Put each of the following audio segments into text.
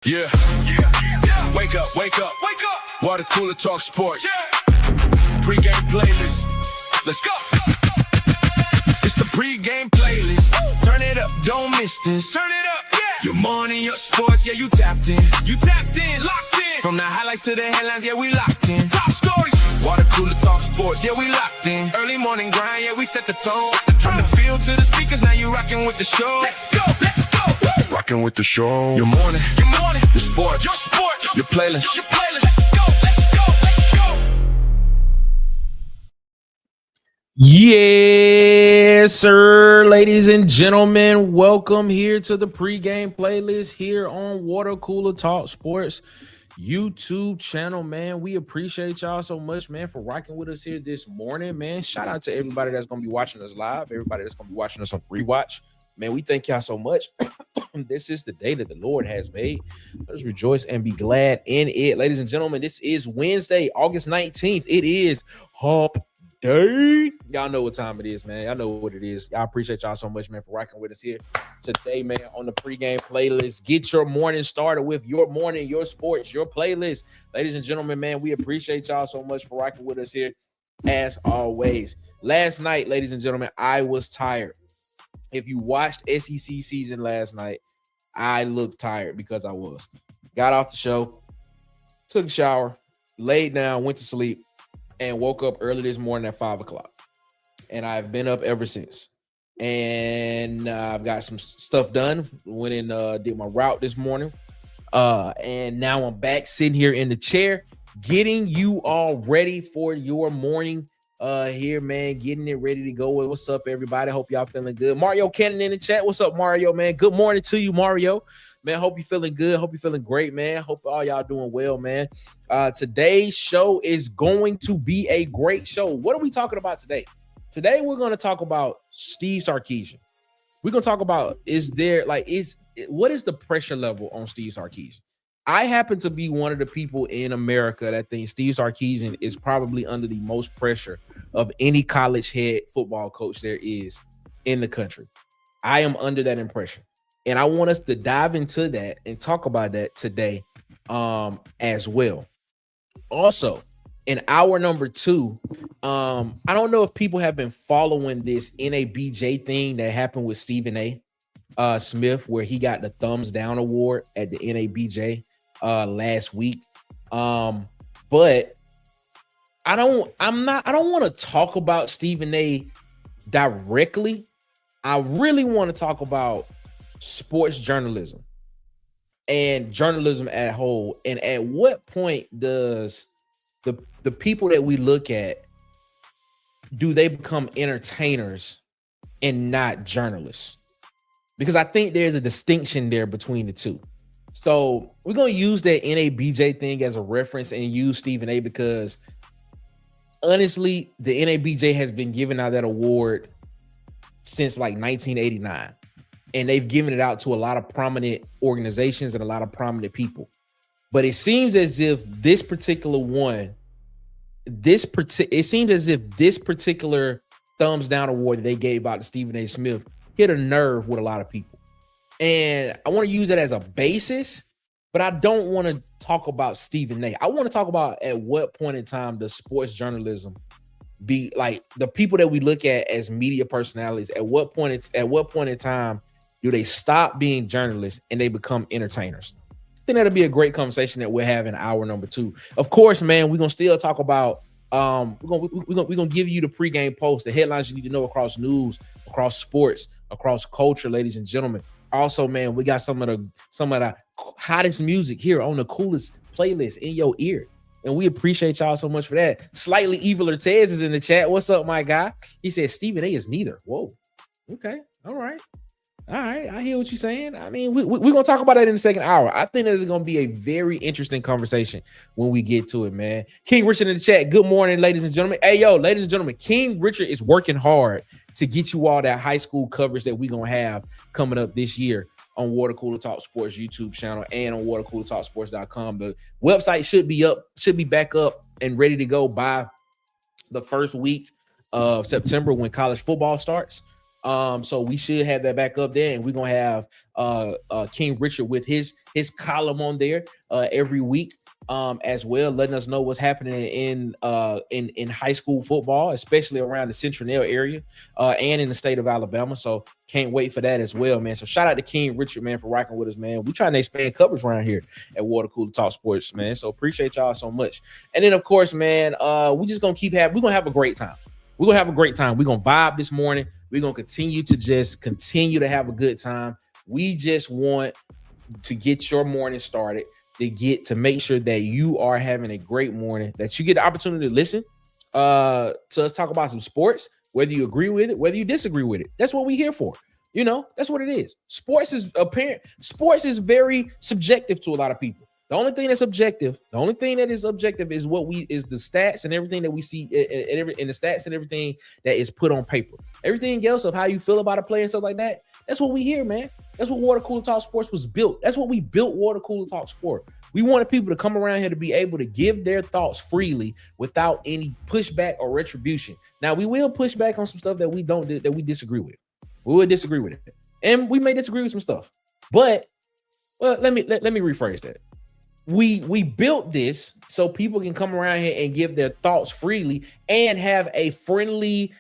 Yeah. Wake up, wake up, wake up. Water cooler talk sports. Pregame playlist. Let's go. It's the pregame playlist. Turn it up, don't miss this. Turn it up, yeah. Your morning, your sports, yeah, you tapped in. You tapped in, locked in. From the highlights to the headlines, yeah, we locked in. Top stories. Water cooler talk sports, yeah, we locked in. Early morning grind, yeah, we set the tone. From the field to the speakers, now you rocking with the show. Let's go, let's go. Woo. Rocking with the show. Your morning, your sports, your playlist, your playlist. Let's go, let's go, let's go. Yes, sir, ladies and gentlemen, welcome here to the pregame playlist here on Water Cooler Talk Sports YouTube channel, man. We appreciate y'all so much, man, for rocking with us here this morning, man. Shout out to everybody that's going to be watching us live, everybody that's going to be watching us on rewatch. Man, we thank y'all so much. This is the day that the Lord has made. Let us rejoice and be glad in it. Ladies and gentlemen, this is Wednesday, August 19th. It is Hump Day. Y'all know what time it is, man. Y'all know what it is. I appreciate y'all so much, man, for rocking with us here today, man, on the pregame playlist. Get your morning started with your morning, your sports, your playlist. Ladies and gentlemen, man, we appreciate y'all so much for rocking with us here as always. Last night, ladies and gentlemen, I was tired. If you watched SEC season last night, I looked tired because I was. Got off the show, took a shower, laid down, went to sleep, and woke up early this morning at 5 o'clock. And I've been up ever since. And I've got some stuff done. Went and did my route this morning. And now I'm back sitting here in the chair, getting you all ready for your morning here, man, getting it ready to go. What's up, everybody? Hope y'all feeling good. Mario Cannon in the chat. What's up, Mario, man? Good morning to you, Mario. Man, hope you're feeling good. Hope you're feeling great, man. Hope all y'all doing well, man. Today's show is going to be a great show. What are we talking about today? Today, we're going to talk about Steve Sarkisian. We're going to talk about, what is the pressure level on Steve Sarkisian? I happen to be one of the people in America that thinks Steve Sarkisian is probably under the most pressure of any college head football coach there is in the country. I am under that impression. And I want us to dive into that and talk about that today as well. Also, in hour number 2, I don't know if people have been following this NABJ thing that happened with Stephen A. Smith, where he got the thumbs down award at the NABJ last week. But I don't want to talk about Stephen A directly. I really want to talk about sports journalism and journalism at whole. And at what point does the people that we look at, do they become entertainers and not journalists? Because I think there's a distinction there between the two. So we're going to use that NABJ thing as a reference and use Stephen A because honestly, the NABJ has been giving out that award since like 1989. And they've given it out to a lot of prominent organizations and a lot of prominent people. But it seems as if this particular one, this particular thumbs down award that they gave out to Stephen A. Smith hit a nerve with a lot of people. And I want to use that as a basis, but I don't want to talk about Stephen A. I want to talk about at what point in time does sports journalism be like the people that we look at as media personalities, at what point in time do they stop being journalists and they become entertainers? I think that'll be a great conversation that we'll have in hour number 2. Of course, man, we're gonna still talk about we're gonna give you the pregame post, the headlines you need to know across news, across sports, across culture, ladies and gentlemen. Also, man, we got some of the hottest music here on the coolest playlist in your ear. And we appreciate y'all so much for that. Slightly Evil Ortez is in the chat. What's up, my guy? He said Stephen A is neither. Whoa. Okay. All right. I hear what you're saying. I mean, we're going to talk about that in the second hour. I think that is going to be a very interesting conversation when we get to it, man. King Richard in the chat. Good morning, ladies and gentlemen. Hey, yo, ladies and gentlemen, King Richard is working hard to get you all that high school coverage that we're going to have coming up this year on Water Cooler Talk Sports YouTube channel and on watercoolertalksports.com. The website should be back up and ready to go by the first week of September when college football starts. So we should have that back up there, and we're gonna have King Richard with his his column on there every week. As well, letting us know what's happening in high school football, especially around the Central area and in the state of Alabama. So can't wait for that as well, man. So shout out to King Richard, man, for rocking with us, man. We trying to expand coverage around here at Water Cooler Talk Sports, man. So appreciate y'all so much. And then of course, man, we're gonna have a great time. We're gonna have a great time. We're gonna vibe this morning. We're gonna continue to have a good time. We just want to get your morning started, to make sure that you are having a great morning, that you get the opportunity to listen to us talk about some sports, whether you agree with it, whether you disagree with it. That's what we're here for. You know, that's what it is. Sports is very subjective to a lot of people. The only thing that is objective is is the stats and everything that we see in the stats and everything that is put on paper. Everything else of how you feel about a player and stuff like that, that's what we hear, man. That's what Water Cooler Talk Sports was built. That's what we built Water Cooler Talk Sport. We wanted people to come around here to be able to give their thoughts freely without any pushback or retribution. Now, we will push back on some stuff that we disagree with. We will disagree with it. And we may disagree with some stuff. But let me rephrase that. We built this so people can come around here and give their thoughts freely and have a friendly,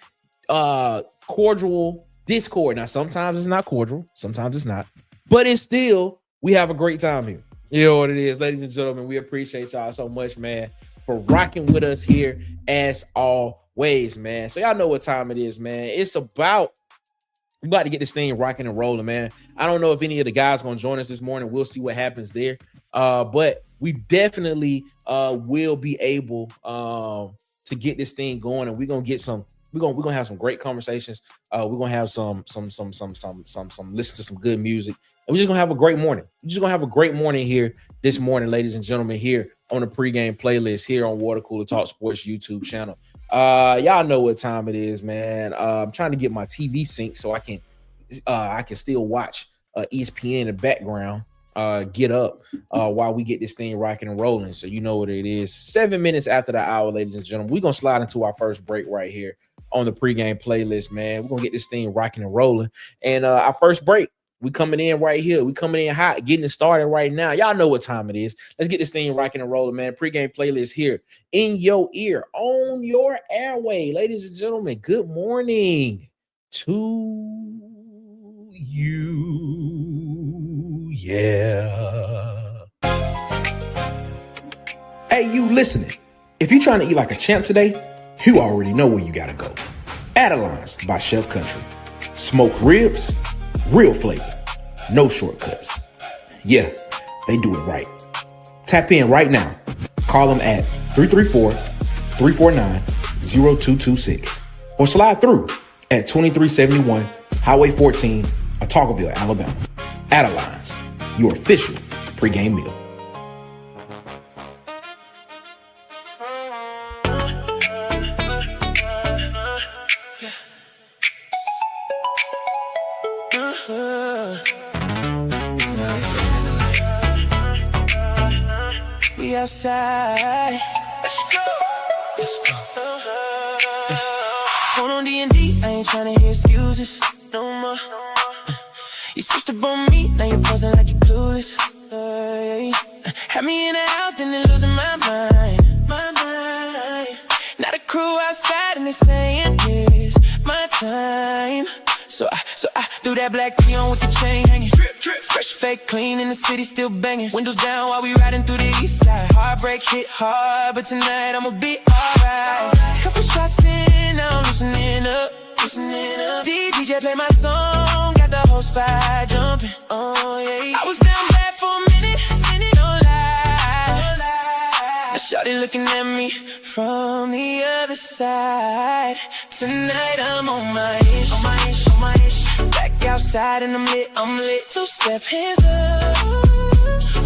cordial Discord. Now, sometimes it's not cordial, sometimes it's not, but it's still, we have a great time here. You know what it is, ladies and gentlemen. We appreciate y'all so much, man, for rocking with us here as always, man. So y'all know what time it is, man. We about to get this thing rocking and rolling, man. I don't know if any of the guys going to join us this morning. We'll see what happens there. But we definitely will be able to get this thing going, and we're gonna get some. We're gonna have some great conversations. We're gonna have some listen to some good music, and we're just gonna have a great morning. We're just gonna have a great morning here this morning, ladies and gentlemen, here on the pregame playlist here on Water Cooler Talk Sports YouTube channel. Y'all know what time it is, man. I'm trying to get my TV synced so I can still watch ESPN in the background. Get up while we get this thing rocking and rolling. So you know what it is. 7 minutes after the hour, ladies and gentlemen, we're gonna slide into our first break right here on the pregame playlist, man. We're gonna get this thing rocking and rolling. And our first break, we coming in right here. We coming in hot, getting it started right now. Y'all know what time it is. Let's get this thing rocking and rolling, man. Pregame playlist here in your ear, on your airway. Ladies and gentlemen, good morning to you. Yeah. Hey, you listening. If you're trying to eat like a champ today, you already know where you gotta go. Adelines by Chef Country. Smoked ribs, real flavor, no shortcuts. Yeah, they do it right. Tap in right now. Call them at 334-349-0226 or slide through at 2371 Highway 14, Otagoville, Alabama. Adelines, your official pregame meal. We outside. Let's go. Phone on D&D, I ain't tryna hear excuses no more. You switched up on me, now you're posing like you're clueless. Had me in the house, then they're losing my mind. Now the crew outside and they saying it's my time. So I threw that black tee on with the chain hanging. Drip, fresh, fake, clean, in the city still banging. Windows down while we riding through the east side. Heartbreak hit hard, but tonight I'ma be alright. Couple shots in, now I'm loosening up. DJ play my song, got the whole spot jumping. Oh yeah, I was down bad for a minute, no lie. Now shawty looking at me from the other side. Tonight I'm on my ish. Back outside and I'm lit. Two-step hands up.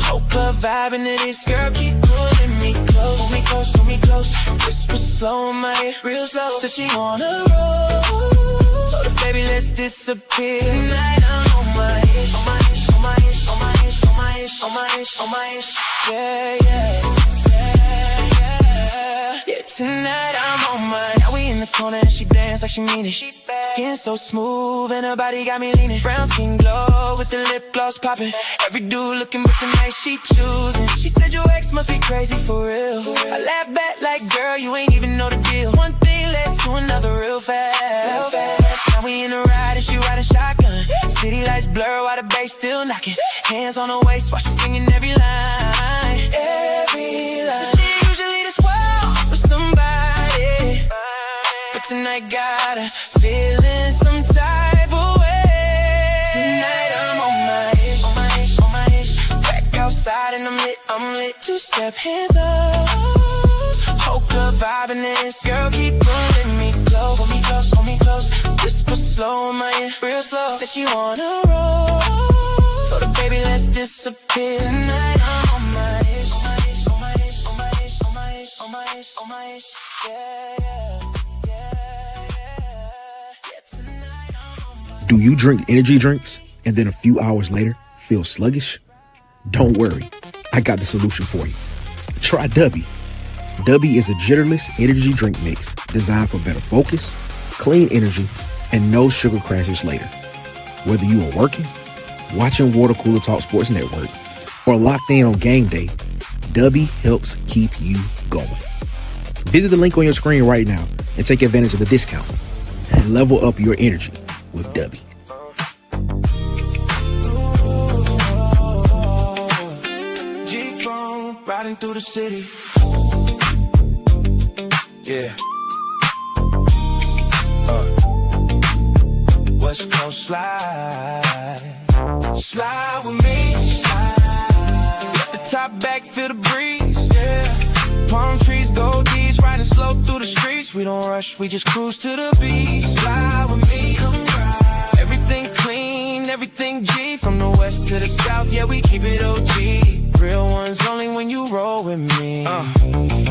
Whole club vibing to this. Girl, keep pulling me close. Hold me close. Whisper slow in my ear, real slow. Said she wanna roll. Told her, baby, let's disappear. Tonight I'm on my ish. Yeah, tonight I'm on my. Now we in the corner and she dance like she mean it. Skin so smooth and her body got me leaning. Brown skin glow with the lip gloss popping. Every dude looking, but tonight she choosing. She said your ex must be crazy for real. I laugh back like, girl, you ain't even know the deal. One thing led to another real fast. Now we in the ride and she riding shotgun. City lights blur while the bass still knocking. Hands on her waist while she singing every line. Every line. So she usually this wild with somebody, but tonight got her feeling some type of way. Tonight I'm on my ish, on my ish, on my ish. Back outside and I'm lit. Two-step hands up, whole club vibing this. Girl keep pulling me close, hold me close, hold me close. Whisper slow in my ear, real slow. Said she wanna roll, so the baby let's disappear. Tonight I'm on my ish, on my ish, on my ish, on my ish, on my ish, on my ish, on my ish. Do you drink energy drinks and then a few hours later feel sluggish? Don't worry, I got the solution for you. Try DUBBY. DUBBY is a jitterless energy drink mix designed for better focus, clean energy, and no sugar crashes later. Whether you are working, watching Water Cooler Talk Sports Network, or locked in on game day, DUBBY helps keep you going. Visit the link on your screen right now and take advantage of the discount and level up your energy with DUBBY. G-phone riding through the city. Yeah. West Coast slide. Slide with me. Slide. Let the top back, feel the breeze. Yeah. Palm trees, gold D's, riding slow through the streets. We don't rush, we just cruise to the beach. Slide with me, come ride. Everything clean, everything G. From the west to the south, yeah, we keep it OG. Real ones only when you roll with me.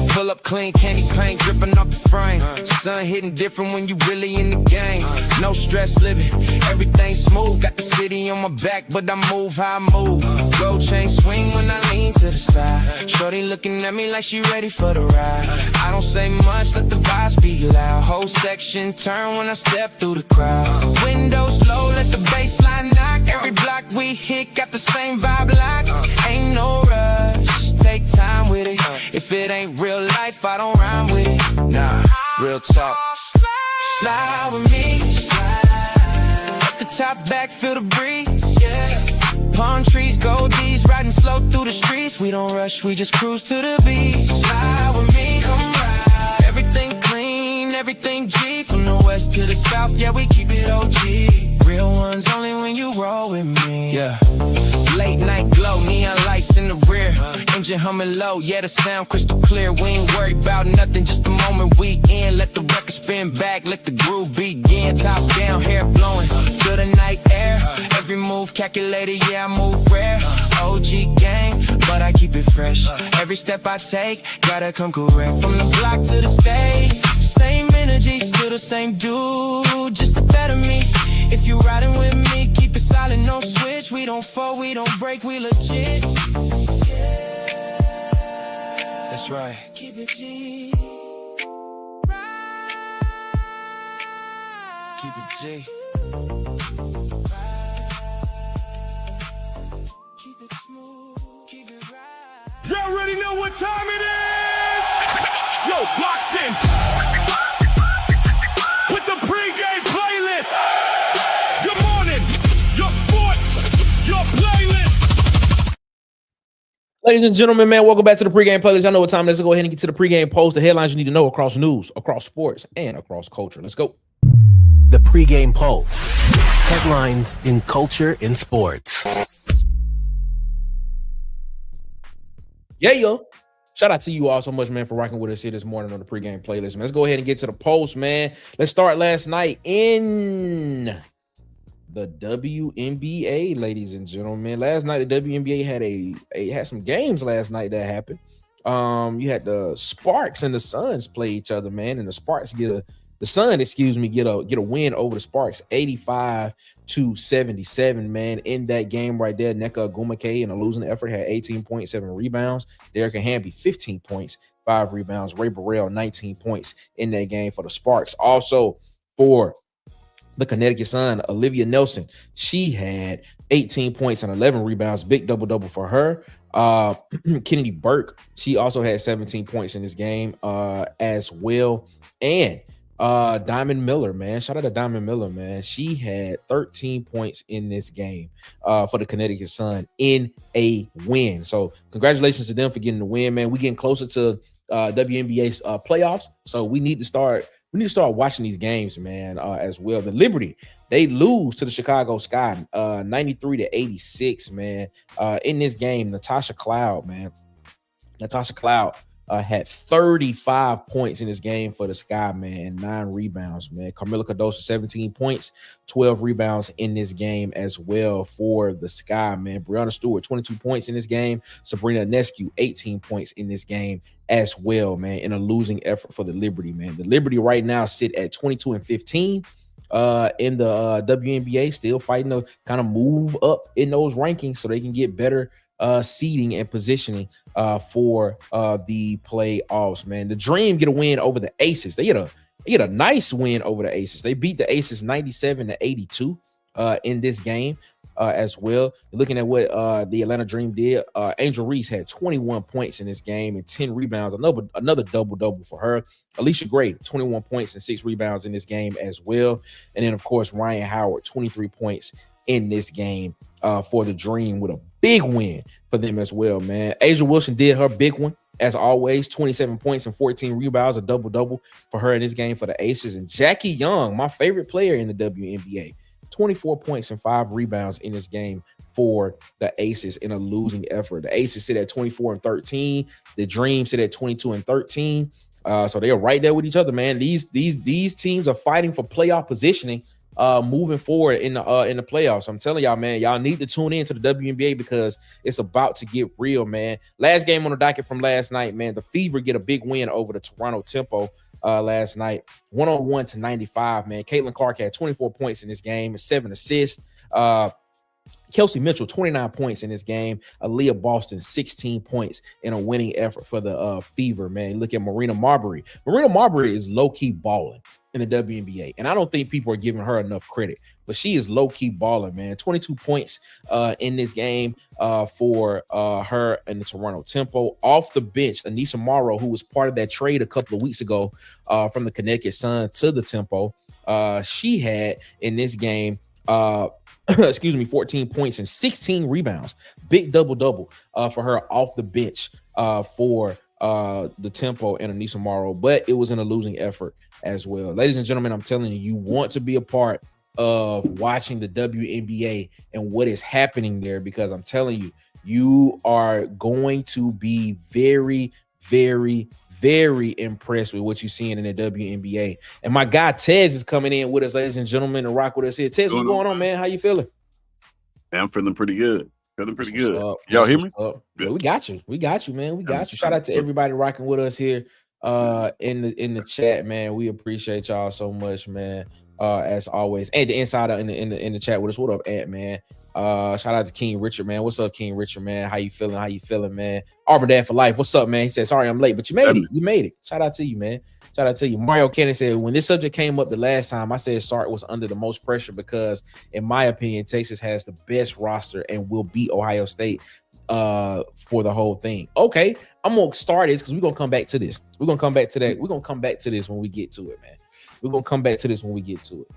Pull up clean, candy paint dripping off the frame. Sun hitting different when you really in the game. No stress living, everything smooth. Got the city on my back, but I move how I move. Gold chain swing when I lean to the side. Shorty looking at me like she ready for the ride. I don't say much, let the vibes be loud. Whole section turn when I step through the crowd. Windows low, let the bass line knock. Every block we hit got the same vibe lock. Ain't no rush, take time with it. If it ain't real life, I don't rhyme with it. Nah, real talk. Slide with me. Let the top back, feel the breeze. Yeah. Palm trees, gold D's, riding slow through the streets. We don't rush, we just cruise to the beach. Slide with me, come ride. Everything clean, everything G. From the west to the south, yeah, we keep it OG. Real ones only when you roll with me. Yeah. Late night glow, neon lights in the rear. Engine humming low, yeah, the sound crystal clear. We ain't worried about nothing, just the moment we in. Let the record spin back, let the groove begin. Top down, hair blowing, feel the night air. Every move calculated, yeah, I move rare. OG gang, but I keep it fresh. Every step I take, gotta come correct. From the block to the stage, same energy, still the same dude, just a better me. If you riding with me, keep it solid, no switch. We don't fall, we don't break, we legit. Yeah, that's right. Keep it G. Keep it G. Keep it smooth, keep it right. Y'all already know what time it is. Yo, locked in with the pregame playlist. Good morning, your sports, your playlist. Ladies and gentlemen, man, welcome back to the pregame playlist. I know what time it is. Let's go ahead and get to the pregame post, the headlines you need to know across news, across sports, and across culture. Let's go. The pregame pulse. Headlines in culture and sports. Yeah, yo. Shout out to you all so much, man, for rocking with us here this morning on the pregame playlist, man. Let's go ahead and get to the post, man. Let's start last night in the WNBA, ladies and gentlemen. Last night, the WNBA had some games last night that happened. You had the Sparks and the Suns play each other, man, and the Suns get a win over the Sparks, 85-77, man. In that game right there, Nneka Ogwumike in a losing effort had 18 points, 7 rebounds. Derrick Hamby, 15 points, 5 rebounds. Ray Burrell, 19 points in that game for the Sparks. Also for the Connecticut Sun, Olivia Nelson, she had 18 points and 11 rebounds, big double-double for her. Kennedy Burke, she also had 17 points in this game as well. And Diamond Miller, man, shout out to Diamond Miller, man. She had 13 points in this game for the Connecticut Sun in a win. So congratulations to them for getting the win, man. We getting closer to WNBA's playoffs, so we need to start watching these games, man, as well. The Liberty, they lose to the Chicago Sky 93-86, man. In this game, Natasha Cloud had 35 points in this game for the Sky, man, and 9 rebounds, man. Carmela Cardoso, 17 points, 12 rebounds in this game as well for the Sky, man. Breonna Stewart, 22 points in this game. Sabrina Ionescu, 18 points in this game as well, man, in a losing effort for the Liberty, man. The Liberty right now sit at 22-15 in the WNBA, still fighting to kind of move up in those rankings so they can get better seeding and positioning for the playoffs, man. The Dream get a win over the Aces. They get a nice win over the Aces. They beat the Aces 97-82 in this game as well. Looking at what the Atlanta Dream did, Angel Reese had 21 points in this game and 10 rebounds. Another double-double for her. Alicia Gray, 21 points and 6 rebounds in this game as well. And then, of course, Ryan Howard, 23 points in this game for the Dream with a big win for them as well, man. Asia Wilson did her big one, as always, 27 points and 14 rebounds, a double-double for her in this game for the Aces. And Jackie Young, my favorite player in the WNBA, 24 points and 5 rebounds in this game for the Aces in a losing effort. The Aces sit at 24-13. The Dream sit at 22-13. So they are right there with each other, man. These teams are fighting for playoff positioning moving forward in the playoffs. I'm telling y'all, man, y'all need to tune in to the WNBA because it's about to get real, man. Last game on the docket from last night, man, the Fever get a big win over the Toronto Tempo last night, 101-95, man. Caitlin Clark had 24 points in this game and 7 assists. Kelsey Mitchell, 29 points in this game. Aaliyah Boston, 16 points in a winning effort for the Fever, man. Look at Marina Marbury. Marina Marbury is low-key balling in the WNBA, and I don't think people are giving her enough credit, but she is low-key balling, man. 22 points in this game for her and the Toronto Tempo. Off the bench, Anissa Morrow, who was part of that trade a couple of weeks ago from the Connecticut Sun to the Tempo, she had in this game 14 points and 16 rebounds. Big double-double for her off the bench for the Tempo and Anissa Morrow, but it was in a losing effort as well. Ladies and gentlemen, I'm telling you, you want to be a part of watching the WNBA and what is happening there, because I'm telling you, you are going to be very, very, very impressed with what you're seeing in the WNBA. And my guy Tez is coming in with us, ladies and gentlemen, to rock with us here. Tez, what's going on, man? How you feeling? I'm feeling pretty good. Y'all hear me? Yeah, we got you. We got you, man. We got you. Shout out to everybody rocking with us here in the chat, man. We appreciate y'all so much, man. As always, and the insider in the chat with us. What up, Ant, man? Shout out to King Richard, man. What's up, King Richard, man? How you feeling, man? Arbor Dad for life. What's up, man? He said, sorry I'm late, but you made it. Shout out to you, man. Shout out to you. Mario Cannon said, when this subject came up the last time, I said Sark was under the most pressure because, in my opinion, Texas has the best roster and will beat Ohio State for the whole thing. Okay, I'm gonna start this because we're gonna come back to this. We're gonna come back to that. We're gonna come back to this when we get to it, man. We're gonna come back to this when we get to it.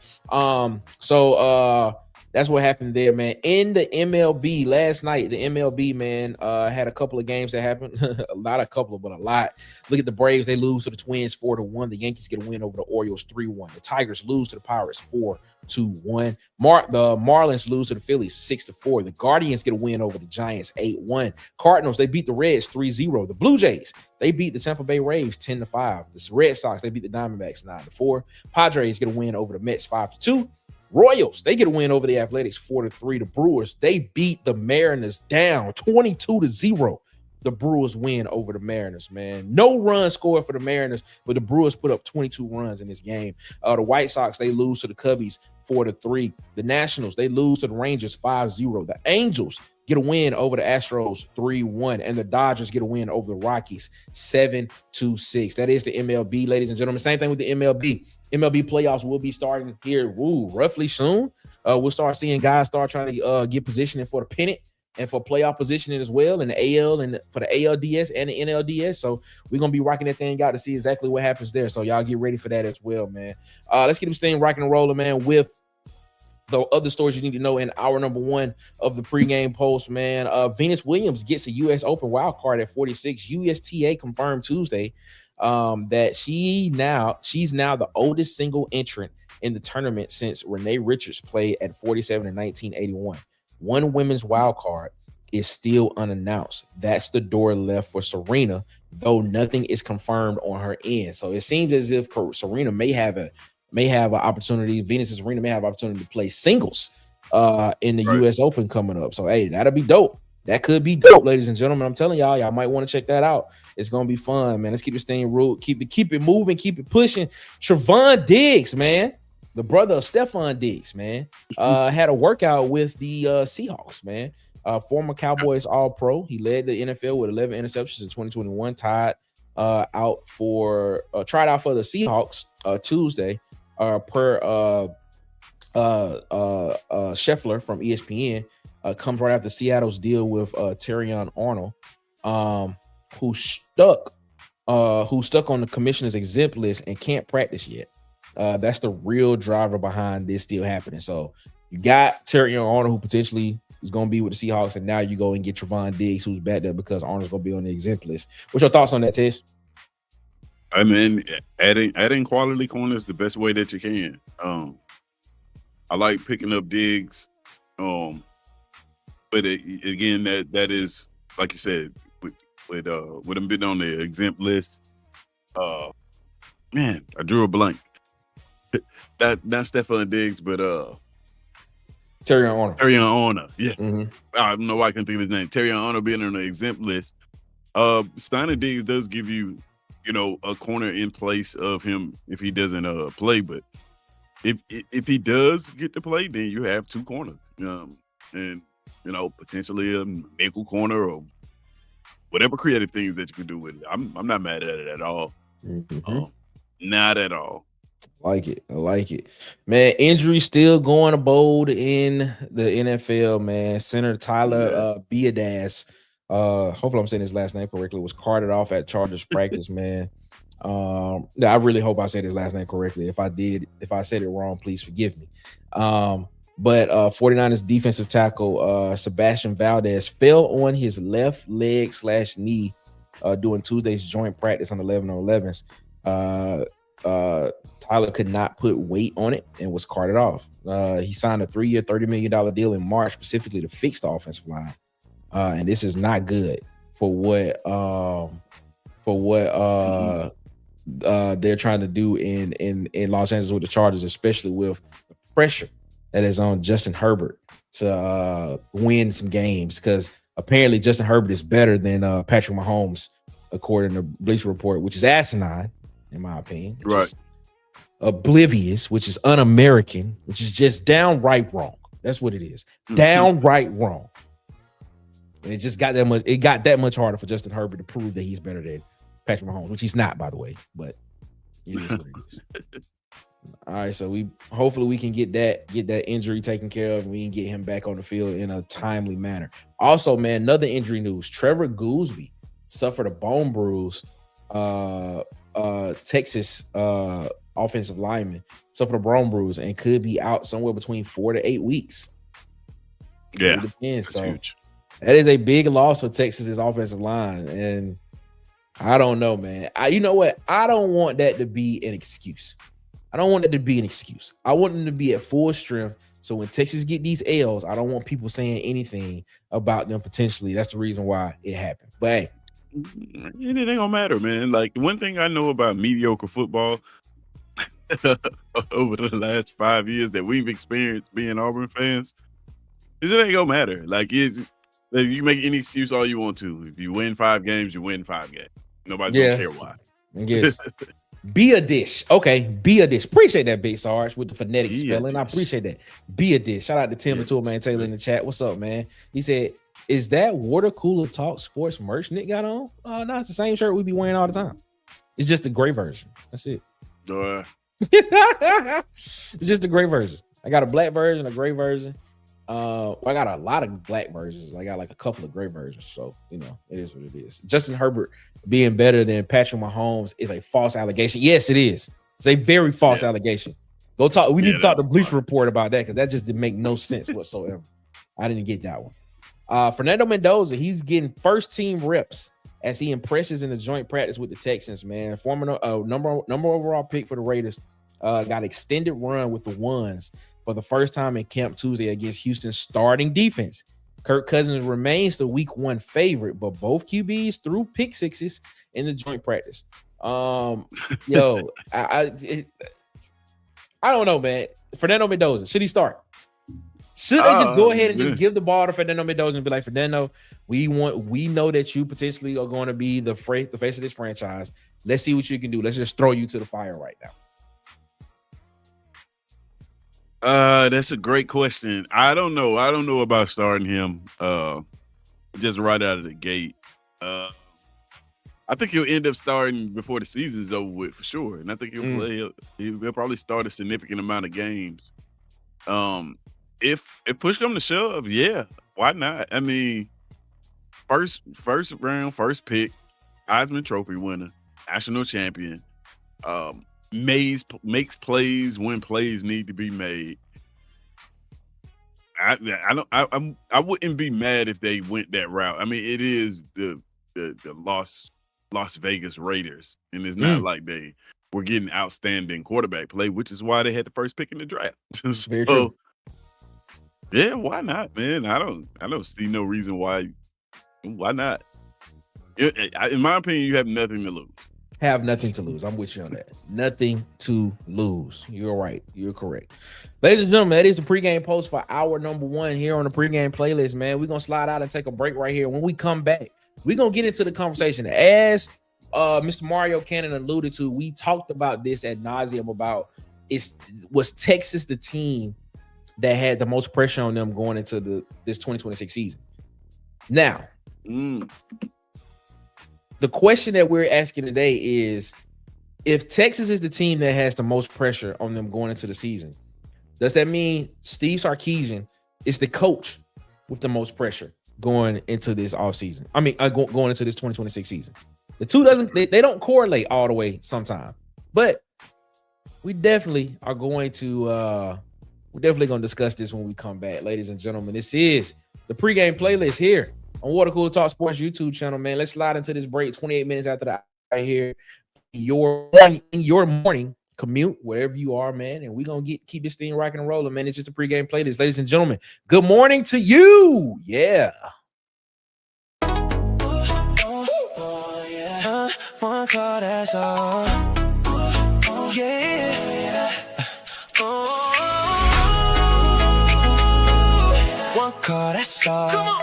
So that's what happened there, man. In the MLB last night, the MLB, man, had a couple of games that happened. Not a couple, but a lot. Look at the Braves. They lose to the Twins 4-1. The Yankees get a win over the Orioles 3-1. The Tigers lose to the Pirates 4-1. The Marlins lose to the Phillies 6-4. The Guardians get a win over the Giants 8-1. Cardinals, they beat the Reds 3-0. The Blue Jays, they beat the Tampa Bay Rays 10-5. The Red Sox, they beat the Diamondbacks 9-4. Padres get a win over the Mets 5-2. Royals, they get a win over the Athletics 4-3. The Brewers, they beat the Mariners down 22-0. The Brewers win over the Mariners, man. No run scored for the Mariners, but the Brewers put up 22 runs in this game. The White Sox, they lose to the Cubbies 4-3. The Nationals, they lose to the Rangers 5-0. The Angels, get a win over the Astros 3-1, and the Dodgers get a win over the Rockies 7-6. That is the MLB, ladies and gentlemen. Same thing with the MLB. MLB playoffs will be starting here roughly soon. We'll start seeing guys start trying to get positioning for the pennant and for playoff positioning as well in the AL and for the ALDS and the NLDS. So we're going to be rocking that thing out to see exactly what happens there. So y'all get ready for that as well, man. Let's get this thing rocking and rolling, man, with the other stories you need to know in hour number 1 of the pregame post, man. Venus Williams gets a U.S. Open wild card at 46. USTA confirmed Tuesday that she's now the oldest single entrant in the tournament since Renee Richards played at 47 in 1981. One women's wild card is still unannounced. That's the door left for Serena, though nothing is confirmed on her end. So it seems as if Serena may have an opportunity. Venus and Serena may have an opportunity to play singles in the U.S. Open coming up. So hey, that'll be dope. That could be dope, ladies and gentlemen. I'm telling y'all might want to check that out. It's gonna be fun, man. Let's keep this thing ruled. Keep it moving. Keep it pushing. Trevon Diggs, man, the brother of Stephon Diggs, man, had a workout with the Seahawks, man. Former Cowboys All-Pro. He led the NFL with 11 interceptions in 2021. Tried out for the Seahawks Tuesday. Per Scheffler from ESPN, comes right after Seattle's deal with Terrion Arnold, who's stuck on the commissioner's exempt list and can't practice yet. That's the real driver behind this still happening. So you got Terrion Arnold, who potentially is going to be with the Seahawks, and now you go and get Trevon Diggs, who's back there because Arnold's going to be on the exempt list. What's your thoughts on that, Tess? I mean, adding quality corners the best way that you can. I like picking up Diggs, but again, that is like you said, with him being on the exempt list. Man, I drew a blank. Not Stephon Diggs, but Terrion Arnold. Yeah, mm-hmm. I don't know why I can't think of his name. Terrion Arnold being on the exempt list. Steiner Diggs does give you, a corner in place of him if he doesn't play. But if he does get to play, then you have two corners, and potentially a nickel corner or whatever creative things that you can do with it. I'm not mad at it at all. Mm-hmm. Not at all. I like it, man. Injury still going aboard in the NFL, man. Center Tyler Biadasz, hopefully I'm saying his last name correctly, was carted off at Chargers practice, man. I really hope I said his last name correctly. If I said it wrong, please forgive me. But 49ers defensive tackle Sebastian Valdez fell on his left leg / knee during Tuesday's joint practice on 11-on-11s. Tyler could not put weight on it and was carted off. He signed a 3-year, $30 million deal in March specifically to fix the offensive line. And this is not good for what they're trying to do in Los Angeles with the Chargers, especially with the pressure that is on Justin Herbert to win some games, because apparently Justin Herbert is better than Patrick Mahomes, according to Bleacher Report, which is asinine, in my opinion. Right. Oblivious, which is un-American, which is just downright wrong. That's what it is. Downright wrong. And it just got that much. It got that much harder for Justin Herbert to prove that he's better than Patrick Mahomes, which he's not, by the way. But it is what it is. All right, so hopefully we can get that injury taken care of, and we can get him back on the field in a timely manner. Also, man, another injury news: Trevor Goolsby suffered a bone bruise. Texas offensive lineman suffered a bone bruise and could be out somewhere between 4 to 8 weeks. Yeah, it depends. So huge. That is a big loss for Texas's offensive line, and I don't know, man. You know what? I don't want that to be an excuse. I don't want that to be an excuse. I want them to be at full strength. So when Texas get these L's, I don't want people saying anything about them potentially. That's the reason why it happened. But hey, it ain't gonna matter, man. Like, the one thing I know about mediocre football over the last 5 years that we've experienced being Auburn fans is it ain't gonna matter. Like, you make any excuse all you want to. If you win 5 games, you win 5 games. Nobody's gonna care why. Yes. Be a dish. Okay, be a dish. Appreciate that, Big Sarge, with the phonetic spelling. I appreciate that. Be a dish. Shout out to Tim and Tool Man Taylor in the chat. What's up, man? He said, Is that Water Cooler Talk Sports merch Nick got on? No, it's the same shirt we be wearing all the time. It's just the gray version. That's it. It's just the gray version. I got a black version, a gray version. I got a lot of black versions. I got like a couple of gray versions. So, you know, it is what it is. Justin Herbert being better than Patrick Mahomes is a false allegation. Yes, it is. It's a very false allegation. Go talk. We need to talk to Bleacher Report about that because that just didn't make no sense whatsoever. I didn't get that one. Fernando Mendoza, he's getting first team reps as he impresses in the joint practice with the Texans, man. Former number overall pick for the Raiders, got extended run with the ones for the first time in camp Tuesday against Houston's starting defense. Kirk Cousins remains the week 1 favorite, but both QBs threw pick sixes in the joint practice. I don't know, man. Fernando Mendoza, should he start? Should they just go ahead and just give the ball to Fernando Mendoza and be like, Fernando, we know that you potentially are going to be the face of this franchise. Let's see what you can do. Let's just throw you to the fire right now. That's a great question. I don't know about starting him just right out of the gate. I think he'll end up starting before the season's over with for sure. And I think he'll play. He'll probably start a significant amount of games. If push come to shove, yeah, why not? I mean, first round, first pick, Heisman Trophy winner, national champion, makes plays when plays need to be made. I wouldn't be mad if they went that route. I mean, it is the Las Vegas Raiders, and it's not like they were getting outstanding quarterback play, which is why they had the first pick in the draft. Very true. Yeah, why not, man? I don't see no reason why not. In my opinion, you have nothing to lose. Have nothing to lose. I'm with you on that. Nothing to lose. You're right. You're correct. Ladies and gentlemen, that is the pregame post for hour number 1 here on the pregame playlist, man. We're going to slide out and take a break right here. When we come back, we're going to get into the conversation. As Mr. Mario Cannon alluded to, we talked about this ad nauseum about was Texas the team that had the most pressure on them going into this 2026 season. Now, the question that we're asking today is, if Texas is the team that has the most pressure on them going into the season, does that mean Steve Sarkisian is the coach with the most pressure going into this offseason? I mean, going into this 2026 season. The two they don't correlate all the way sometimes, but we definitely are going to we're definitely going to discuss this when we come back, ladies and gentlemen. This is the pregame playlist here on Water Cooler Talk Sports YouTube channel, man. Let's slide into this break 28 minutes after that right here. In your morning commute, wherever you are, man. And we're going to keep this thing rocking and rolling, man. It's just a pregame playlist, ladies and gentlemen. Good morning to you. Yeah. One call, that's all. One call, that's all. Come on.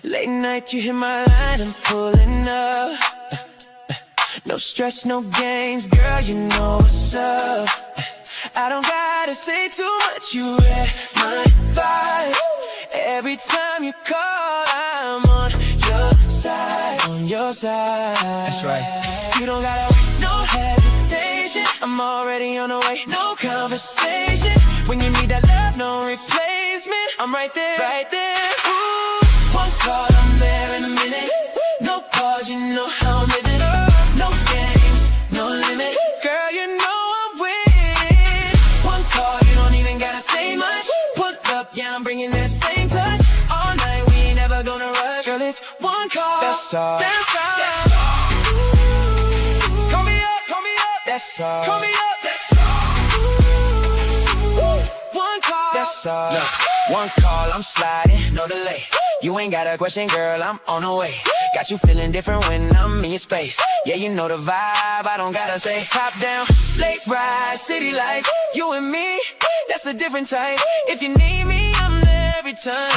Late night, you hit my line, I'm pulling up. No stress, no games, girl, you know what's up. I don't gotta say too much, you read my vibe. Every time you call, I'm on your side. That's right. You don't gotta wait, no hesitation. I'm already on the way, no conversation. When you need that love, no replacement. I'm right there, Ooh, one call, I'm there in a minute. No pause, you know how I'm living. No games, no limit. Girl, you know I'm with. One call, you don't even gotta say much. Pull up, yeah, I'm bringing that same touch. All night, we ain't never gonna rush. Girl, it's one call, that's all. Ooh, call me up, that's all. Call me up, that's all. Ooh, one call, that's all. Look, one call, I'm sliding, no delay. You ain't got a question, girl, I'm on the way. Got you feeling different when I'm in your space. Yeah, you know the vibe, I don't gotta say. Top down, late ride, city lights. You and me, that's a different type. If you need me, I'm there every time.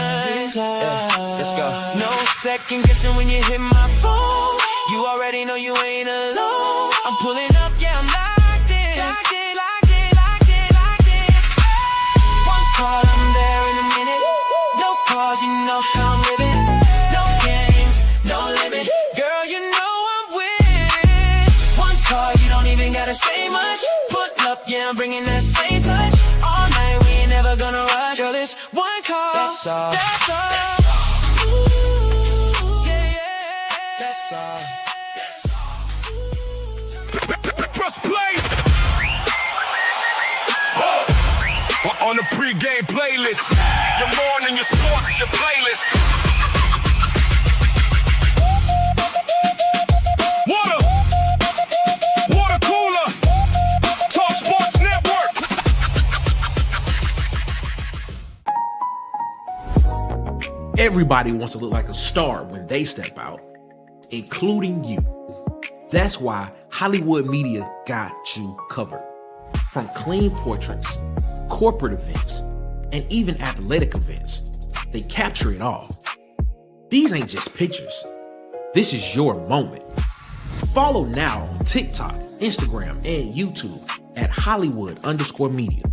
Yeah, let's go. No second guessing when you hit my phone. You already know you ain't alone. I'm pulling up, yeah, I'm locked in. One call, I'm there your morning, your sports, your playlist. Water cooler, Talk Sports Network. Everybody wants to look like a star when they step out, including you. That's why Hollywood Media got you covered. From clean portraits, corporate events, and even athletic events, they capture it all. These ain't just pictures. This is your moment. Follow now on TikTok, Instagram, and YouTube at Hollywood_media.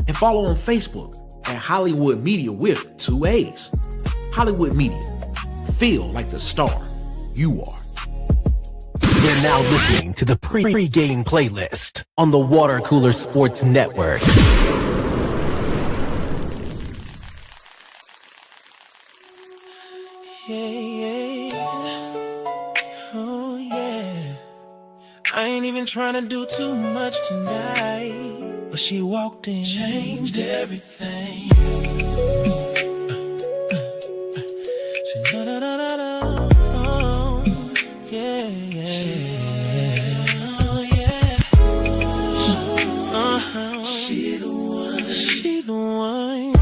And follow on Facebook at Hollywood Media with 2 A's. Hollywood Media. Feel like the star you are. You're now listening to the Pregame playlist on the Water Cooler Sports Network. Yeah. Oh, yeah. I ain't even trying to do too much tonight. But she walked in, changed everything. She da-da-da-da-da. Oh, yeah. Oh, yeah. She the one. She the one.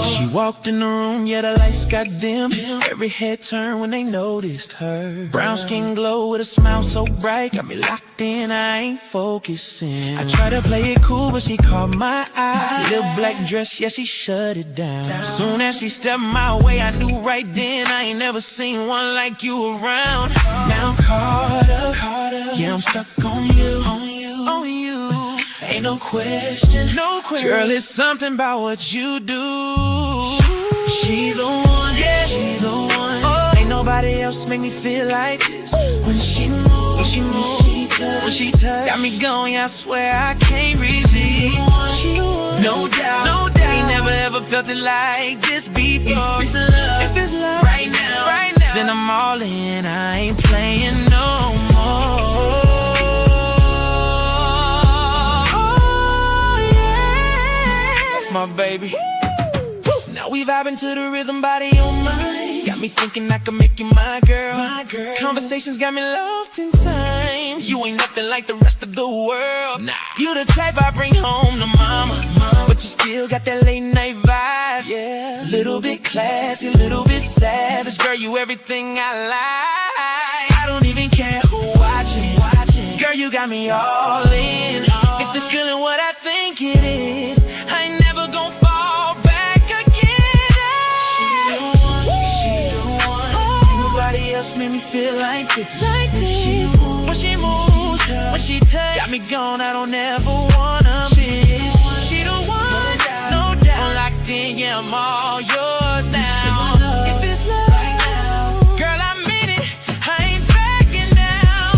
She walked in the room, yeah, the lights got dim. Every head turned when they noticed her. Brown skin glow with a smile so bright, got me locked in, I ain't focusing. I try to play it cool, but she caught my eye. Little black dress, yeah, she shut it down. Soon as she stepped my way, I knew right then I ain't never seen one like you around. Now I'm caught up, yeah, I'm stuck on you. Ain't no question, girl, it's something about what you do. She the one, yeah, she the one. Oh, ain't nobody else make me feel like this. When she moves, when she touch, got me going, I swear I can't resist. No doubt, ain't never ever felt it like this before. If it's love, right now, then I'm all in, I ain't playing no more. My baby. Now we vibing to the rhythm, body on mine. Got me thinking I can make you my girl. Conversations got me lost in time. You ain't nothing like the rest of the world. Nah. You the type I bring home to mama. But you still got that late night vibe. Yeah. Little bit classy, little bit savage. Girl, you everything I like. I don't even care who watching. Girl, you got me all in. If this feeling what I think it is, I ain't never gon' fall back again. She the one. Ain't nobody else made me feel like this. When she moves, when she touch, got me gone, I don't ever wanna miss. She the one, no doubt. I'm locked in, yeah, I'm all yours now. If it's love, girl, I mean it, I ain't backing down.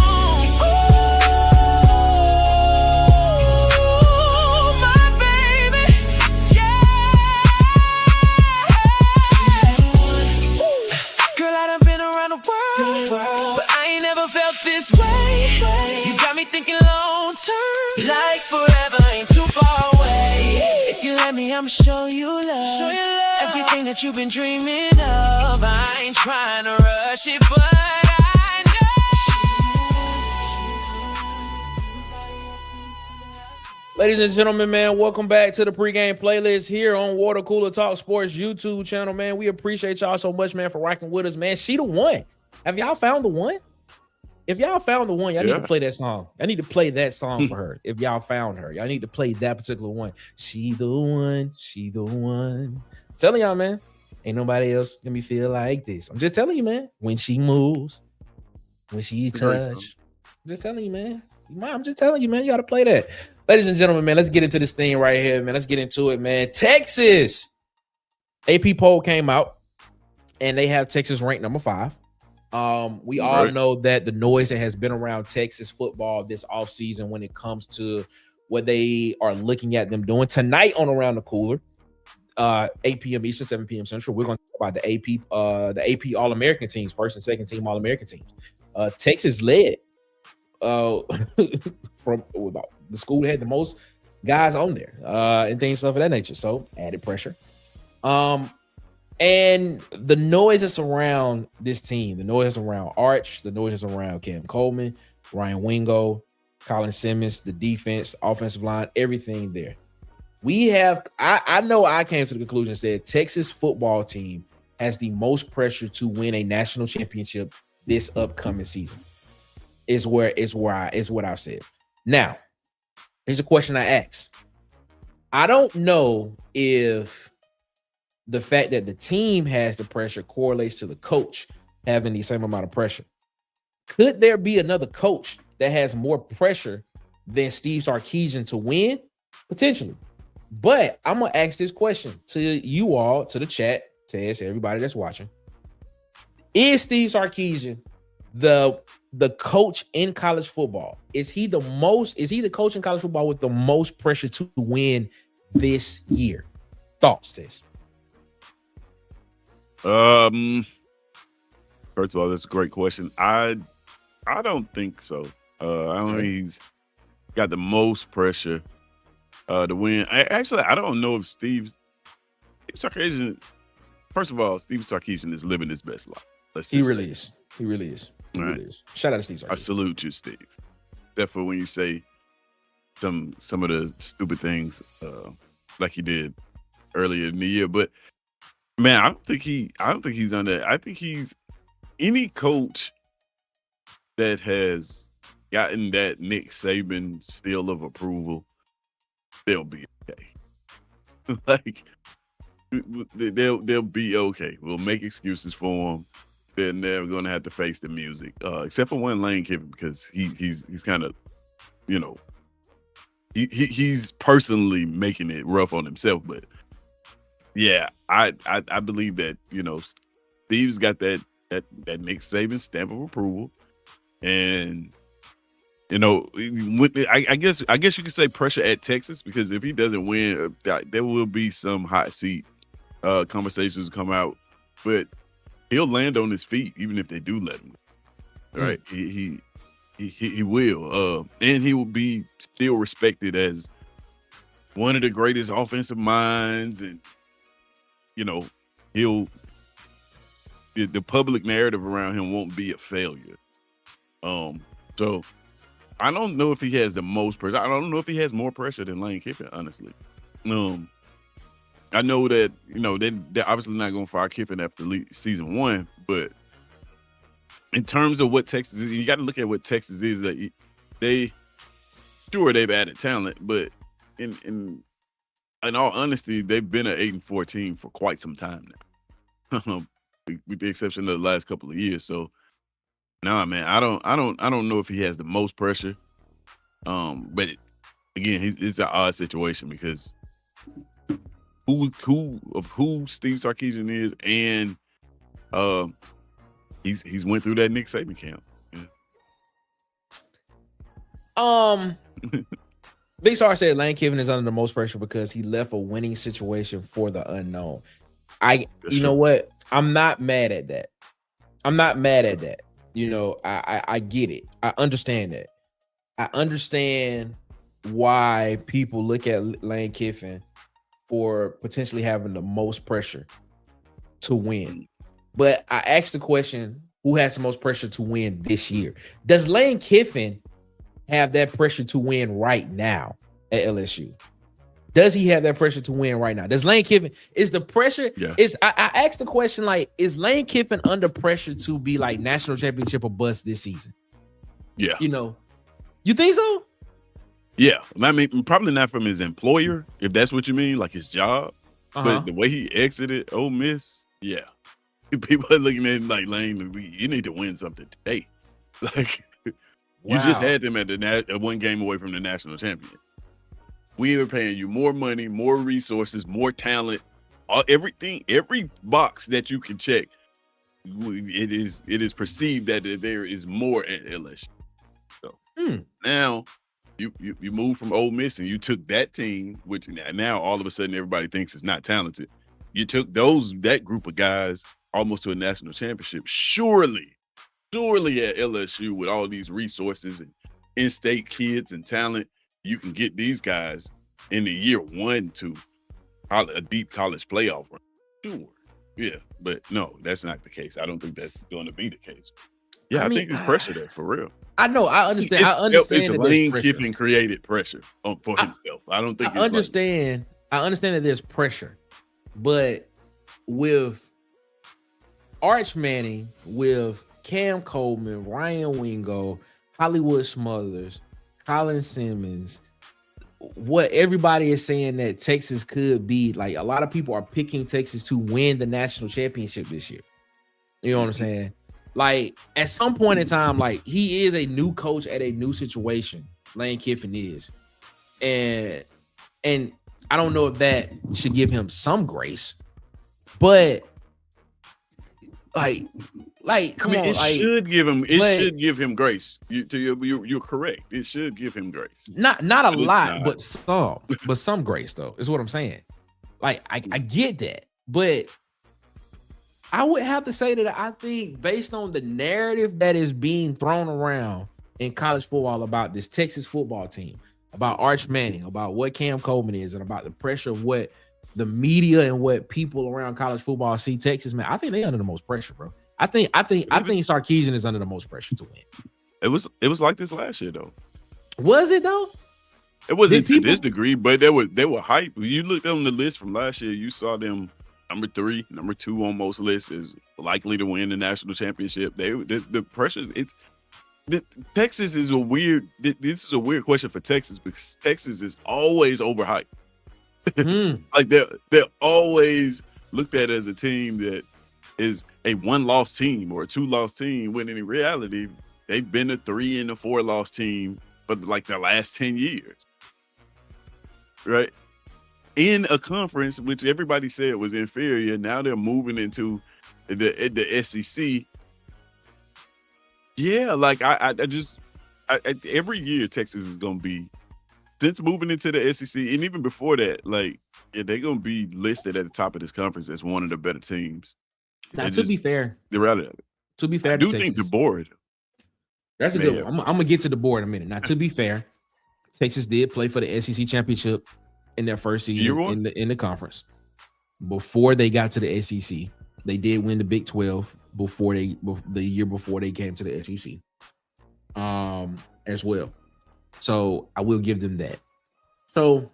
Ooh, my baby, yeah. Girl, I done been around the world, but I ain't never felt this way. You got me thinking long term, like forever ain't too far away. If you let me, I'ma show you love. Everything that you've been dreaming of. I ain't trying to rush it, but I know. Ladies and gentlemen, man, welcome back to the pregame playlist here on Water Cooler Talk Sports YouTube channel, man. We appreciate y'all so much, man, for rocking with us, man. She the one. Have y'all found the one? If y'all found the one, y'all need to play that song. I need to play that song for her. If y'all found her, y'all need to play that particular one. She the one. She the one. I'm telling y'all, man, ain't nobody else gonna me feel like this. I'm just telling you, man. When she moves, when she touch, I'm just telling you, man. I'm just telling you, man. You gotta play that. Ladies and gentlemen, man, let's get into this thing right here, man. Let's get into it, man. Texas. AP poll came out, and they have Texas ranked number 5. We all know that the noise that has been around Texas football this offseason when it comes to what they are looking at them doing tonight on Around the Cooler, 8 p.m. Eastern, 7 p.m. Central. We're going to talk about the AP All-American teams, first and second team All-American teams. Texas led from the school that had the most guys on there and things stuff of that nature. So added pressure. And the noise that's around this team, the noise that's around Arch, the noise that's around Cam Coleman, Ryan Wingo, Colin Simmons, the defense, offensive line, everything there. We have, I know I came to the conclusion and said Texas football team has the most pressure to win a national championship this upcoming season. Is what I've said. Now, here's a question I asked. I don't know if the fact that the team has the pressure correlates to the coach having the same amount of pressure. Could there be another coach that has more pressure than Steve Sarkisian to win? Potentially. But I'm going to ask this question to you all, to the chat, to everybody that's watching. Is Steve Sarkisian the coach in college football? Is he the coach in college football with the most pressure to win this year? Thoughts, Tess? First of all, that's a great question. I don't think so. I don't think he's got the most pressure to win. I don't know if Steve Sarkisian. First of all, Steve Sarkisian is living his best life. He really is. He really is. Shout out to Steve Sarkisian. I salute you, Steve. Except for when you say some of the stupid things like he did earlier in the year. But man, I don't think he's on that. I think he's any coach that has gotten that Nick Saban seal of approval, they'll be okay. Like they'll be okay. We'll make excuses for him. They're never gonna have to face the music, except for one Lane Kiffin, because he's kind of, you know, he's personally making it rough on himself. But yeah, I believe that, you know, Steve's got that Nick Saban stamp of approval, and you know, I guess you could say pressure at Texas, because if he doesn't win, there will be some hot seat conversations come out, but he'll land on his feet even if they do let him. Right? He will, and he will be still respected as one of the greatest offensive minds, and you know, the public narrative around him won't be a failure. So I don't know if he has the most pressure. I don't know if he has more pressure than Lane Kiffin, honestly. I know that, you know, they're obviously not going to fire Kiffin after season one, but in terms of what Texas is, you got to look at what Texas is. That they've added talent, but in all honesty, they've been an 8-4 team for quite some time now, with the exception of the last couple of years. So, nah, man, I don't know if he has the most pressure. But again, it's an odd situation because who Steve Sarkisian is, and he's went through that Nick Saban camp. Yeah. Big Sark said Lane Kiffin is under the most pressure because he left a winning situation for the unknown. You know what? I'm not mad at that. You know, I get it. I understand that. I understand why people look at Lane Kiffin for potentially having the most pressure to win. But I asked the question, who has the most pressure to win this year? Does Lane Kiffin have that pressure to win right now at LSU? Does he have that pressure to win right now? Does Lane Kiffin, is the pressure, I asked the question, like, is Lane Kiffin under pressure to be like national championship or bust this season? Yeah. You know, you think so? Yeah. I mean, probably not from his employer, if that's what you mean, like his job. But the way he exited Ole Miss, yeah. People are looking at him like, Lane, you need to win something today. Like, you just had them at one game away from the national champion. We are paying you more money, more resources, more talent, everything, every box that you can check. It is perceived that there is more at LSU. So now you moved from Ole Miss and you took that team, which now all of a sudden everybody thinks is not talented. You took that group of guys almost to a national championship. Surely at LSU, with all these resources and in-state kids and talent, you can get these guys in the year 1 to a deep college playoff run. Sure. Yeah, but no, that's not the case. I don't think that's going to be the case. Yeah, I think it's pressure there for real. I know. I understand. It's Lane Kiffin created pressure for himself. I don't think I understand that there's pressure, but with Arch Manning, with Cam Coleman, Ryan Wingo, Hollywood Smothers, Colin Simmons, what everybody is saying that Texas could be, like, a lot of people are picking Texas to win the national championship this year. You know what I'm saying? Like, at some point in time, like, he is a new coach at a new situation. Lane Kiffin is. And I don't know if that should give him some grace, but come on, it should give him grace. You're correct. It should give him grace. Not a lot, but some grace though, is what I'm saying. Like, I get that, but I would have to say that I think, based on the narrative that is being thrown around in college football about this Texas football team, about Arch Manning, about what Cam Coleman is, and about the pressure of what the media and what people around college football see Texas, man, I think they're under the most pressure, bro. I think Sarkisian is under the most pressure to win. It was like this last year though. Was it though? It wasn't to this degree, but they were hype. You looked on the list from last year, you saw them number 3, number 2 on most lists is likely to win the national championship. The pressure, Texas is a weird. This is a weird question for Texas because Texas is always overhyped. Like they're always looked at as a team that is a 1-loss team or a 2-loss team, when in reality they've been a 3 and a 4-loss team for like the last 10 years, right? In a conference which everybody said was inferior. Now they're moving into the SEC. Yeah, like I every year Texas is gonna be, since moving into the SEC, and even before that, like, yeah, they're gonna be listed at the top of this conference as one of the better teams. Now, to be fair, the reality of it. To be fair, I do think the board. That's a good one. I'm gonna get to the board in a minute. Now, to be fair, Texas did play for the SEC championship in their first season in the conference. Before they got to the SEC, they did win the Big 12 the year before they came to the SEC, as well. So I will give them that. So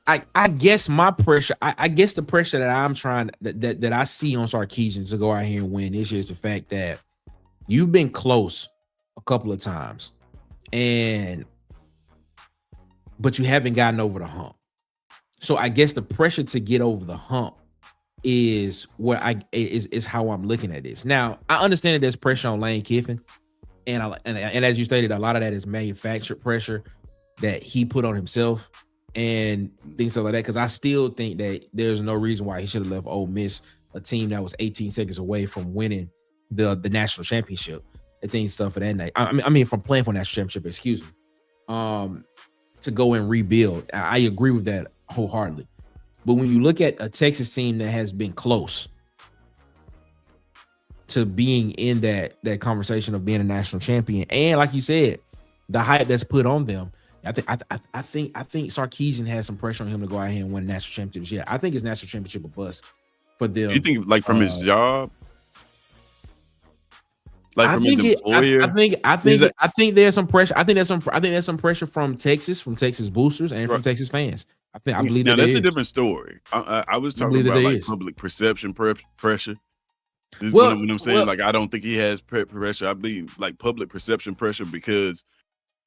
I guess my pressure, I guess the pressure that I'm trying that I see on Sarkisian to go out here and win this year is the fact that you've been close a couple of times, but you haven't gotten over the hump. So I guess the pressure to get over the hump is what is how I'm looking at this. Now, I understand that there's pressure on Lane Kiffin, and as you stated, a lot of that is manufactured pressure that he put on himself and things like that. Because I still think that there's no reason why he should have left Ole Miss, a team that was 18 seconds away from winning the national championship and things stuff of that night. I mean, from playing for national championship, excuse me, to go and rebuild. I agree with that wholeheartedly. But when you look at a Texas team that has been close to being in that conversation of being a national champion, and like you said, the hype that's put on them, I think Sarkisian has some pressure on him to go out here and win a national championship. Yeah, I think it's national championship a bust for them. You think, like, from his job, like from his employer? I think there's some pressure. I think there's some pressure from Texas boosters and from Texas fans. I believe now that that's a different story. I was talking about like public perception pressure. When I'm saying, like, I don't think he has pressure. I believe like public perception pressure, because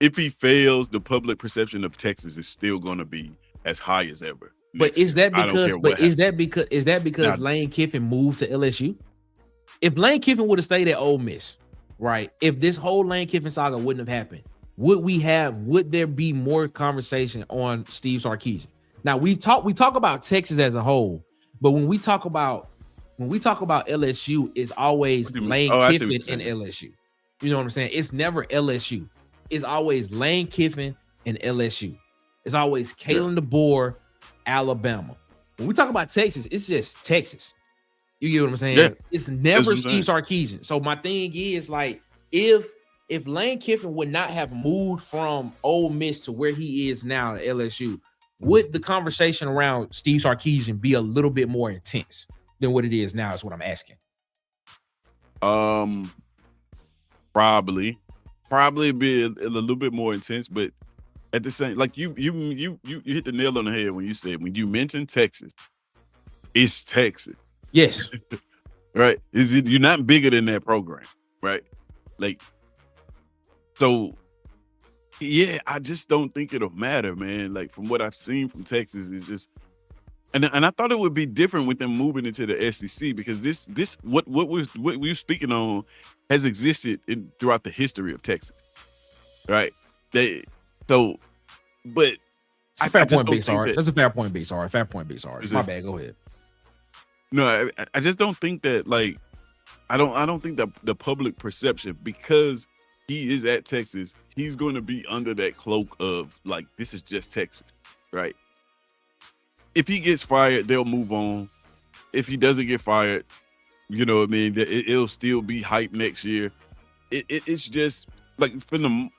if he fails, the public perception of Texas is still going to be as high as ever. But is that because Lane Kiffin moved to LSU? If Lane Kiffin would have stayed at Ole Miss, right? If this whole Lane Kiffin saga wouldn't have happened, would there be more conversation on Steve Sarkisian? Now we talk about Texas as a whole, but when we talk about LSU, it's always Lane Kiffin and LSU. You know what I'm saying? It's never LSU. It's always Lane Kiffin and LSU. It's always Kalen DeBoer, Alabama. When we talk about Texas, it's just Texas. You get what I'm saying? Yeah. It's never Steve Sarkisian. So my thing is, like, if if Lane Kiffin would not have moved from Ole Miss to where he is now at LSU, would the conversation around Steve Sarkisian be a little bit more intense than what it is now? Is what I'm asking. Probably be a little bit more intense, but at the same, like you hit the nail on the head when you said, when you mentioned Texas, it's Texas. Yes. Right. You're not bigger than that program, right? Like, so yeah, I just don't think it'll matter, man. Like, from what I've seen from Texas, is just, and I thought it would be different with them moving into the SEC, because this what we're speaking on has existed throughout the history of Texas, right? But it's a fair point, Big Sark. That's a fair point, Big Sark. Fair point, Big Sark. My bad. Go ahead. No, I just don't think that, like, I don't think that the public perception, because he is at Texas, he's going to be under that cloak of, like, this is just Texas, right? If he gets fired, they'll move on. If he doesn't get fired, you know what I mean, it'll still be hype next year. It's just like, then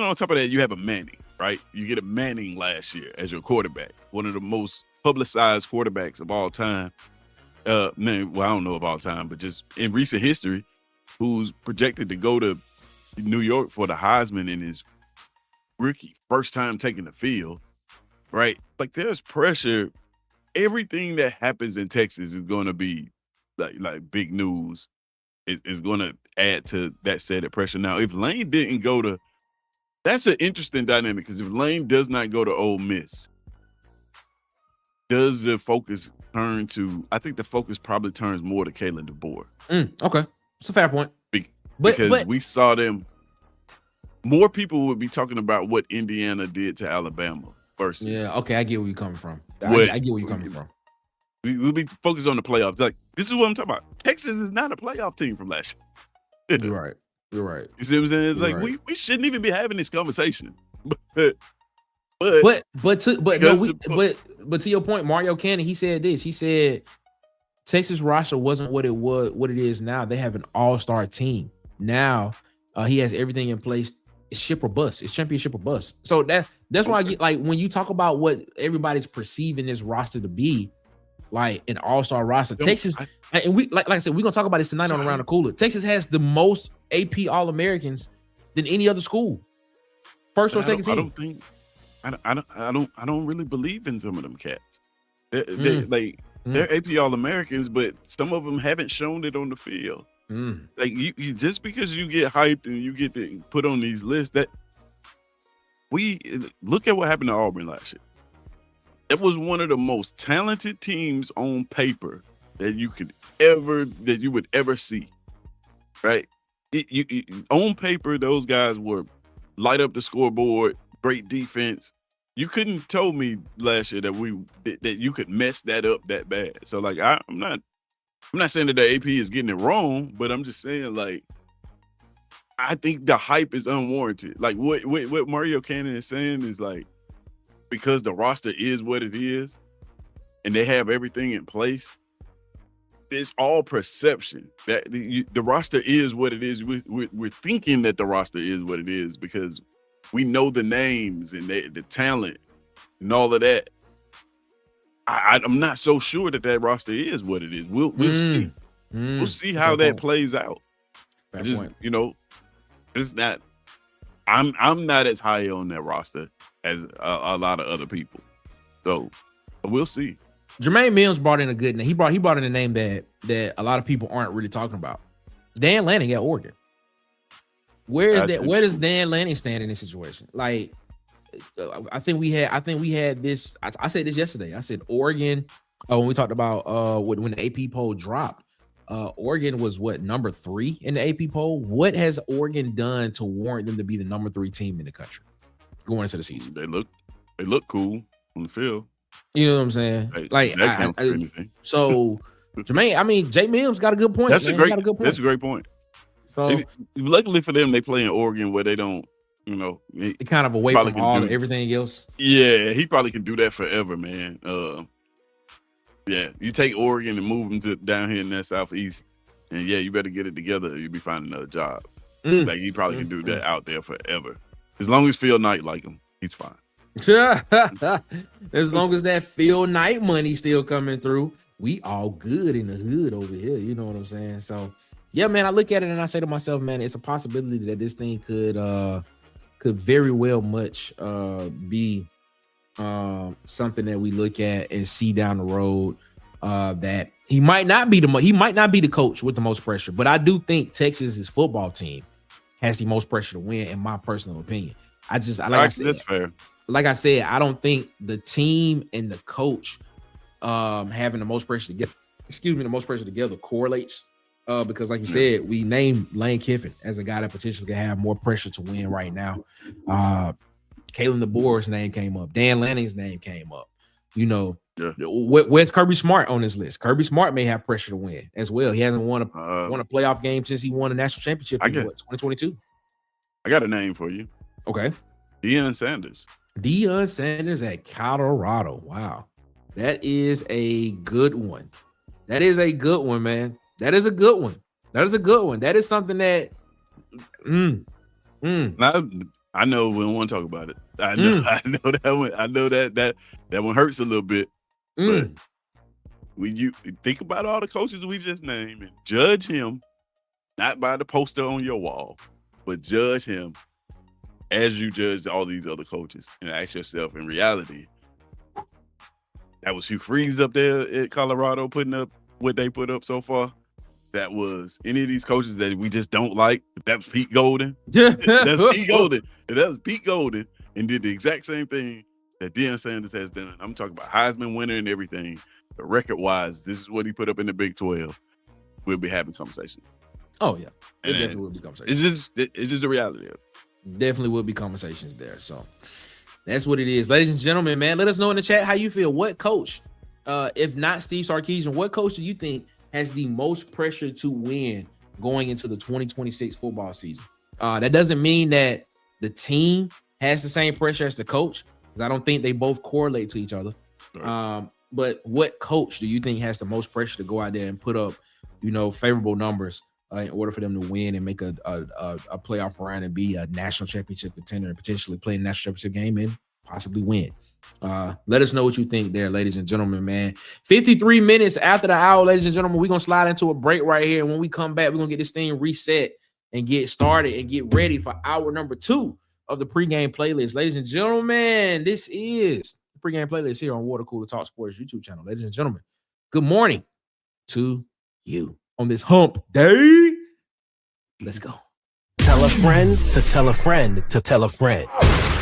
on top of that, you have a Manning, right? You get a Manning last year as your quarterback, one of the most publicized quarterbacks of all time. I don't know of all time, but just in recent history, who's projected to go to New York for the Heisman in his rookie first time taking the field, right? Like, there's pressure. Everything that happens in Texas is going to be like big news. Is going to add to that set of pressure. Now, if Lane didn't go to, that's an interesting dynamic, because if Lane does not go to Ole Miss, does the focus turn to, I think the focus probably turns more to Kalen DeBoer. Okay. It's a fair point. Because we saw them, more people would be talking about what Indiana did to Alabama versus. Yeah, okay, I get where you're coming from. I get where you're coming from. We'll be focused on the playoffs. Like, this is what I'm talking about. Texas is not a playoff team from last year. You're right. You see what I'm saying? It's like, right. we shouldn't even be having this conversation. But to your point, Mario Cannon, he said this. He said Texas roster wasn't what it is now. They have an all-star team. Now he has everything in place. It's ship or bust. It's championship or bust. So that's why I get, like, when you talk about what everybody's perceiving this roster to be, like an all-star roster. Texas, and we like I said, we're gonna talk about this tonight on Around the Cooler. Texas has the most AP All-Americans than any other school. First or second team. I don't really believe in some of them cats. They're AP All-Americans, but some of them haven't shown it on the field. Like, you just because you get hyped and you get to put on these lists, that we look at what happened to Auburn last year. It was one of the most talented teams on paper that you would ever see, right? On paper, those guys were light up the scoreboard, great defense. You couldn't tell me last year that you could mess that up that bad. So, like, I'm not saying that the AP is getting it wrong, but I'm just saying, like, I think the hype is unwarranted. Like, what Mario Cannon is saying is, like, because the roster is what it is and they have everything in place, it's all perception. That the roster is what it is. We're thinking that the roster is what it is because we know the names and the talent and all of that. I'm not so sure that roster is what it is. We'll see. We'll see how that plays out. It's not. I'm not as high on that roster as a lot of other people. So we'll see. Jermaine Mills brought in a good name. He brought in a name that a lot of people aren't really talking about. Dan Lanning at Oregon. Where does Dan Lanning stand in this situation? Like, I think we had this. I said this yesterday. I said Oregon. When we talked about when the AP poll dropped, Oregon was number 3 in the AP poll. What has Oregon done to warrant them to be the number 3 team in the country going into the season? They look cool on the field. You know what I'm saying? So Jermaine, Jay Mims got a good point. That's a great point. So luckily for them, they play in Oregon where they don't, they're kind of away from everything else. Yeah, he probably can do that forever, man. Yeah, you take Oregon and move them down here in that Southeast, and yeah, you better get it together or you'll be finding another job. Like he probably can do that out there forever. As long as Phil Knight like him, he's fine. As long as that Phil Knight money still coming through, we all good in the hood over here. You know what I'm saying? So yeah, man, I look at it and I say to myself, man, it's a possibility that this thing could very well much be something that we look at and see down the road. That he might not be the coach with the most pressure, but I do think Texas's football team has the most pressure to win, in my personal opinion. That's fair. Like I said, I don't think the team and the coach having the most pressure together correlates. Because like you said, we named Lane Kiffin as a guy that potentially could have more pressure to win right now. Kalen DeBoer's name came up. Dan Lanning's name came up. You know, where's Kirby Smart on this list? Kirby Smart may have pressure to win as well. He hasn't won a playoff game since he won a national championship in 2022. I got a name for you. Okay. Deion Sanders. Deion Sanders at Colorado. Wow. That is a good one. That is a good one, man. That is a good one. That is a good one. That is something that I know we don't want to talk about it. I know that one. I know that one hurts a little bit. But when you think about all the coaches we just named and judge him, not by the poster on your wall, but judge him as you judge all these other coaches, and ask yourself, in reality, that was Hugh Freeze up there at Colorado putting up what they put up so far. That was any of these coaches that we just don't like. That was Pete Golden. That's Pete Golden. That was Pete Golden, and did the exact same thing that Deion Sanders has done. I'm talking about Heisman winner and everything. The record-wise, this is what he put up in the Big 12. We'll be having conversations. Oh yeah, it definitely will be conversations. It's just the reality of it. Definitely will be conversations there. So that's what it is, ladies and gentlemen. Man, let us know in the chat how you feel. What coach, if not Steve Sarkisian, what coach do you think has the most pressure to win going into the 2026 football season? That doesn't mean that the team has the same pressure as the coach, because I don't think they both correlate to each other. Right. But what coach do you think has the most pressure to go out there and put up, favorable numbers in order for them to win and make a playoff run and be a national championship contender and potentially play a national championship game and possibly win? Let us know what you think there, ladies and gentlemen, man. 53 minutes after the hour, ladies and gentlemen, we're going to slide into a break right here. And when we come back, we're going to get this thing reset and get started and get ready for hour number 2 of the pregame playlist. Ladies and gentlemen, this is the pregame playlist here on Water Cooler Talk Sports YouTube channel. Ladies and gentlemen, good morning to you on this hump day. Let's go. Tell a friend to tell a friend to tell a friend.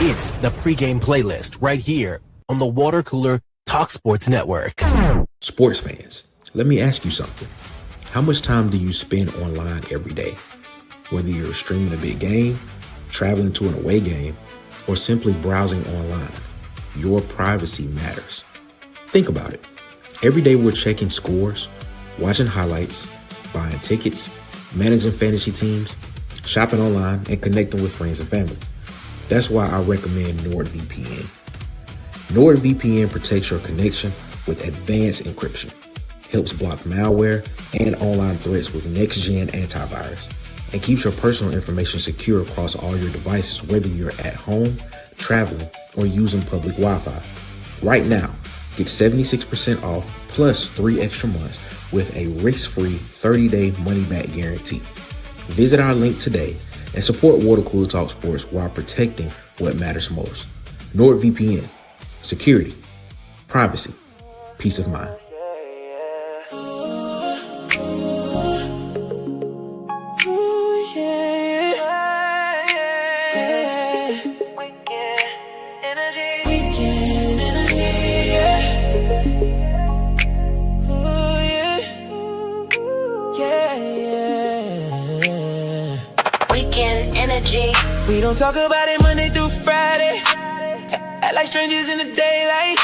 It's the pregame playlist right here on the Water Cooler Talk Sports Network. Sports fans, let me ask you something. How much time do you spend online every day? Whether you're streaming a big game, traveling to an away game, or simply browsing online, your privacy matters. Think about it. Every day we're checking scores, watching highlights, buying tickets, managing fantasy teams, shopping online, and connecting with friends and family. That's why I recommend NORDVPN. NORDVPN protects your connection with advanced encryption, helps block malware and online threats with next-gen antivirus, and keeps your personal information secure across all your devices, whether you're at home, traveling, or using public Wi-Fi. Right now, get 76% off plus 3 extra months with a risk-free 30-day money-back guarantee. Visit our link today and support Water Cooler Talk Sports while protecting what matters most. NORDVPN. Security. Privacy. Peace of mind. We don't talk about it Monday through Friday. Act like strangers in the daylight.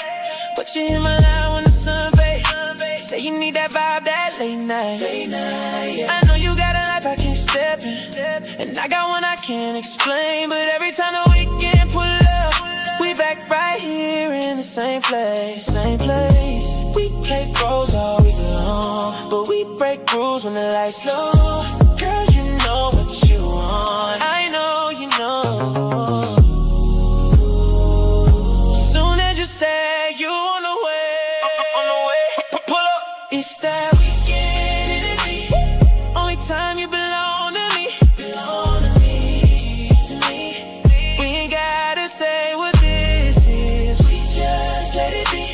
But you in my line when the sun fades. Say you need that vibe, that late night. I know you got a life I can't step in, and I got one I can't explain. But every time the weekend pull up, we back right here in the same place. We play pros all week long, but we break rules when the lights low. Girl, you know what you want. It's that weekend energy. Only time you belong to me. Belong to me, to me. We ain't gotta say what this is. We just let it be,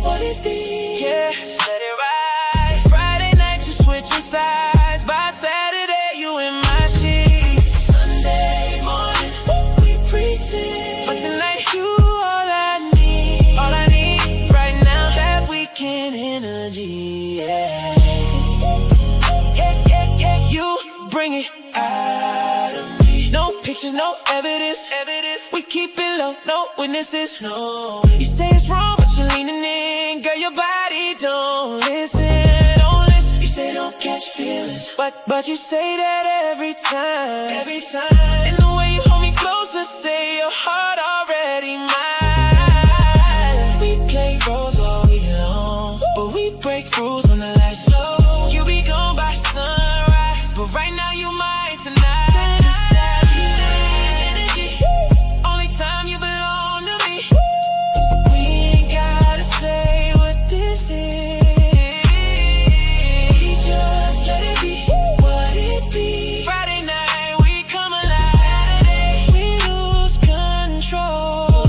what it be. Yeah, just let it ride. Friday night you switching sides. By Saturday you in my sheets. Sunday morning we pretend, but tonight you all I need right now. That weekend energy, yeah. You bring it out of me. No pictures, no evidence. We keep it low, no witnesses. No, you say it's wrong, but you're leaning in. Girl, your body don't listen, don't listen. You say don't catch feelings, but you say that every time. And the way you hold me closer, say your heart already mine. We play roles all week long, but we break rules when the lights low. You be gone by sunrise, but right now you mine tonight. It's that energy. Only time you belong to me. We ain't gotta say what this is. Just let it be, what it be. Friday night we come alive. Saturday we lose control.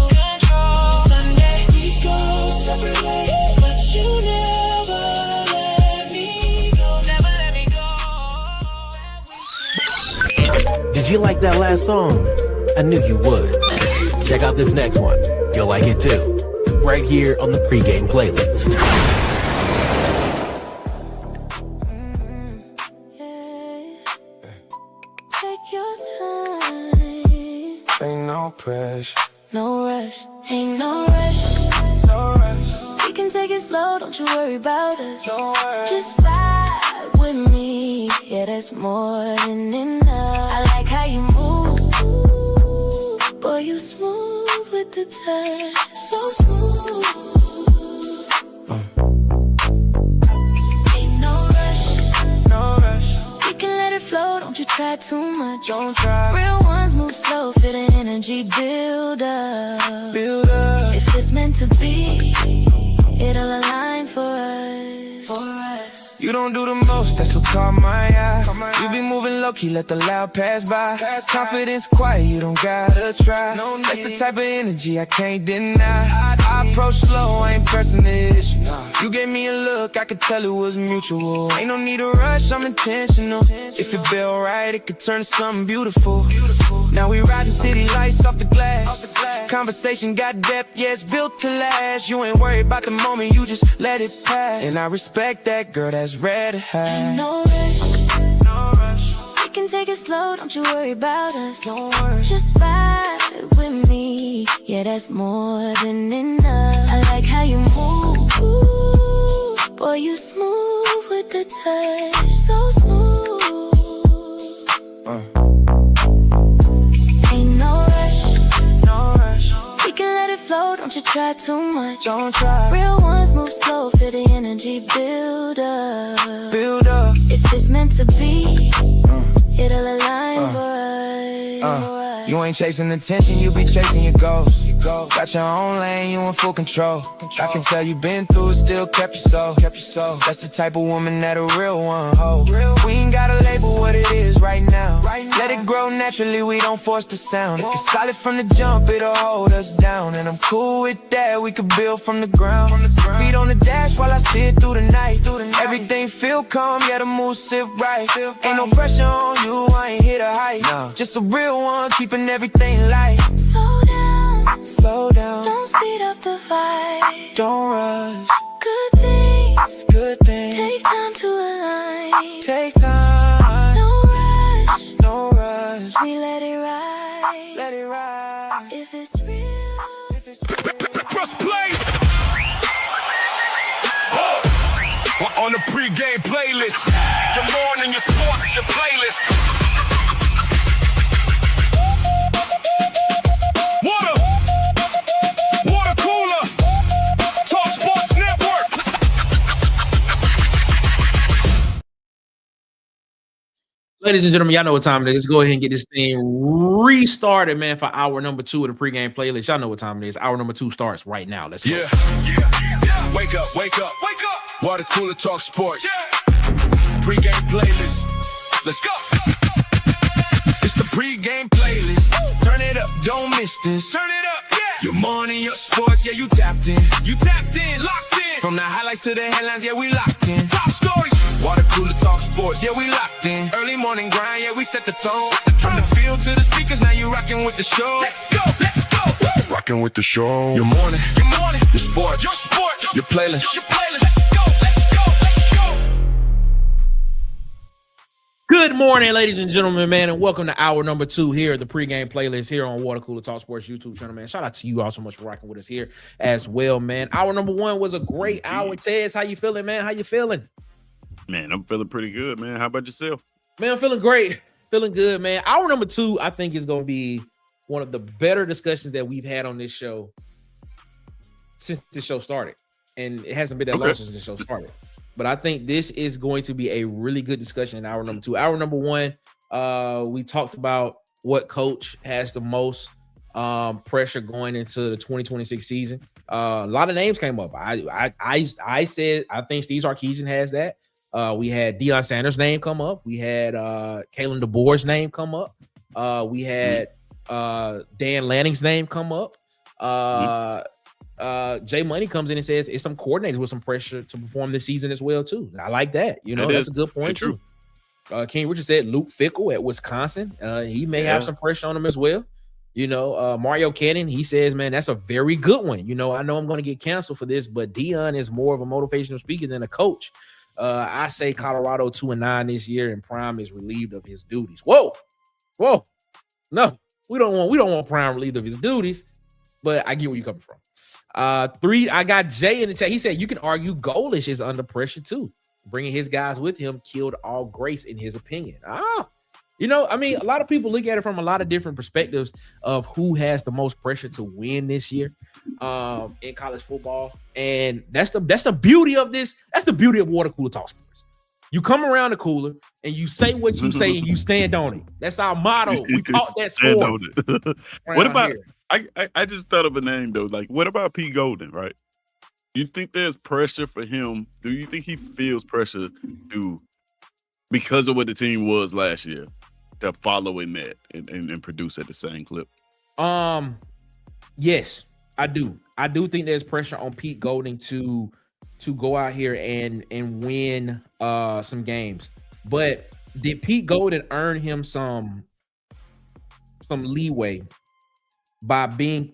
Sunday we go separate ways, but you never let me go. Never let me go. Did you like that last song? I knew you would. Check out this next one. You'll like it too. Right here on the pregame playlist. Take your time. Ain't no pressure, No rush, ain't no rush. no rush, We can take it slow, don't you worry about us. no worry. Just vibe with me, yeah, that's more than enough. I like how you move, boy, you smooth with the touch, so smooth. Ain't no rush, No rush, we can let it flow, don't you try too much. don't try, Real ones move slow, feel the energy build up. build up. If it's meant to be, it'll align for us. You don't do the most, that's what caught my eye. You be moving low-key, let the loud pass by. Confidence quiet, you don't gotta try. That's the type of energy I can't deny. I approach slow, I ain't pressing the issue. You gave me a look, I could tell it was mutual. Ain't no need to rush, I'm intentional. If it feel right, it could turn to something beautiful. Now we riding city lights off the glass. Conversation got depth, yeah, it's built to last. You ain't worried about the moment, you just let it pass. And I respect that girl that's ready to have. Ain't no rush, No rush, we can take it slow, don't you worry about us. don't worry. Just vibe with me, yeah, that's more than enough. I like how you move, boy, you smooth with the touch, so smooth. Ain't no rush, No rush, we can let it flow, don't you try too much. don't try, Real ones move slow, feel the energy build up. build up. If it's meant to be, it'll align for us. You ain't chasing attention, you be chasing your goals. Got your own lane, you in full control. I can tell you been through it, still kept your soul. That's the type of woman that a real one holds. We ain't gotta label what it is right now. Let it grow naturally, we don't force the sound. If it's solid from the jump, it'll hold us down. And I'm cool with that, we could build from the ground. Feet on the dash while I steer through the night. Everything feel calm, yeah, the mood sit right. Ain't no pressure on you, I ain't here to hype. Just a real one, keeping everything light. Slow down, Slow down, don't speed up the vibe. don't rush. Good things Good thing, take time to align. take time, No rush, no rush. we let it ride. Let it ride. If it's real, If it's real. Press play. On the pregame playlist. Your morning, your sports, your playlist. Water cooler. Talk Sports Network. Ladies and gentlemen, y'all know what time it is. Let's go ahead and get this thing restarted, man, for hour number 2 of the pregame playlist. Y'all know what time it is. Hour number 2 starts right now. Let's go. Yeah. Wake up, wake up, wake up. Water Cooler Talk Sports. Pregame playlist. Let's go. It's the pregame playlist. Turn it up, don't miss this. Turn it up, yeah. Your morning, your sports, yeah, you tapped in. You tapped in, locked in. From the highlights to the headlines, yeah, we locked in. Top stories. Water Cooler Talk Sports, yeah, we locked in. Early morning grind, yeah, we set the tone. From the field to the speakers, now you rocking with the show. Let's go, let's go. Rocking with the show. Your morning, your sports, your playlist, your playlist. Let's go, let's go, let's go. Good morning, ladies and gentlemen, man, and welcome to hour number 2 here at the pregame playlist here on Water Cooler Talk Sports YouTube channel, man. Shout out to you all so much for rocking with us here as well, man. Hour number 1 was a great hour. Tez, how you feeling, man? How you feeling? Man, I'm feeling pretty good, man. How about yourself? Man, I'm feeling great. Feeling good, man. Hour number 2, I think, is going to be one of the better discussions that we've had on this show since the show started. And it hasn't been that long since the show started. But I think this is going to be a really good discussion in hour number 2. Hour number 1, we talked about what coach has the most pressure going into the 2026 season. A lot of names came up. I said I think Steve Sarkisian has that. We had Deion Sanders' name come up. We had Kalen DeBoer's name come up. We had Dan Lanning's name come up. Jay Money comes in and says it's some coordinators with some pressure to perform this season as well too. I like that. You know, that's a good point too. King Richard said Luke Fickell at Wisconsin. He may have some pressure on him as well. You know, Mario Cannon, he says, man, that's a very good one. You know, I know I'm going to get canceled for this, but Deion is more of a motivational speaker than a coach. I say Colorado 2-9 this year, and Prime is relieved of his duties. Whoa. No, we don't want Prime relieved of his duties, but I get where you're coming from. 3, I got Jay in the chat. He said you can argue Golish is under pressure too. Bringing his guys with him killed all grace, in his opinion. You know, I mean, a lot of people look at it from a lot of different perspectives of who has the most pressure to win this year in college football. And that's the beauty of this. That's the beauty of Water Cooler Talk Sports. You come around the cooler and you say what you say and you stand on it. That's our motto. We taught that score. What about I just thought of a name though. Like, what about P. Golden, right? You think there's pressure for him? Do you think he feels pressure to, because of what the team was last year, to follow in that and produce at the same clip? Yes, I do. I do think there's pressure on Pete Golding to go out here and win some games. But did Pete Golding earn him some leeway by being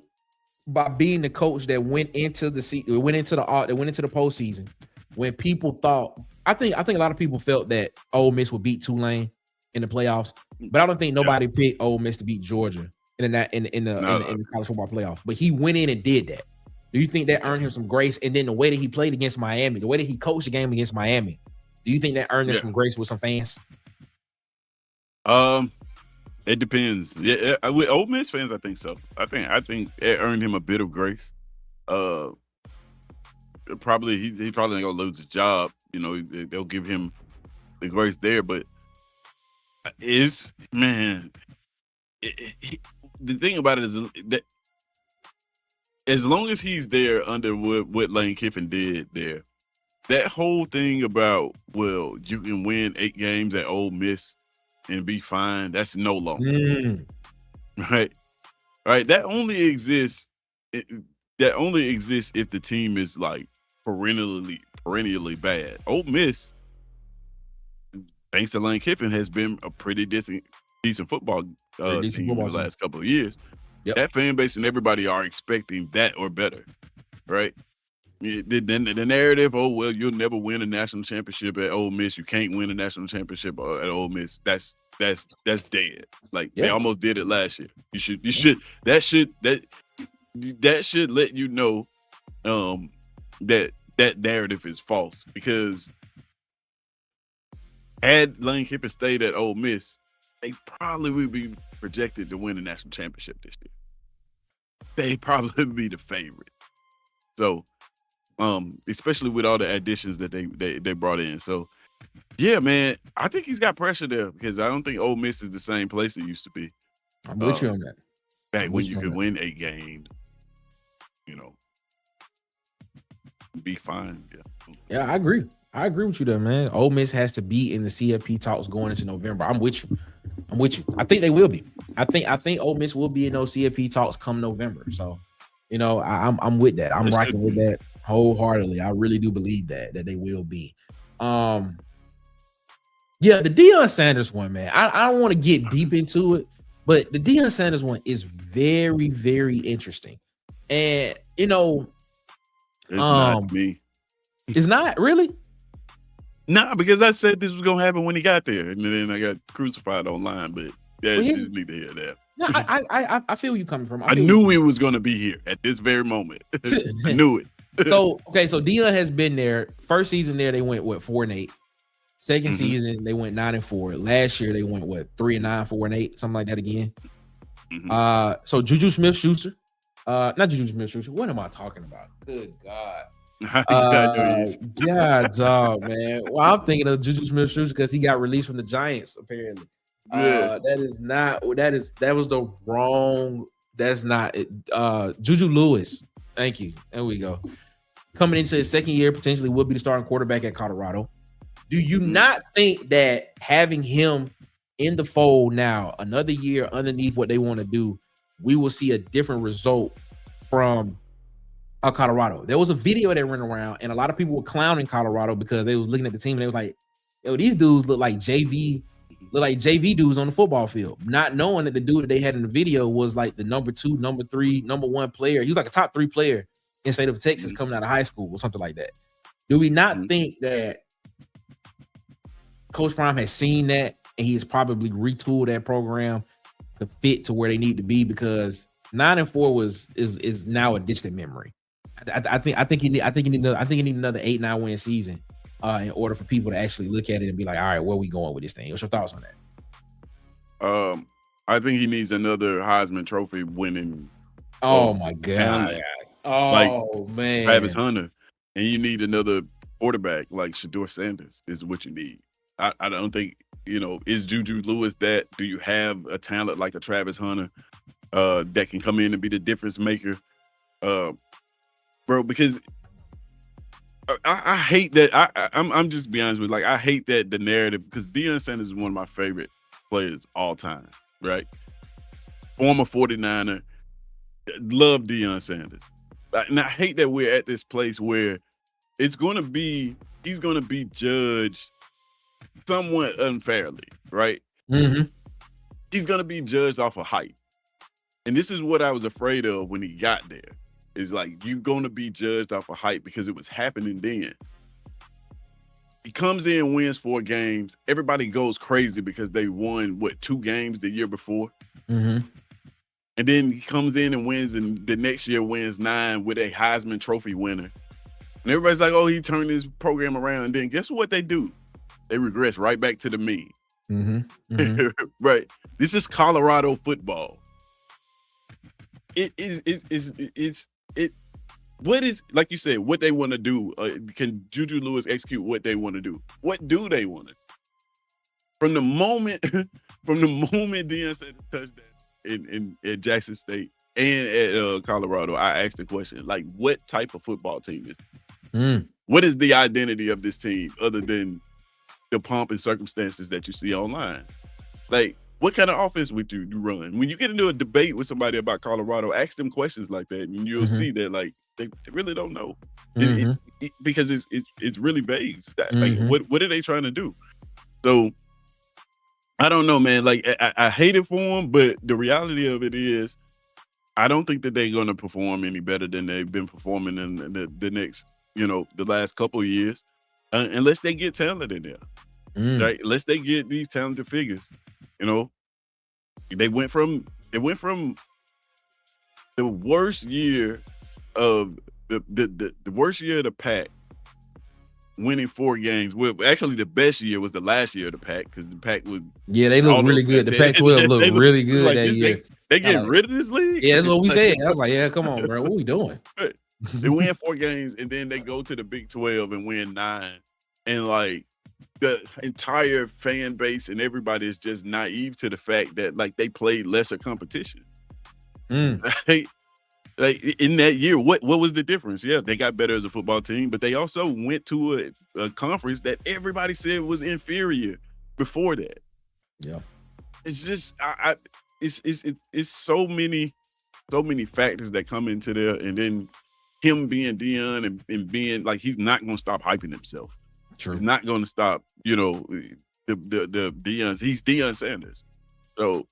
the coach that went into the postseason when people thought, I think a lot of people felt that Ole Miss would beat Tulane in the playoffs, but I don't think nobody picked Ole Miss to beat Georgia in the college football playoff. But he went in and did that. Do you think that earned him some grace? And then the way that he played against Miami, the way that he coached the game against Miami, do you think that earned him some grace with some fans? It depends. Yeah, with Ole Miss fans, I think so. I think it earned him a bit of grace. Probably he's probably not gonna lose his job. You know, they'll give him the grace there, but the thing about it is that as long as he's there under what Lane Kiffin did there, that whole thing about, well, you can win 8 games at Ole Miss and be fine, that's no longer. Right? That only exists if the team is like perennially bad. Ole Miss, thanks to Lane Kiffin, has been a pretty decent football team in the last couple of years. Yep. That fan base and everybody are expecting that or better, right? Then the narrative, oh, well, you'll never win a national championship at Ole Miss. You can't win a national championship at Ole Miss. That's dead. Like, they almost did it last year. That should let you know that narrative is false, because had Lane Kiffin stayed at Ole Miss, they probably would be projected to win a national championship this year. They probably be the favorite. So, especially with all the additions that they brought in. So, yeah, man, I think he's got pressure there, because I don't think Ole Miss is the same place it used to be. I'm with you on that. Back when you could win 8 games, you know, be fine. Yeah. Yeah, I agree. I agree with you there, man. Ole Miss has to be in the CFP talks going into November. I'm with you. I think they will be. I think Ole Miss will be in those CFP talks come November. So, I'm with that. I'm rocking with that wholeheartedly. I really do believe that they will be. Yeah, the Deion Sanders one, man. I don't want to get deep into it, but the Deion Sanders one is very, very interesting. And It's not me. It's not really. Nah, because I said this was gonna happen when he got there, and then I got crucified online. But yeah, just need to hear that. No, I feel where you coming from. I knew he was gonna be here at this very moment. I knew it. So Deion has been there. First season there, they went 4-8. Second season, they went 9-4. Last year, they went 3-9, 4-8, something like that again. So Juju Smith-Schuster, not Juju Smith-Schuster. What am I talking about? Good God. God, dog, man. Well, I'm thinking of Juju Smith-Schuster because he got released from the Giants, apparently. Yeah. That was the wrong. That's not it. Juju Lewis. Thank you. There we go. Coming into his second year, potentially will be the starting quarterback at Colorado. Do you not think that having him in the fold now, another year underneath what they want to do, we will see a different result from Colorado? There was a video that went around, and a lot of people were clowning Colorado because they was looking at the team and they was like, "Yo, these dudes look like JV dudes on the football field," not knowing that the dude that they had in the video was like the number 2, number 3, number 1 player. He was like a top 3 player in the state of Texas coming out of high school or something like that. Do we not think that Coach Prime has seen that and he has probably retooled that program to fit to where they need to be? Because 9-4 is now a distant memory. I think he need another 8-9 win season in order for people to actually look at it and be like, all right, where we going with this thing? What's your thoughts on that? I think he needs another Heisman Trophy winning. Oh my God! Man, Travis Hunter, and you need another quarterback like Shedeur Sanders is what you need. I don't think, is Juju Lewis that? Do you have a talent like a Travis Hunter that can come in and be the difference maker? Bro, because I hate that. I'm just be honest with you, like, I hate that the narrative, because Deion Sanders is one of my favorite players all time, right? Former 49er, love Deion Sanders. And I hate that we're at this place where he's going to be judged somewhat unfairly, right? He's going to be judged off of hype. And this is what I was afraid of when he got there. Is like, you're going to be judged off of hype because it was happening then. He comes in, wins 4 games. Everybody goes crazy because they won, 2 games the year before? And then he comes in and wins, and the next year wins 9 with a Heisman Trophy winner. And everybody's like, oh, he turned his program around. And then guess what they do? They regress right back to the mean. Right. This is Colorado football. What is, like you said, what they want to do? Can Juju Lewis execute what they want to do? What do they want to do? From the moment Deion said the touchdown at Jackson State and at Colorado, I asked the question, like, what type of football team is it? What is the identity of this team other than the pomp and circumstances that you see online? Like, what kind of offense would you run? When you get into a debate with somebody about Colorado, ask them questions like that, and you'll see that, like, they really don't know. Because it's really vague. Like, what are they trying to do? So I don't know, man. Like, I hate it for them, but the reality of it is, I don't think that they're going to perform any better than they've been performing in the next, the last couple of years, unless they get talent in there. Right? Unless they get these talented figures. They went from the worst year of the worst year of the Pac, winning 4 games. Well, actually, the best year was the last year of the Pac, because the Pac was they look really good. The Pac-12 looked really good like that year. They getting rid of this league. Yeah, that's what we said. I was like, yeah, come on, bro, what we doing? They win 4 games, and then they go to the Big 12 and win 9, and like, the entire fan base and everybody is just naive to the fact that, like, they played lesser competition. Like in that year, what was the difference? Yeah, they got better as a football team, but they also went to a conference that everybody said was inferior before that. Yeah, it's just it's so many factors that come into there, and then him being Deion and being like he's not going to stop hyping himself. true. He's not going to stop. The Deion. He's Deion Sanders. So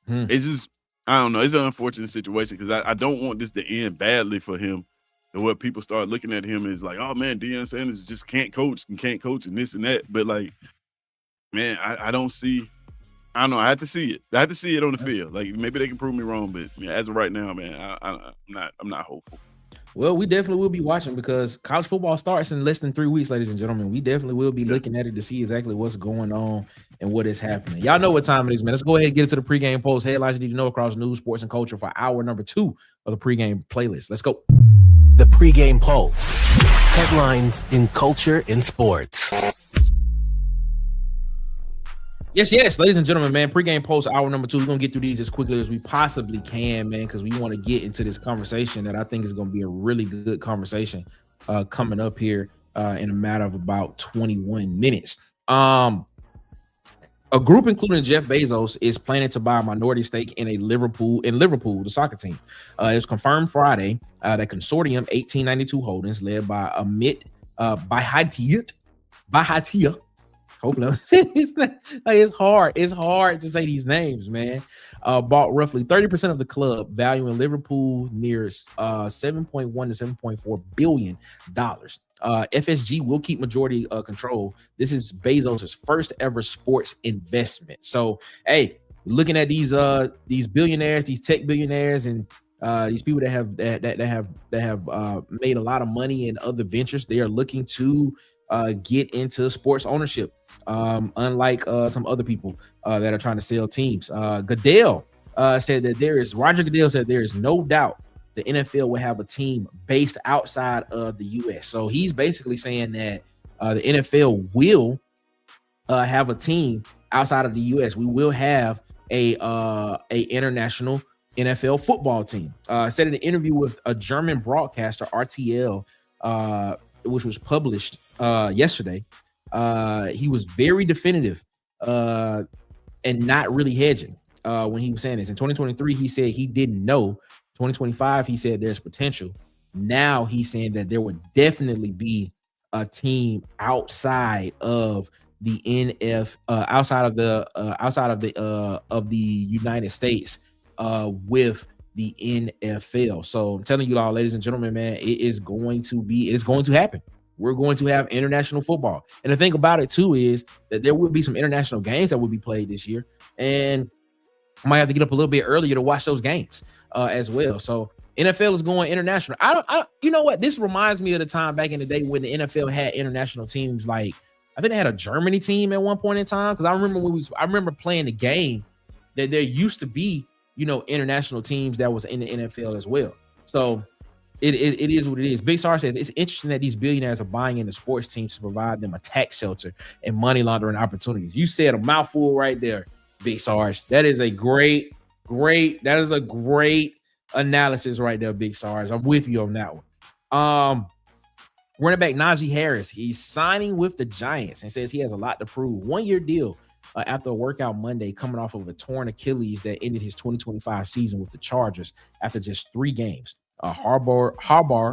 it's just. I don't know. It's an unfortunate situation because I don't want this to end badly for him. And where people start looking at him as like, oh man, Deion Sanders just can't coach and this and that. But like, man, I don't see. I don't know. I have to see it. I have to see it on the field. Like maybe they can prove me wrong, but as of right now, man, I'm not hopeful. Well, we definitely will be watching because college football starts in less than 3 weeks, ladies and gentlemen. We definitely will be looking at it to see exactly what's going on and what is happening. Y'all know what time it is, man. Let's go ahead and get into the pregame post. Headlines you need to know across news, sports, and culture for hour number 2 of the pregame playlist. Let's go. The pregame pulse. Headlines in culture and sports. Yes, ladies and gentlemen, man, pregame post hour number 2. We're going to get through these as quickly as we possibly can, man, because we want to get into this conversation that I think is going to be a really good conversation coming up here in a matter of about 21 minutes. A group including Jeff Bezos is planning to buy a minority stake in Liverpool, the soccer team. It was confirmed Friday that consortium 1892 Holdings, led by Amit Bhatia. Hopefully, it's hard. It's hard to say these names, man. Bought roughly 30% of the club, valuing Liverpool near 7.1 to 7.4 billion dollars. FSG will keep majority control. This is Bezos' first ever sports investment. So, hey, looking at these billionaires, these tech billionaires, and these people that have made a lot of money in other ventures, they are looking to get into sports ownership. Unlike some other people that are trying to sell teams. Roger Goodell said there is no doubt the NFL will have a team based outside of the U.S. So he's basically saying that the NFL will have a team outside of the U.S. We will have a international NFL football team. Said in an interview with a German broadcaster, RTL, which was published yesterday. He was very definitive and not really hedging when he was saying this. In 2023, he said he didn't know. 2025, he said there's potential. Now he's saying that there would definitely be a team outside of the outside of the United States with the NFL. So I'm telling you all, ladies and gentlemen, man, it's going to happen. We're going to have international football. And the thing about it, too, is that there will be some international games that will be played this year. And I might have to get up a little bit earlier to watch those games as well. So NFL is going international. You know what? This reminds me of the time back in the day when the NFL had international teams. Like, I think they had a Germany team at one point in time. Because I remember playing the game that there used to be, international teams that was in the NFL as well. So it is what it is. Big Sark says it's interesting that these billionaires are buying into sports teams to provide them a tax shelter and money laundering opportunities. You said a mouthful right there, Big Sark. That is a great analysis right there, Big Sark. I'm with you on that one. Running back Najee Harris, he's signing with the Giants and says he has a lot to prove. 1-year deal after a workout Monday, coming off of a torn Achilles that ended his 2025 season with the Chargers after just 3 games. Harbaugh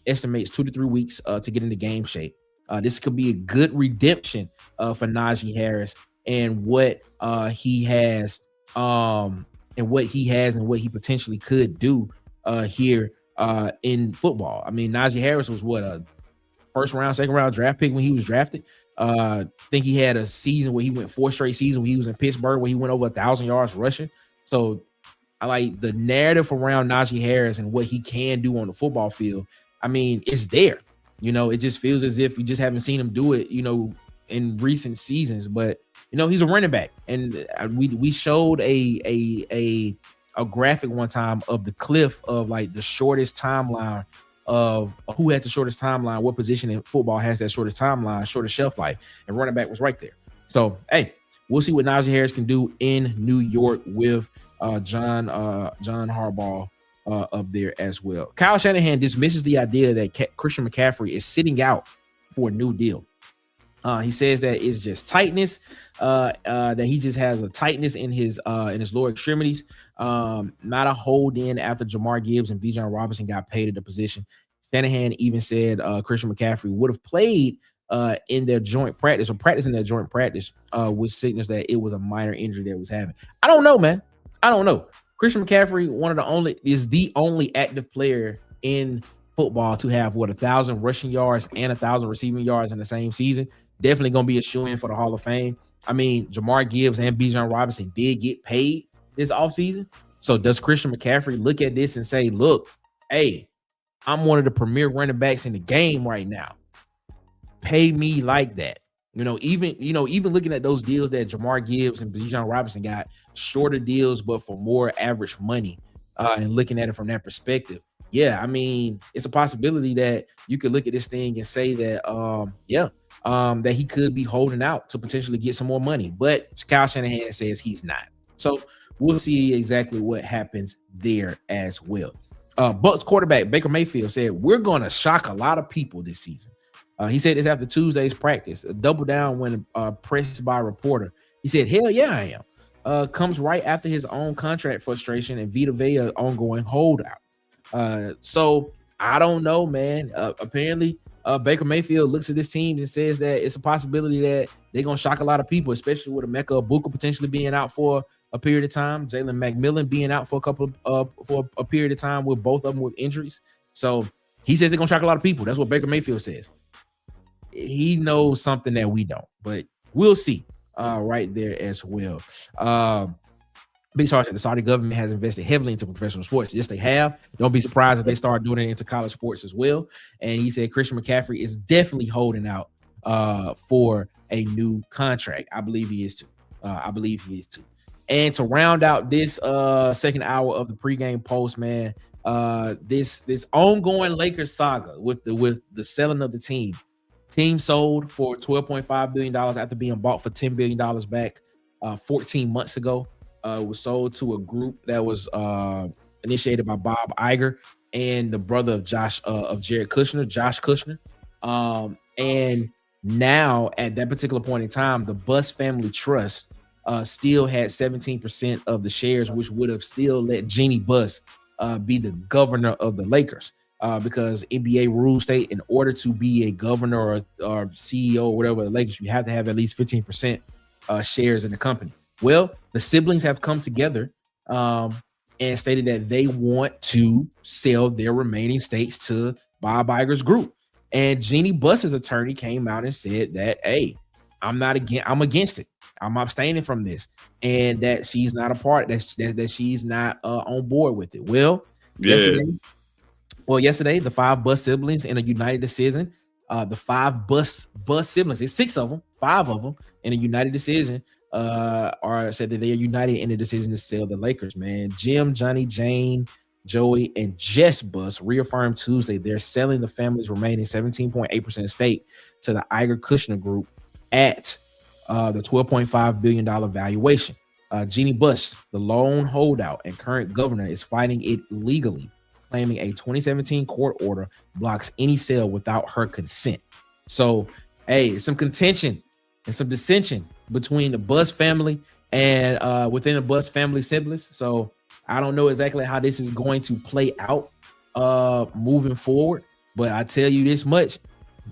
estimates 2 to 3 weeks to get into game shape. This could be a good redemption for Najee Harris and what he has and what he potentially could do here in football. I mean, Najee Harris was a first round, second round draft pick when he was drafted. I think he had a season where he went 4 straight seasons when he was in Pittsburgh where he went over 1,000 yards rushing. So I like the narrative around Najee Harris and what he can do on the football field. I mean, it's there. It just feels as if we just haven't seen him do it, in recent seasons. But he's a running back, and we showed a graphic one time of the cliff of like the shortest timeline of who had the shortest timeline, what position in football has that shortest timeline, shortest shelf life, and running back was right there. So hey, we'll see what Najee Harris can do in New York with John Harbaugh up there as well. Kyle Shanahan dismisses the idea that Christian McCaffrey is sitting out for a new deal. He says that it's just tightness, that he just has a tightness in his lower extremities, not a hold in after Jamar Gibbs and Bijan Robinson got paid at the position. Shanahan even said Christian McCaffrey would have played in their joint practice or practice in their joint practice, which signals that it was a minor injury that it was having. I don't know, man. I don't know. Christian McCaffrey, is the only active player in football to have 1,000 rushing yards and 1,000 receiving yards in the same season. Definitely going to be a shoo-in for the Hall of Fame. I mean, Jamar Gibbs and Bijan Robinson did get paid this offseason. So does Christian McCaffrey look at this and say, look, hey, I'm one of the premier running backs in the game right now. Pay me like that. Even looking at those deals that Jamar Gibbs and Bijan Robinson got, shorter deals, but for more average money, and looking at it from that perspective. Yeah, I mean, it's a possibility that you could look at this thing and say that, that he could be holding out to potentially get some more money. But Kyle Shanahan says he's not. So we'll see exactly what happens there as well. Bucs quarterback Baker Mayfield said, we're going to shock a lot of people this season. He said this after Tuesday's practice. A double down when pressed by a reporter. He said, hell yeah, I am. Comes right after his own contract frustration and Vita Vea ongoing holdout. So I don't know, man. Apparently, Baker Mayfield looks at this team and says that it's a possibility that they're going to shock a lot of people, especially with Emeka Egbuka potentially being out for a period of time, Jalen McMillan being out for a period of time with both of them with injuries. So he says they're going to shock a lot of people. That's what Baker Mayfield says. He knows something that we don't, but we'll see right there as well. Big Sark said the Saudi government has invested heavily into professional sports. Yes, they have. Don't be surprised if they start doing it into college sports as well. And he said Christian McCaffrey is definitely holding out for a new contract. I believe he is too. And to round out this second hour of the pregame post, man, this ongoing Lakers saga with the selling of the team. Team sold for $12.5 billion after being bought for $10 billion back 14 months ago. Was sold to a group that was initiated by Bob Iger and the brother of Jared Kushner, Josh Kushner. And now at that particular point in time, the Buss Family Trust still had 17% of the shares, which would have still let Jeannie Buss be the governor of the Lakers. Because NBA rules state in order to be a governor or CEO or whatever the Lakers, you have to have at least 15% shares in the company. Well, the siblings have come together and stated that they want to sell their remaining stakes to Bob Iger's group. And Jeannie Buss's attorney came out and said that, hey, I'm against it. I'm abstaining from this, and that she's not a part. That she's not on board with it. Well, yesterday, the 5 Buss siblings in a united decision. The 5 Buss siblings, it's 6 of them, 5 of them in a united decision. Said that they are united in the decision to sell the Lakers, man. Jim, Johnny, Jane, Joey, and Jess Buss reaffirmed Tuesday they're selling the family's remaining 17.8% stake to the Iger Kushner Group at the $12.5 billion valuation. Jeannie Buss, the lone holdout and current governor, is fighting it legally, claiming a 2017 court order blocks any sale without her consent. So, hey, some contention and some dissension between the Buss family and within the Buss family siblings. So I don't know exactly how this is going to play out moving forward, but I tell you this much,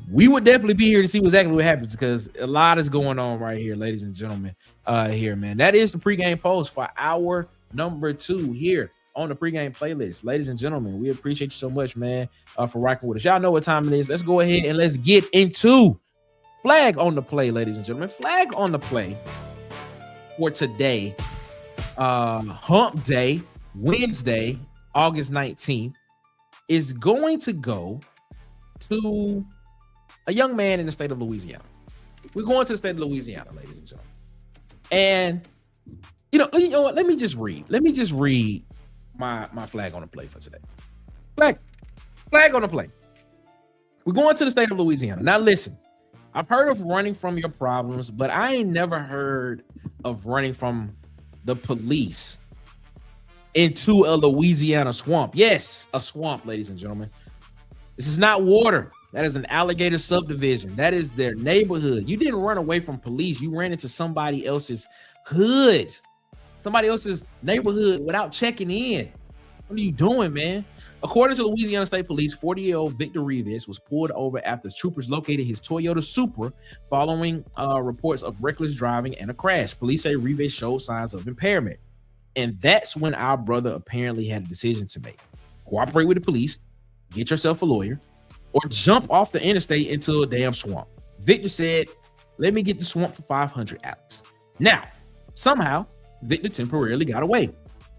we would definitely be here to see exactly what happens, because a lot is going on right here, ladies and gentlemen. Here, man. That is the pregame post for hour number 2 here on the pregame playlist. Ladies and gentlemen, we appreciate you so much, man, for rocking with us. Y'all know what time it is. Let's go ahead and let's get into Flag on the Play, ladies and gentlemen. Flag on the Play for today, Hump Day, Wednesday, August 19th, is going to go to a young man in the state of Louisiana. We're going to the state of Louisiana, ladies and gentlemen. And, you know what? Let me just read my flag on the play for today. Flag on the play. We're going to the state of Louisiana. Now, listen. I've heard of running from your problems, but I ain't never heard of running from the police into a Louisiana swamp. Yes, a swamp, ladies and gentlemen. This is not water. That is an alligator subdivision. That is their neighborhood. You didn't run away from police. You ran into somebody else's hood, somebody else's neighborhood without checking in. What are you doing, man? According to Louisiana State Police, 40-year-old Victor Rivas was pulled over after troopers located his Toyota Supra following reports of reckless driving and a crash. Police say Rivas showed signs of impairment. And that's when our brother apparently had a decision to make. Cooperate with the police, get yourself a lawyer, or jump off the interstate into a damn swamp. Victor said, let me get the swamp for 500, Alex. Now, somehow, Victor temporarily got away.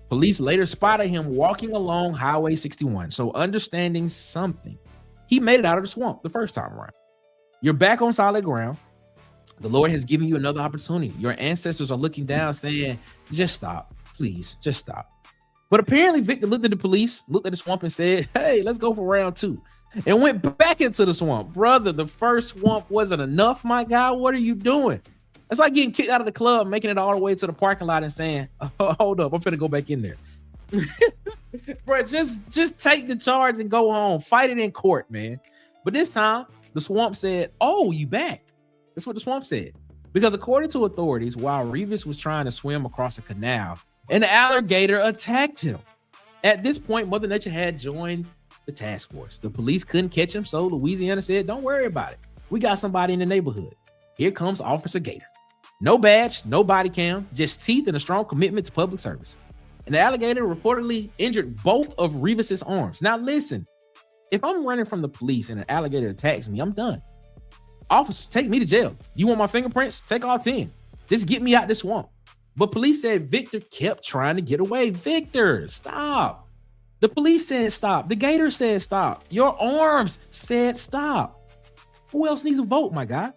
Police later spotted him walking along Highway 61. So understanding something, he made it out of the swamp the first time around. You're back on solid ground. The Lord has given you another opportunity. Your ancestors are looking down saying, just stop, please, just stop. But apparently Victor looked at the police, looked at the swamp and said, hey, let's go for round 2. And went back into the swamp. Brother, the first swamp wasn't enough, my guy. What are you doing? It's like getting kicked out of the club, making it all the way to the parking lot and saying, oh, hold up, I'm finna go back in there. Bro, just take the charge and go home. Fight it in court, man. But this time, the swamp said, oh, you back. That's what the swamp said. Because according to authorities, while Rivas was trying to swim across a canal, an alligator attacked him. At this point, Mother Nature had joined the task force. The police couldn't catch him, so Louisiana said, don't worry about it. We got somebody in the neighborhood. Here comes Officer Gator. No badge, no body cam, just teeth and a strong commitment to public service. And the alligator reportedly injured both of Rivas's arms. Now listen, if I'm running from the police and an alligator attacks me, I'm done. Officers, take me to jail. You want my fingerprints? Take all 10. Just get me out this swamp. But police said Victor kept trying to get away. Victor, stop. The police said stop. The gator said stop. Your arms said stop. Who else needs a vote, my guy?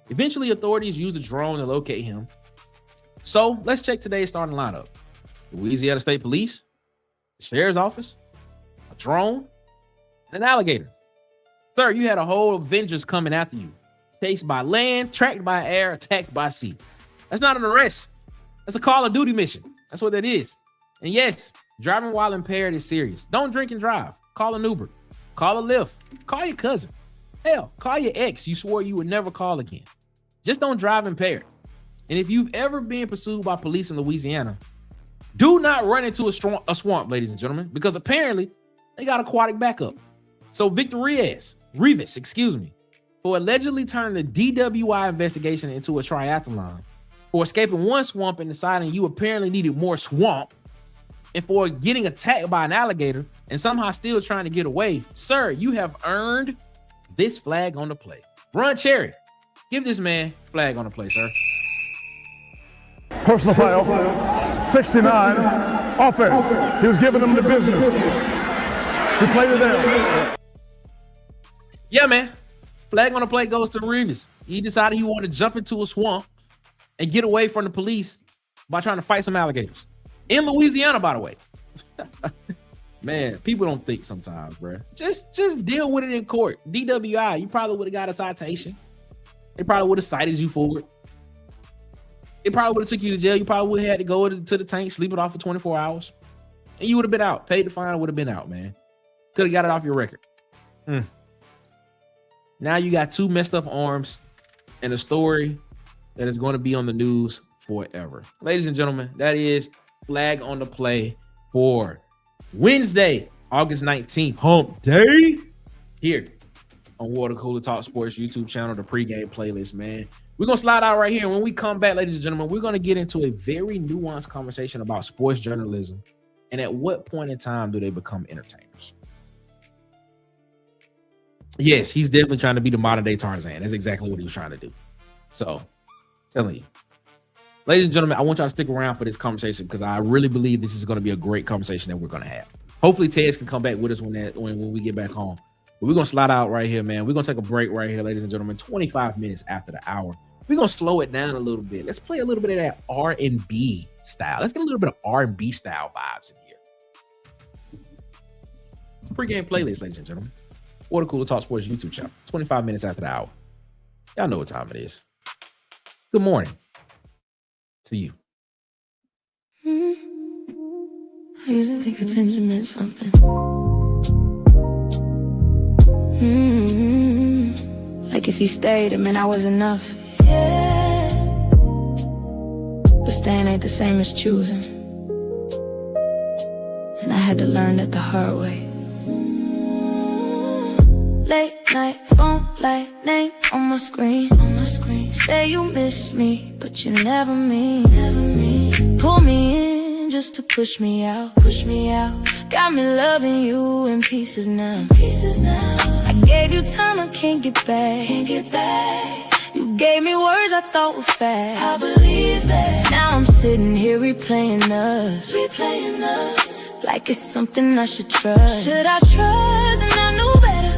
Eventually, authorities used a drone to locate him. So let's check today's starting lineup. Louisiana State Police, the Sheriff's Office, a drone, and an alligator. Sir, you had a whole Avengers coming after you. Chased by land, tracked by air, attacked by sea. That's not an arrest. That's a Call of Duty mission. That's what that is. And yes, driving while impaired is serious. Don't drink and drive. Call an Uber. Call a Lyft. Call your cousin. Hell, call your ex you swore you would never call again. Just don't drive impaired. And if you've ever been pursued by police in Louisiana, do not run into a swamp, ladies and gentlemen, because apparently they got aquatic backup. So Victor Rivas, for allegedly turning the DWI investigation into a triathlon, for escaping one swamp and deciding you apparently needed more swamp, and for getting attacked by an alligator and somehow still trying to get away, sir, you have earned this flag on the play. Run Cherry. Give this man flag on the play, sir. Personal foul, 69, offense. He was giving them the business. He played it there. Yeah, man. Flag on the play goes to Rivas. He decided he wanted to jump into a swamp and get away from the police by trying to fight some alligators. In Louisiana, by the way. Man, people don't think sometimes, bro. Just deal with it in court. DWI, you probably would have got a citation. They probably would have cited you for it. It probably would have took you to jail. You probably would have had to go to the tank, sleep it off for 24 hours. And you would have been out. Paid the fine, would have been out, man. Could have got it off your record. Now you got 2 messed up arms and a story that is going to be on the news forever. Ladies and gentlemen, that is flag on the play for Wednesday, August 19th, hump day, here on Water Cooler Talk Sports YouTube channel, the pregame playlist, man. We're going to slide out right here. When we come back, ladies and gentlemen, we're going to get into a very nuanced conversation about sports journalism and at what point in time do they become entertainers. Yes, he's definitely trying to be the modern day Tarzan. That's exactly what he was trying to do. So, telling you. Ladies and gentlemen, I want y'all to stick around for this conversation because I really believe this is going to be a great conversation that we're going to have. Hopefully, Tez can come back with us when we get back home. But we're going to slide out right here, man. We're going to take a break right here, ladies and gentlemen, 25 minutes after the hour. We're going to slow it down a little bit. Let's play a little bit of that R&B style. Let's get a little bit of R&B style vibes in here. Pre-game playlist, ladies and gentlemen. Water Cooler Talk Sports YouTube channel. 25 minutes after the hour. Y'all know what time it is. Good morning to you. I used to think attention meant something. Like if you stayed, it meant I was enough. Yeah. But staying ain't the same as choosing. And I had to learn that the hard way. Late night phone light, name on my screen. Say you miss me, but you never mean. Pull me in just to push me out. Got me loving you in pieces now. I gave you time I can't get back. You gave me words I thought were fact. I believe that. Now I'm sitting here replaying us. Like it's something I should trust. Should I trust? And I knew better.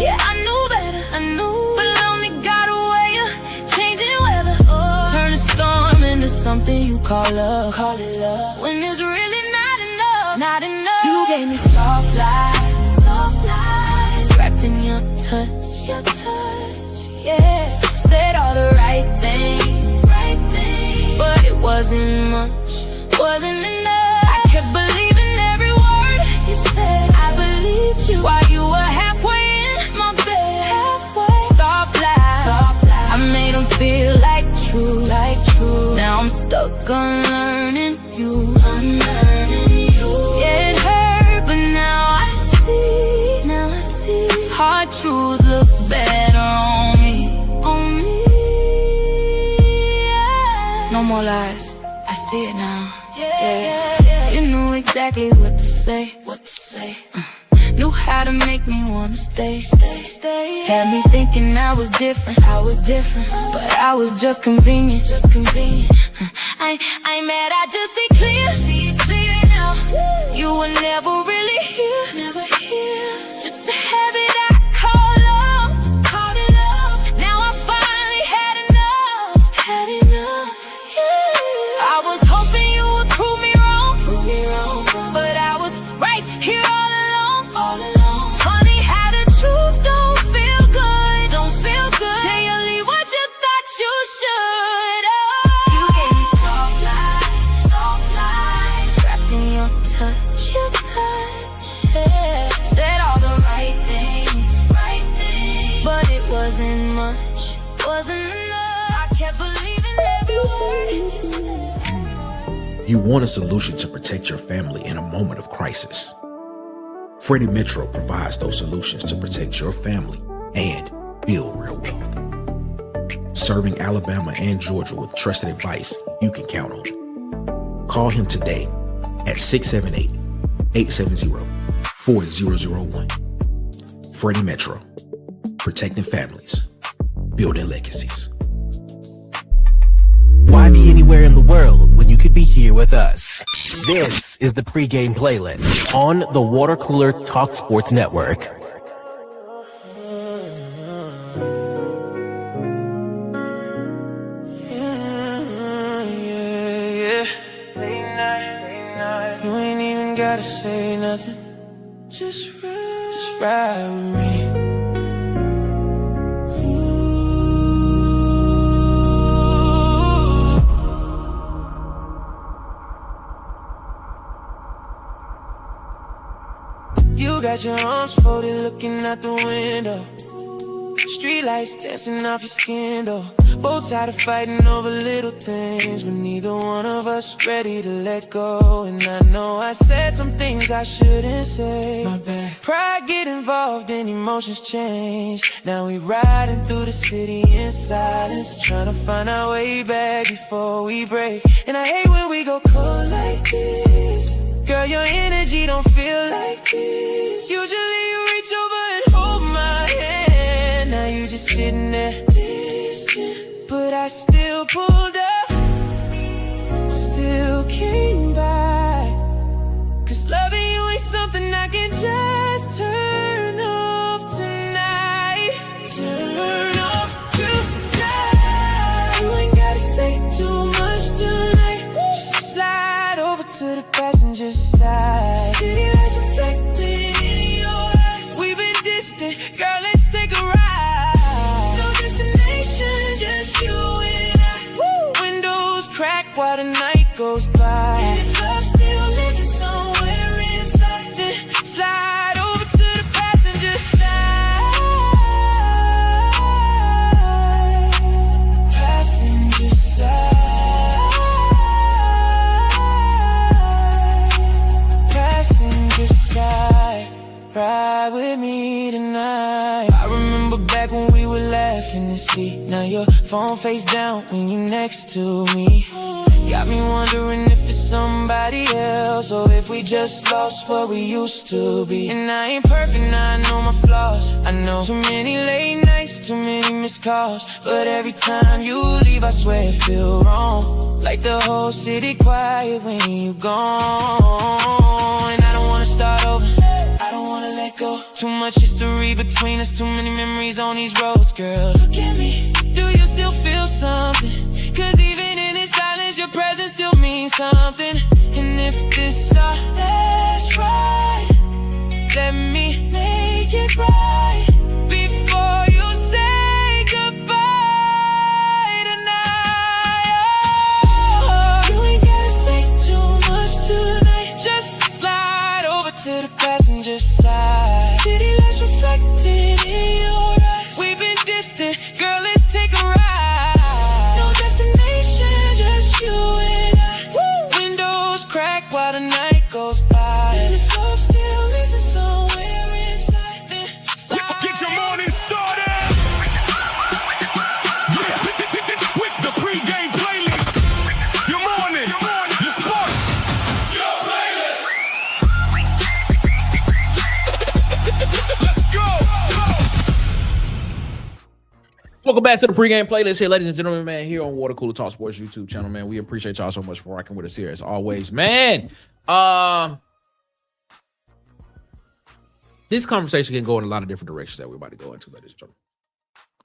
Yeah, I knew better. But it only got a way of changing weather. Turn a storm into something you call love. When it's really not enough. You gave me soft lies, wrapped in your touch, yeah. Said all the right things, but it wasn't much, wasn't enough. I kept believing every word you said. I believed you while you were halfway in my bed. Soft lies, I made them feel like true. Now I'm stuck on unlearning you. Yeah, it hurt, but now I see. Hard truths look better on me. Yeah. No more lies, I see it now. Yeah. You knew exactly what to say. Knew how to make me wanna stay. Had me thinking I was different, but I was just convenient. I ain't mad, I just see it clear now. You were never really here, just to have it I called love. Now I finally had enough. Yeah. I was hoping you would prove me wrong, but I was right here all along. Funny how the truth don't feel good. Till you leave what you thought you should. You gave me soft lies, wrapped in your touch, yeah. Said all the right things, but it wasn't much, wasn't enough. I kept believing every word you said. You want a solution to protect your family in a moment of crisis. Freddie Metro provides those solutions to protect your family and build real wealth. Serving Alabama and Georgia with trusted advice you can count on. Call him today at 678-870-4001. Freddie Metro, protecting families, building legacies. Why be anywhere in the world when you could be here with us? This is the pregame playlist on the Water Cooler Talk Sports Network. You ain't even gotta say nothing. Just ride with me. You got your arms folded looking out the window. Street lights dancing off your skin though. Both tired of fighting over little things, but neither one of us ready to let go. And I know I said some things I shouldn't say. My bad. Pride get involved and emotions change. Now we riding through the city in silence, trying to find our way back before we break. And I hate when we go cold like this. Girl, your energy don't feel like this. Usually you reach over and hold my hand. Now you just sitting there distant, but I still pulled up, still came by. Cause loving you ain't something I can just turn off tonight. Turn off tonight. You ain't gotta say too much tonight. Just slide over to the passenger side. City lights reflecting in your eyes. We've been distant, girl, let's take a ride. No destination, just you and I. Woo! Windows crack while the night goes by. And if love's still living somewhere phone face down when you next to me. Got me wondering if it's somebody else, or if we just lost what we used to be. And I ain't perfect, now I know my flaws. I know too many late nights, too many missed calls, but every time you leave, I swear it feel wrong. Like the whole city quiet when you gone. And I don't wanna start over, I don't wanna let go. Too much history between us, too many memories on these roads, girl. Look at me, do you still feel something? Cause even in this silence, your presence still means something. And if this our last ride, let me make it right before you say goodbye tonight. Oh, you ain't gotta say too much tonight. Just slide over to the passenger side. City lights reflecting in your eyes. We've been distant, girl, let's take a ride. No destination, just you and I. Woo! Windows crack while the night goes by. And if love's still living somewhere inside, then slide. Get your morning started. Yeah, with the pregame playlist. Your morning, your sports, your playlist. Let's go. Welcome back to the pregame playlist here, ladies and gentlemen, man, here on Water Cooler Talk Sports YouTube channel, man. We appreciate y'all so much for rocking with us here as always, man. This conversation can go in a lot of different directions that we're about to go into, ladies and gentlemen.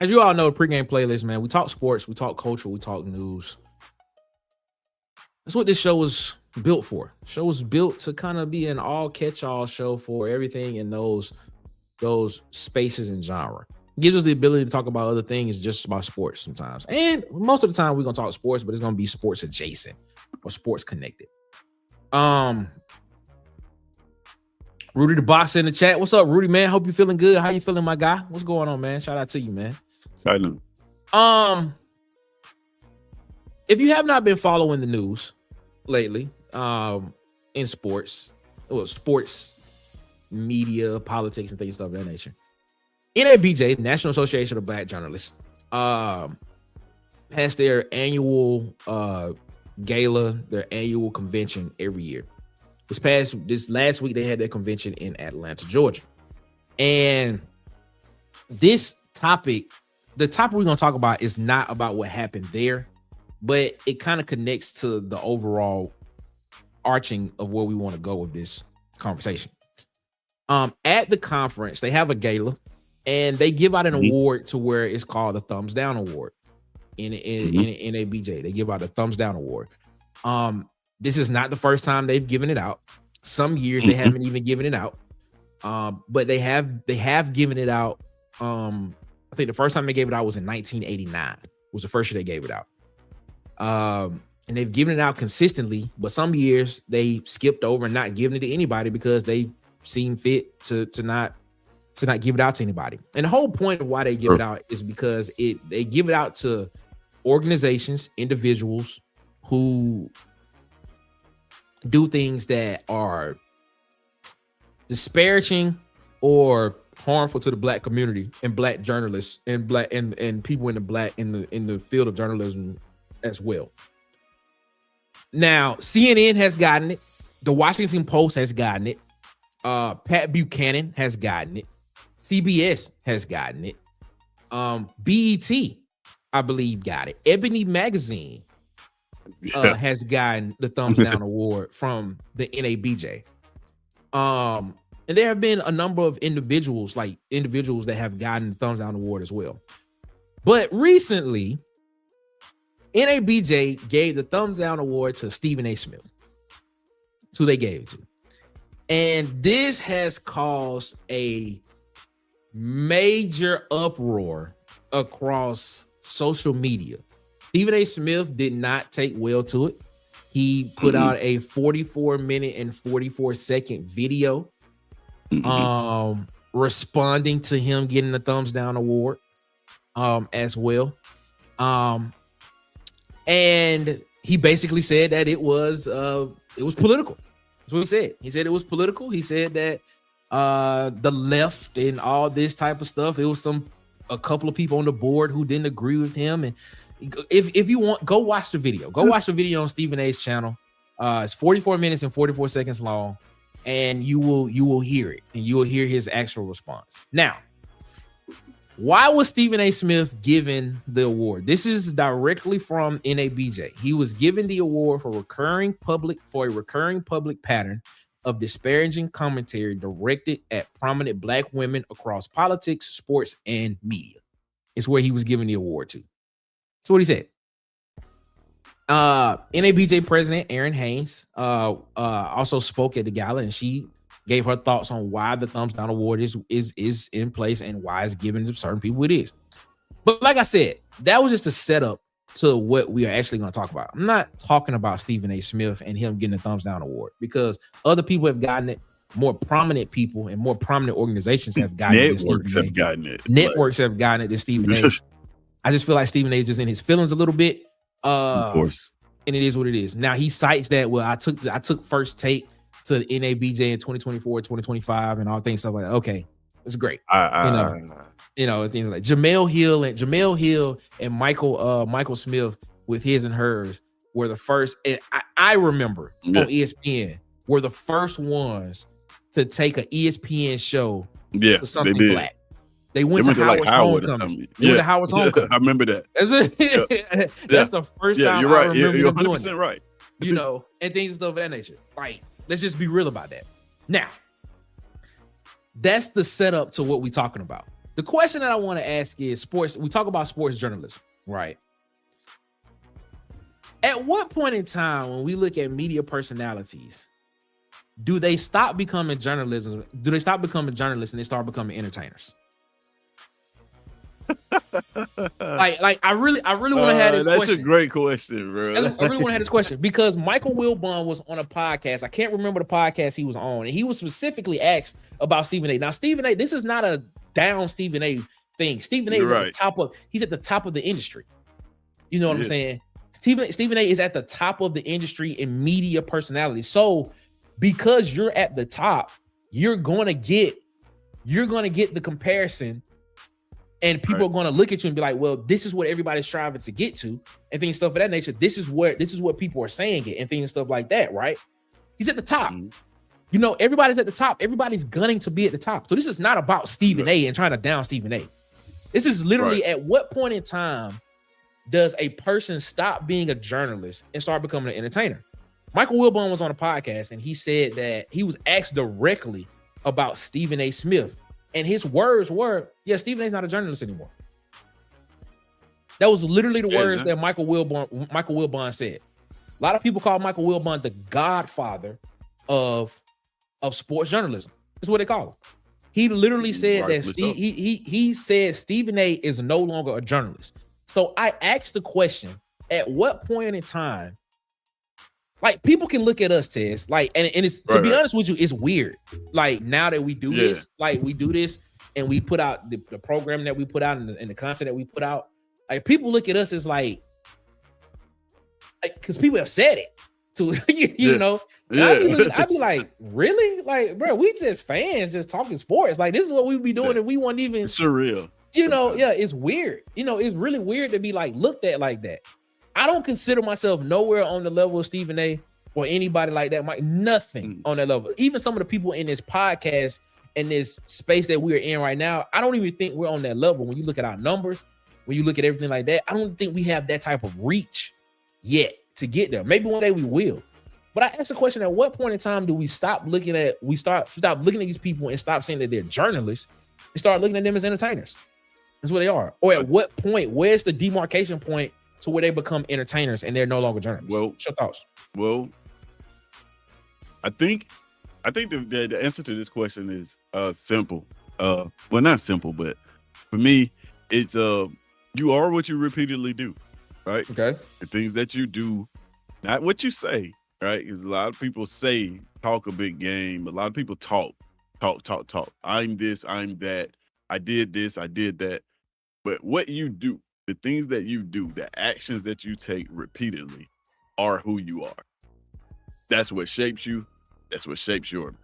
As you all know, the pregame playlist, man, we talk sports, we talk culture, we talk news. That's what this show was built for. The show was built to kind of be an all catch-all show for everything in those spaces and genre. Gives us the ability to talk about other things just about sports sometimes. And most of the time we're gonna talk sports, but it's gonna be sports adjacent or sports connected. Rudy the Boxer in the chat. What's up, Rudy, man? Hope you feeling good. How you feeling, my guy? What's going on, man? Shout out to you, man. Silent. If you have not been following the news lately, in sports, sports media, politics, and things of that nature, NABJ, National Association of Black Journalists, has their annual gala, their annual convention every year. This last week, they had their convention in Atlanta, Georgia. And this topic, the topic we're going to talk about is not about what happened there, but it kind of connects to the overall arching of where we want to go with this conversation. At the conference, they have a gala, and they give out an award to where it's called the Thumbs Down Award in NABJ. They give out a Thumbs Down Award. This is not the first time they've given it out. Some years they haven't even given it out. But they have given it out. I think the first time they gave it out was in 1989. Was the first year they gave it out. And they've given it out consistently, but some years they skipped over and not giving it to anybody because they seem fit to not give it out to anybody. And the whole point of why they give it out is because they give it out to organizations, individuals who do things that are disparaging or harmful to the black community and black journalists and black and people in the field of journalism as well. Now, CNN has gotten it. The Washington Post has gotten it. Pat Buchanan has gotten it. CBS has gotten it. BET, I believe, got it. Ebony Magazine has gotten the Thumbs Down Award from the NABJ. And there have been a number of individuals that have gotten the Thumbs Down Award as well. But recently, NABJ gave the Thumbs Down Award to Stephen A. Smith. That's who they gave it to. And this has caused a major uproar across social media. Stephen A. Smith did not take well to it. He put out a 44-minute and 44-second video responding to him getting the Thumbs Down Award as well. And he basically said that it was political. That's what he said. He said it was political. He said that the left and all this type of stuff, it was some a couple of people on the board who didn't agree with him. And if you want, go watch the video. Go watch the video on Stephen A's channel. It's 44 minutes and 44 seconds long, and you will hear it, and you will hear his actual response. Now, why was Stephen A. Smith given the award? This is directly from NABJ. He was given the award for a recurring public pattern of disparaging commentary directed at prominent Black women across politics, sports, and media. It's where he was given the award to. That's what he said. NABJ president Erin Haynes also spoke at the gala, and she gave her thoughts on why the thumbs down award is in place and why it's given to certain people it is. But like I said, that was just a setup to what we are actually going to talk about. I'm not talking about Stephen A. Smith and him getting the thumbs down award, because other people have gotten it. More prominent people and more prominent organizations have gotten it. Networks have gotten it. Networks have gotten it than Stephen A. I just feel like Stephen A. is just in his feelings a little bit. Of course. And it is what it is. Now he cites that, well, I took first take to the NABJ in 2024, 2025, and all things stuff like that. Okay, it's great. You know, things like Jamel Hill and Michael Smith with his and hers were the first. And I remember on ESPN were the first ones to take an ESPN show to something Black. They went to Howard's Homecoming. They went to Howard's Homecoming. I remember that. That's the first time you're right. I remember You're them 100% doing it. right. You know, and things and stuff of that nature. Like, let's just be real about that. Now, that's the setup to what we're talking about. The question that I want to ask is sports. We talk about sports journalism, right? At what point in time, when we look at media personalities, do they stop becoming journalists and they start becoming entertainers? like I really want to have this question. That's a great question, bro. I really want to have this question because Michael Wilbon was on a podcast. I can't remember the podcast he was on, and he was specifically asked about Stephen A. Now, Stephen A., this is not a down Stephen A. thing. Stephen A. is at the top he's at the top of the industry. You know what I'm saying? Stephen A. is at the top of the industry in media personality. So because you're at the top, you're gonna get the comparison. And people are going to look at you and be like, well, this is what everybody's striving to get to, and things, stuff of that nature. This is what people are saying it, and things and stuff like that, right? He's at the top. You know, everybody's at the top. Everybody's gunning to be at the top. So this is not about Stephen A. and trying to down Stephen A. This is literally at what point in time does a person stop being a journalist and start becoming an entertainer? Michael Wilbon was on a podcast, and he said that he was asked directly about Stephen A. Smith. And his words were, yeah, Stephen A's not a journalist anymore. That was literally the words that Michael Wilbon said. A lot of people call Michael Wilbon the godfather of sports journalism. That's what they call him. He literally said that he said Stephen A is no longer a journalist. So I asked the question, at what point in time, like, people can look at us, Tez, like, and it's, to be honest with you, it's weird. Like, now that we do this, like, we do this and we put out the program that we put out and the content that we put out, like, people look at us as like, because people have said it to, you know, I'd be like, really? Like, bro, we just fans just talking sports. Like, this is what we'd be doing if we weren't even. It's surreal. You know, it's weird. You know, it's really weird to be like looked at like that. I don't consider myself nowhere on the level of Stephen A. or anybody like that. Nothing on that level. Even some of the people in this podcast, in this space that we're in right now, I don't even think we're on that level. When you look at our numbers, when you look at everything like that, I don't think we have that type of reach yet to get there. Maybe one day we will. But I asked the question, at what point in time do we stop looking at these people and stop saying that they're journalists and start looking at them as entertainers? That's what they are. Or at what point, where's the demarcation point to where they become entertainers and they're no longer journalists? Well, what's your thoughts? Well, I think the answer to this question is simple. Well, not simple, but for me, it's you are what you repeatedly do, right? Okay. The things that you do, not what you say, right? Because a lot of people talk a big game. A lot of people talk. I'm this, I'm that. I did this, I did that. But what you do, the things that you do, the actions that you take repeatedly are who you are. That's what shapes you. That's what shapes your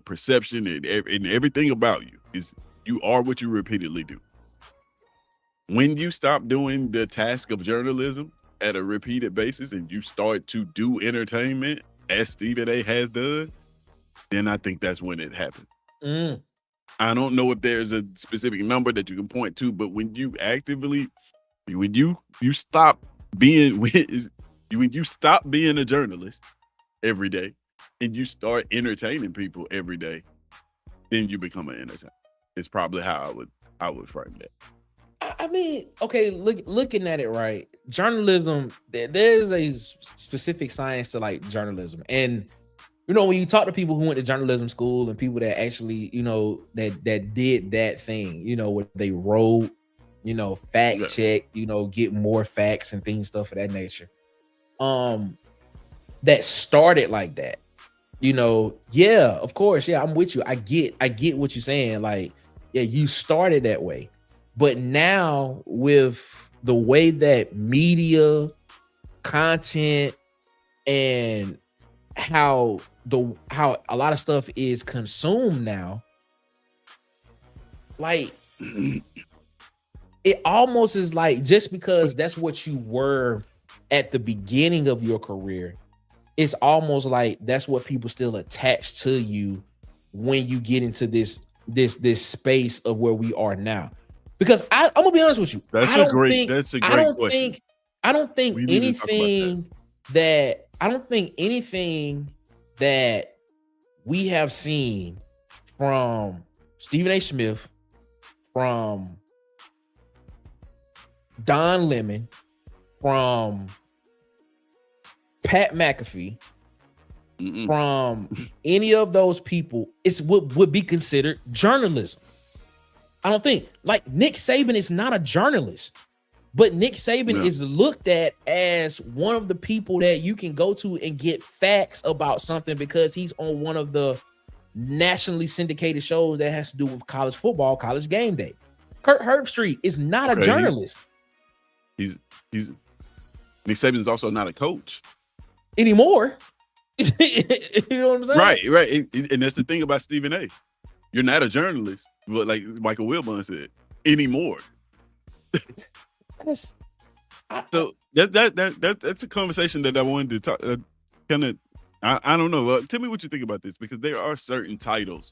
perception and everything about you. Is You are what you repeatedly do. When you stop doing the task of journalism at a repeated basis and you start to do entertainment as Stephen A has done, then I think that's when it happens. I don't know if there's a specific number that you can point to, but when you actively, when you stop being, when you stop being a journalist every day and you start entertaining people every day, then you become an entertainer. It's probably how I would frame that. I mean, okay, looking at it, right? Journalism, there's a specific science to like journalism. And, you know, when you talk to people who went to journalism school and people that actually, you know, that did that thing, you know, where they wrote, you know, fact check, you know, get more facts and things, stuff of that nature. That started like that, you know. Yeah, of course. Yeah, I'm with you. I get what you're saying. Like, yeah, you started that way. But now with the way that media, content, and how a lot of stuff is consumed now, like it almost is like just because that's what you were at the beginning of your career, it's almost like that's what people still attach to you when you get into this space of where we are now. Because I'm gonna be honest with you. That's a great question. I don't think anything that we have seen from Stephen A. Smith, from Don Lemon, from Pat McAfee, from any of those people, would be considered journalism. I don't think, like, Nick Saban is not a journalist, but Nick Saban is looked at as one of the people that you can go to and get facts about something because he's on one of the nationally syndicated shows that has to do with college football, College Game Day. Kurt Herbstreit is not a journalist. He's Nick Saban is also not a coach anymore. You know what I'm saying? Right. And that's the thing about Stephen A. You're not a journalist, but like Michael Wilbon said, anymore. So that's a conversation that I wanted to talk. I don't know. Tell me what you think about this, because there are certain titles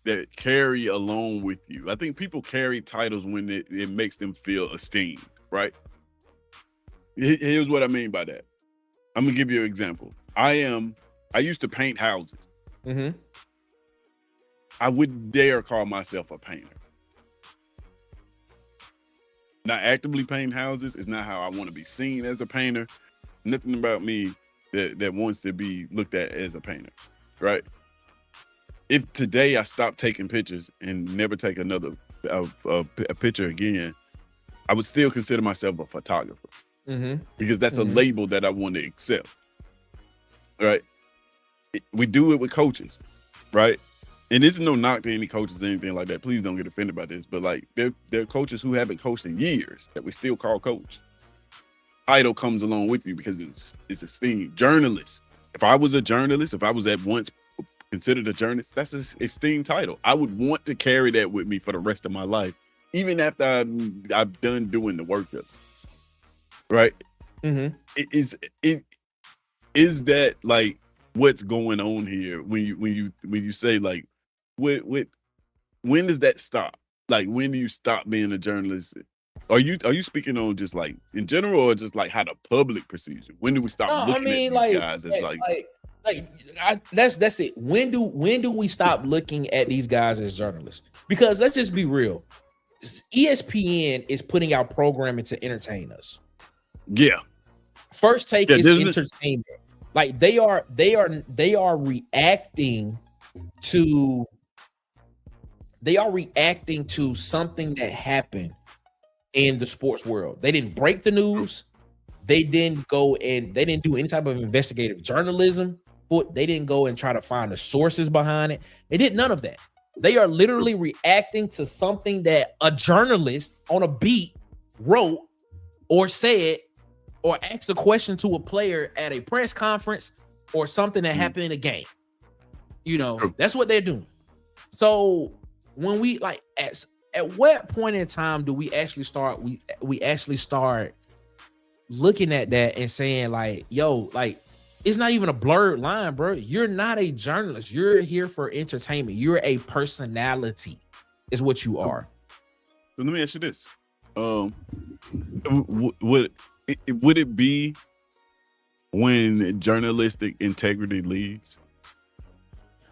that carry along with you. I think people carry titles when it makes them feel esteemed, right? Here's what I mean by that. I'm gonna give you an example. I used to paint houses. Mm-hmm. I wouldn't dare call myself a painter. Not actively paint houses is not how I want to be seen as a painter. Nothing about me that wants to be looked at as a painter, right? If today I stopped taking pictures and never take another a picture again, I would still consider myself a photographer, because that's a label that I want to accept, right? We do it with coaches, right? And there's no knock to any coaches or anything like that. Please don't get offended by this, but like there are coaches who haven't coached in years that we still call coach. Title comes along with you because it's esteemed. Journalist. If I was a journalist, if I was at once considered a journalist, that's an esteemed title. I would want to carry that with me for the rest of my life, even after I've done doing the work of it. Right? It is that like what's going on here when you say like when does that stop? Like, when do you stop being a journalist? Are you speaking on just like in general, or just like how the public perceives you? When do we stop looking at these guys as that's it. When do we stop looking at these guys as journalists? Because let's just be real. ESPN is putting out programming to entertain us. Yeah. First Take is entertainment. Like they are reacting to something that happened in the sports world. They didn't break the news. They didn't do any type of investigative journalism. They didn't go and try to find the sources behind it. They did none of that. They are literally reacting to something that a journalist on a beat wrote or said, or asked a question to a player at a press conference, or something that happened in a game. You know, that's what they're doing. So when we like, at what point in time do we actually start we actually start looking at that and saying like, yo, like it's not even a blurred line, bro. You're not a journalist. You're here for entertainment. You're a personality, is what you are. So let me ask you this: would it be when journalistic integrity leaves?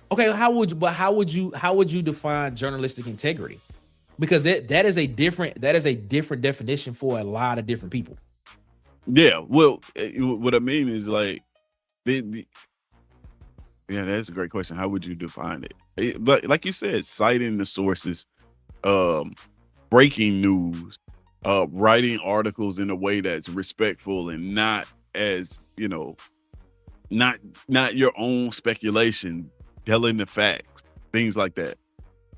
Okay, how would you define journalistic integrity? Because that is a different definition for a lot of different people. Yeah, well, what I mean is like, yeah, that's a great question. How would you define it? But like you said, citing the sources, breaking news, writing articles in a way that's respectful and not as, you know, not your own speculation, telling the facts, things like that,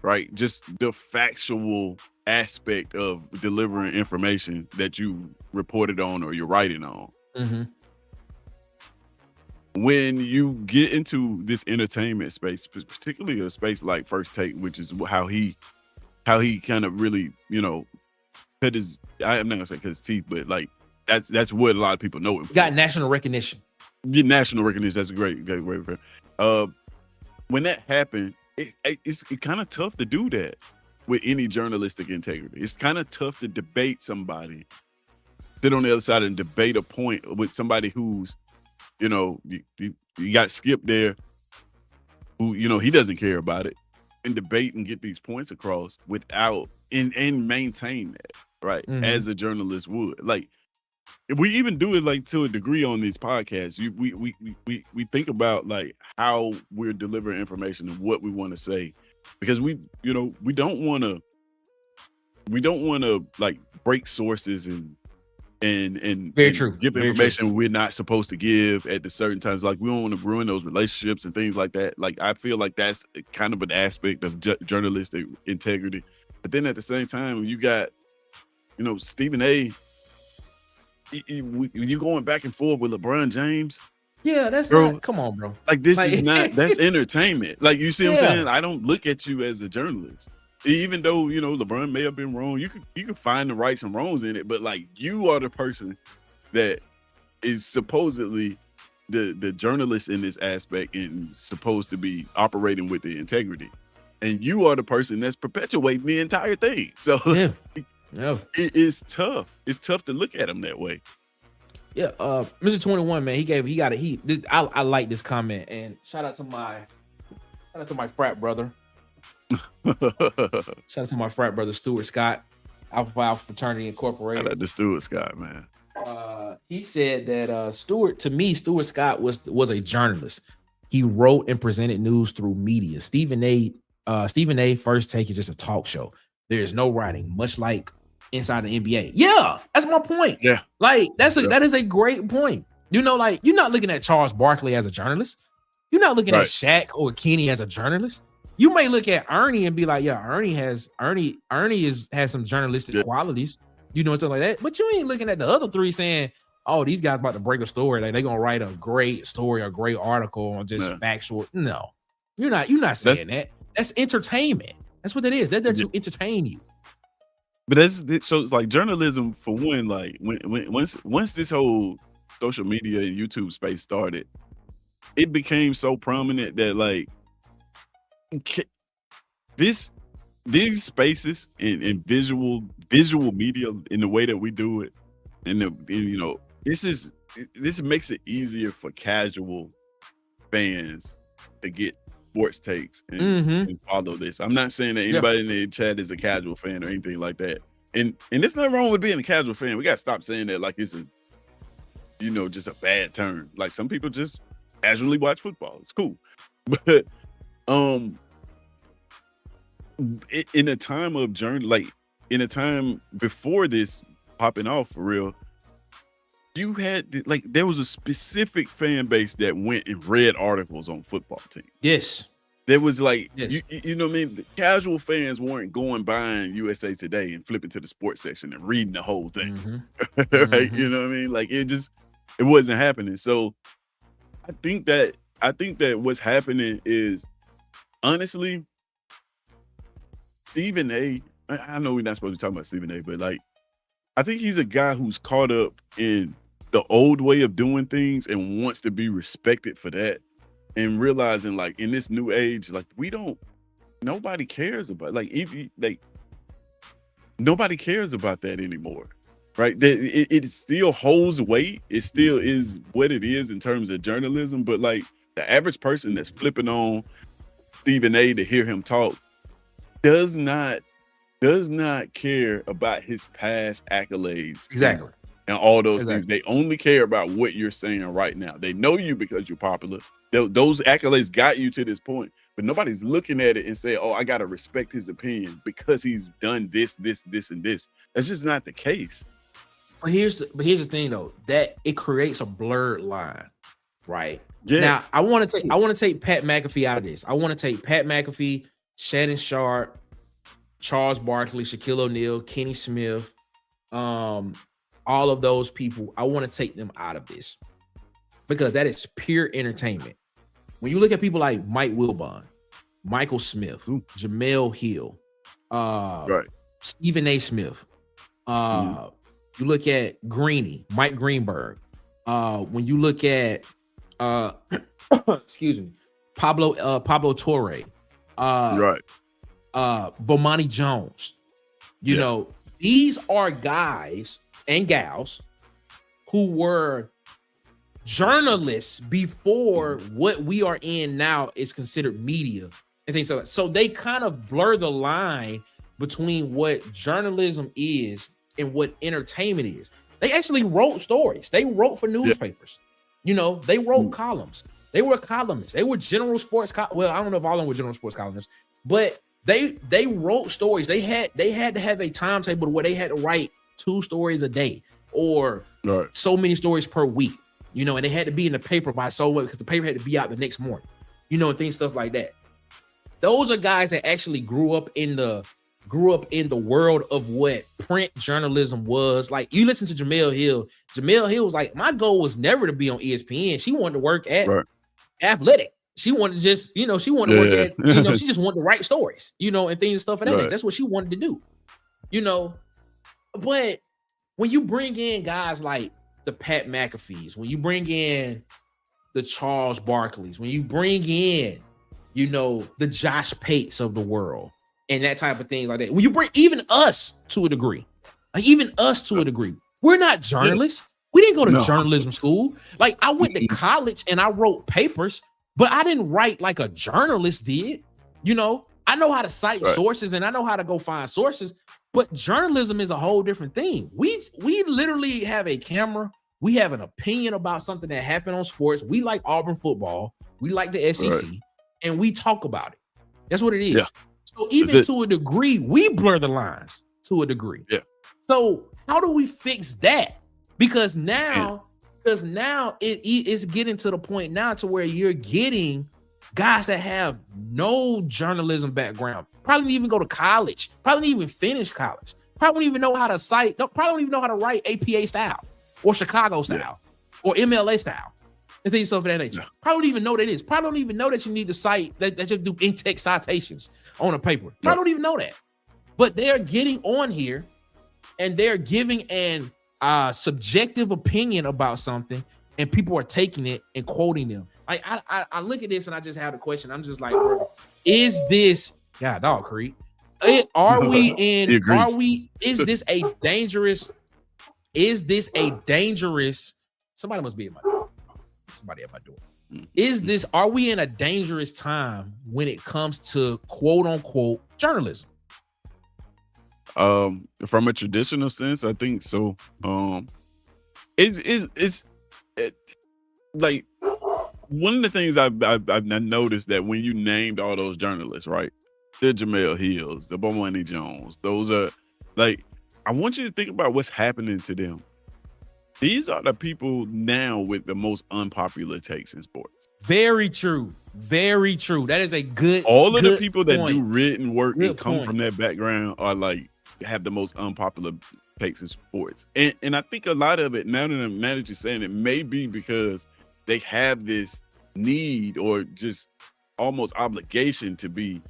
right? Just the factual aspect of delivering information that you reported on or you're writing on. Mm-hmm. When you get into this entertainment space, particularly a space like First Take, which is how he kind of really, you know, cut his, I'm not gonna say cut his teeth, but like that's what a lot of people know him for. Got national recognition. Get national recognition. That's a great way for when that happened, it's kind of tough to do that with any journalistic integrity. It's kind of tough to debate somebody, sit on the other side and debate a point with somebody who's, you know, you got Skip there, who, you know, he doesn't care about it, and debate and get these points across without and maintain that, right? Mm-hmm. As a journalist would. Like, if we even do it like to a degree on these podcasts, we think about like how we're delivering information and what we want to say, because we don't want to like break sources and Very true. give Very information true. we're not supposed to give at the certain times. Like, we don't want to ruin those relationships and things like that. Like, I feel like that's kind of an aspect of journalistic integrity. But then at the same time, you got, you know, Stephen A. You going back and forth with LeBron James. Yeah, that's bro, not, come on, bro. Like, this is not, that's entertainment. Like, you see what I'm Yeah. saying? I don't look at you as a journalist. Even though, you know, LeBron may have been wrong, you can find the rights and wrongs in it, but like, you are the person that is supposedly the journalist in this aspect and supposed to be operating with the integrity. And you are the person that's perpetuating the entire thing. So Yeah. Yeah. it is tough. It's tough to look at him that way. Yeah, Mr. 21, man, I like this comment, and shout out to my frat brother. Shout out to my frat brother Stuart Scott, Alpha Phi Alpha Fraternity Incorporated. Shout out to Stuart Scott, man. He said that Stuart Scott was a journalist. He wrote and presented news through media. Stephen A. First Take is just a talk show. There is no writing, much like inside the NBA. Yeah, that's my point. Yeah, like that is a great point. You know, like, you're not looking at Charles Barkley as a journalist. You're not looking at Shaq or Kenny as a journalist. You may look at Ernie and be like, yeah, Ernie has some journalistic qualities, you know, and stuff like that. But you ain't looking at the other three saying, oh, these guys about to break a story. Like, they're gonna write a great story, a great article on just factual. No, you're not saying that. That's entertainment. That's what it is. They're there to entertain you. But so it's like journalism, for one, like once this whole social media and YouTube space started, it became so prominent that like these spaces in visual media in the way that we do it, and you know, this makes it easier for casual fans to get sports takes and follow this. I'm not saying that anybody in the chat is a casual fan or anything like that. And there's nothing wrong with being a casual fan. We gotta stop saying that like it's just a bad term. Like, some people just casually watch football. It's cool. But in a time of in a time before this popping off for real, you had like, there was a specific fan base that went and read articles on football teams. Yes. There was like, you know what I mean? The casual fans weren't going buying USA Today and flipping to the sports section and reading the whole thing. Right? You know what I mean? Like, it wasn't happening. So I think that what's happening is, honestly, Stephen A. I know we're not supposed to be talking about Stephen A, but like, I think he's a guy who's caught up in the old way of doing things and wants to be respected for that, and realizing like in this new age, like nobody cares about nobody cares about that anymore, right? It still holds weight. It still is what it is in terms of journalism, but like the average person that's flipping on Stephen A to hear him talk does not care about his past accolades. Exactly. And all those things. They only care about what you're saying right now. They know you because you're popular. Those accolades got you to this point, but nobody's looking at it and say, oh, I got to respect his opinion because he's done this, and this. That's just not the case. But here's the thing though, that it creates a blurred line, right? Yeah. Now I want to take Pat McAfee out of this. I want to take Pat McAfee, Shannon Sharp, Charles Barkley, Shaquille O'Neal, Kenny Smith, all of those people. I want to take them out of this because that is pure entertainment. When you look at people like Mike Wilbon, Michael Smith, Jamel Hill, right, Stephen A. Smith, you look at Greeny, Mike Greenberg. When you look at excuse me, Pablo Torre, right, Bomani Jones. You know, these are guys and gals who were journalists before what we are in now is considered media and things like that. So they kind of blur the line between what journalism is and what entertainment is. They actually wrote stories. They wrote for newspapers. You know, they wrote columns. They were columnists. They were general sports. Well, I don't know if all of them were general sports columnists, but they wrote stories. They had to have a timetable where they had to write 2 stories a day or so many stories per week. You know, and they had to be in the paper by so much because the paper had to be out the next morning. You know, and things stuff like that. Those are guys that actually grew up in the world of what print journalism was. Like, you listen to Jamel Hill. Jamel Hill was like, my goal was never to be on ESPN. She wanted to work at Athletic. She wanted to just, you know, she wanted to work at, you know, she just wanted to write stories, you know, and things and stuff. And that's what she wanted to do, you know. But when you bring in guys like the Pat McAfees, when you bring in the Charles Barkleys, when you bring in, you know, the Josh Pates of the world, and that type of thing like that. When you bring even us to a degree, we're not journalists. We didn't go to journalism school. Like, I went to college and I wrote papers, but I didn't write like a journalist did. You know, I know how to cite sources and I know how to go find sources, but journalism is a whole different thing. We literally have a camera. We have an opinion about something that happened on sports. We like Auburn football. We like the SEC, and we talk about it. That's what it is. Yeah. So even to a degree, we blur the lines to a degree. Yeah. So how do we fix that? Because now it's getting to the point now to where you're getting guys that have no journalism background, probably didn't even go to college, probably didn't even finish college, probably don't even know how to cite, probably don't even know how to write APA style or Chicago style or MLA style and things of that nature. Probably don't even know what it is. Probably don't even know that you need to cite that you do in-text citations on a paper. Probably don't even know that. But they're getting on here and they're giving an subjective opinion about something, and people are taking it and quoting them. Like, I look at this and I just have a question. I'm just like, bro, is this Creed? Is this a dangerous? Is this a dangerous? Somebody must be at my door. Somebody at my door. Are we in a dangerous time when it comes to quote unquote journalism? From a traditional sense, I think so. It's like one of the things I've noticed that when you named all those journalists, right? The Jamel Hills, the Bomani Jones, those are like, I want you to think about what's happening to them. These are the people now with the most unpopular takes in sports. Very true. Very true. That is a good. All of the people that do written work and come from that background are like have the most unpopular takes in sports. And I think a lot of it, now that you're saying it, may be because they have this need or just almost obligation to be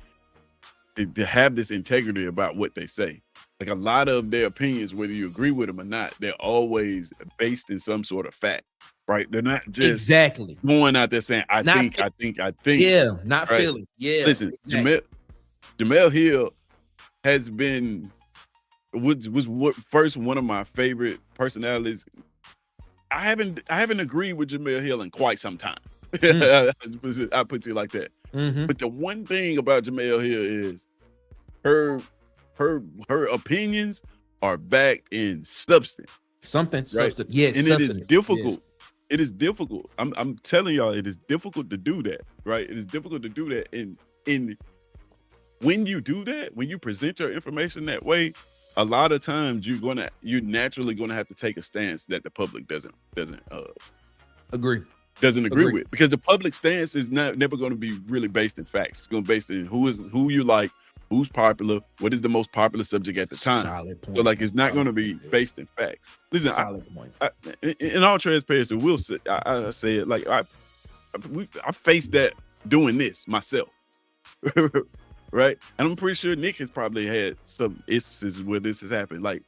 to have this integrity about what they say. Like a lot of their opinions, whether you agree with them or not, they're always based in some sort of fact, right? They're not just going out there saying, I think. Yeah, not right? feeling. Yeah. Listen, exactly. Jamel Hill has been was one of my favorite personalities. I haven't agreed with Jamel Hill in quite some time. I put it like that. But the one thing about Jamel Hill is her opinions are backed in substance. Right? Yes. And substance. it is difficult. Yes. It is difficult. I'm telling y'all, it is difficult to do that, right? It is difficult to do that. And when you do that, when you present your information that way, a lot of times you're naturally gonna have to take a stance that the public doesn't agree with, because the public stance is never going to be really based in facts. It's going to be based in who you like, who's popular, what is the most popular subject at the time. Solid point. So like it's not going to be based in facts. Listen, solid point. In all transparency, I say it like I faced that doing this myself. Right? And I'm pretty sure Nick has probably had some instances where this has happened. Like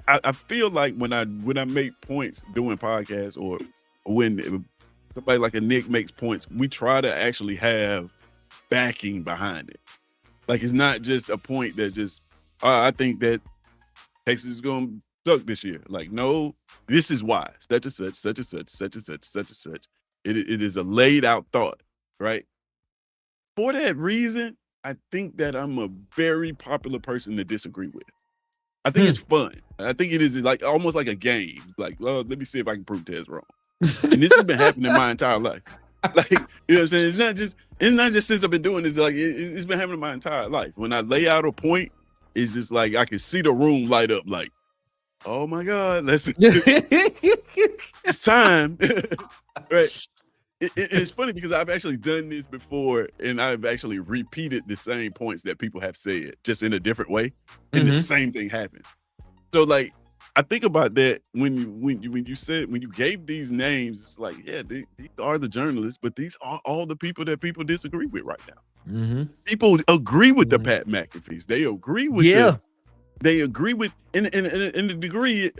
I feel like when I make points doing podcasts, or when somebody like a Nick makes points, we try to actually have backing behind it. Like it's not just a point that just I think that Texas is going to suck this year. Like, no, this is why such and such, such and such, such and such, such and such. It is a laid out thought, right? For that reason, I think that I'm a very popular person to disagree with. I think it's fun. I think it is like almost like a game. Like, well, let me see if I can prove Tez wrong. And this has been happening my entire life. Like, you know what I'm saying? It's not just since I've been doing this. Like, it's been happening my entire life. When I lay out a point, it's just like I can see the room light up. Like, oh my God, it's time, right? It's funny because I've actually done this before, and I've actually repeated the same points that people have said, just in a different way, and the same thing happens. So, like, I think about that when you gave these names. It's like, yeah, these are the journalists, but these are all the people that people disagree with right now. People agree with the Pat McAfees. They agree with they agree with in the degree.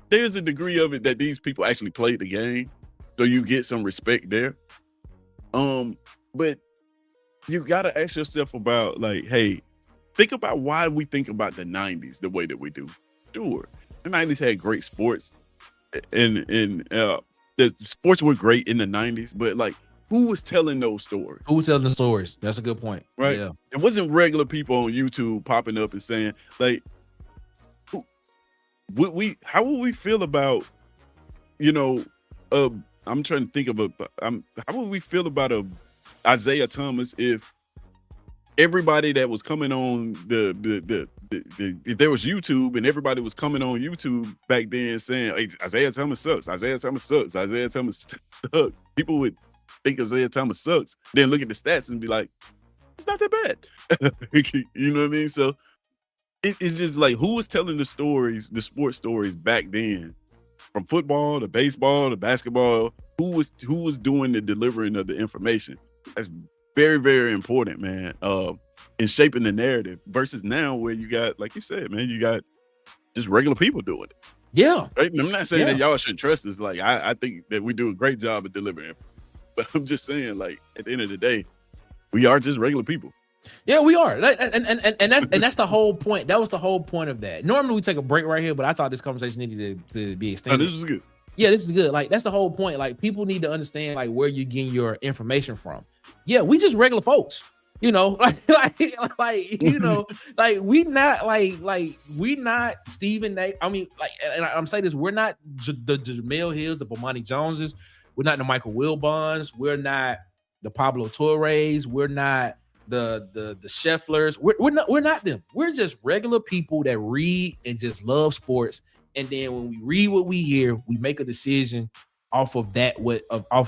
There's a degree of it that these people actually played the game. So you get some respect there. But you gotta ask yourself about, like, hey, think about why we think about the 90s the way that we do. Sure, the 90s had great sports, and the sports were great in the 90s, but like, who was telling those stories? Who was telling the stories? That's a good point. Right? Yeah. It wasn't regular people on YouTube popping up and saying, like, how would we feel about, I'm trying to think of how would we feel about Isaiah Thomas if everybody that was coming on if there was YouTube and everybody was coming on YouTube back then saying, hey, Isaiah Thomas sucks, Isaiah Thomas sucks, Isaiah Thomas sucks. People would think Isaiah Thomas sucks, then look at the stats and be like, it's not that bad. You know what I mean? So it's just like, who was telling the stories, the sports stories back then? From football to baseball to basketball, who was doing the delivering of the information? That's very, very important, man. In shaping the narrative versus now where you got, like you said, man, you got just regular people doing it. Yeah. Right? And I'm not saying that y'all shouldn't trust us. Like, I think that we do a great job of delivering, but I'm just saying, like, at the end of the day, we are just regular people. Yeah, we are, and that's the whole point. That was the whole point of that. Normally we take a break right here, but I thought this conversation needed to be extended. Oh, this was good. Yeah, this is good. Like, that's the whole point. Like, people need to understand, like, where you're getting your information from. Yeah, we just regular folks, like we not Stephen A. I mean, like, and I'm saying this, we're not the Jamel Hills, the Bomani Joneses, we're not the Michael Wilbons, we're not the Pablo Torres, we're not the Schefflers. We're not them. We're just regular people that read and just love sports. And then when we read what we hear, we make a decision off of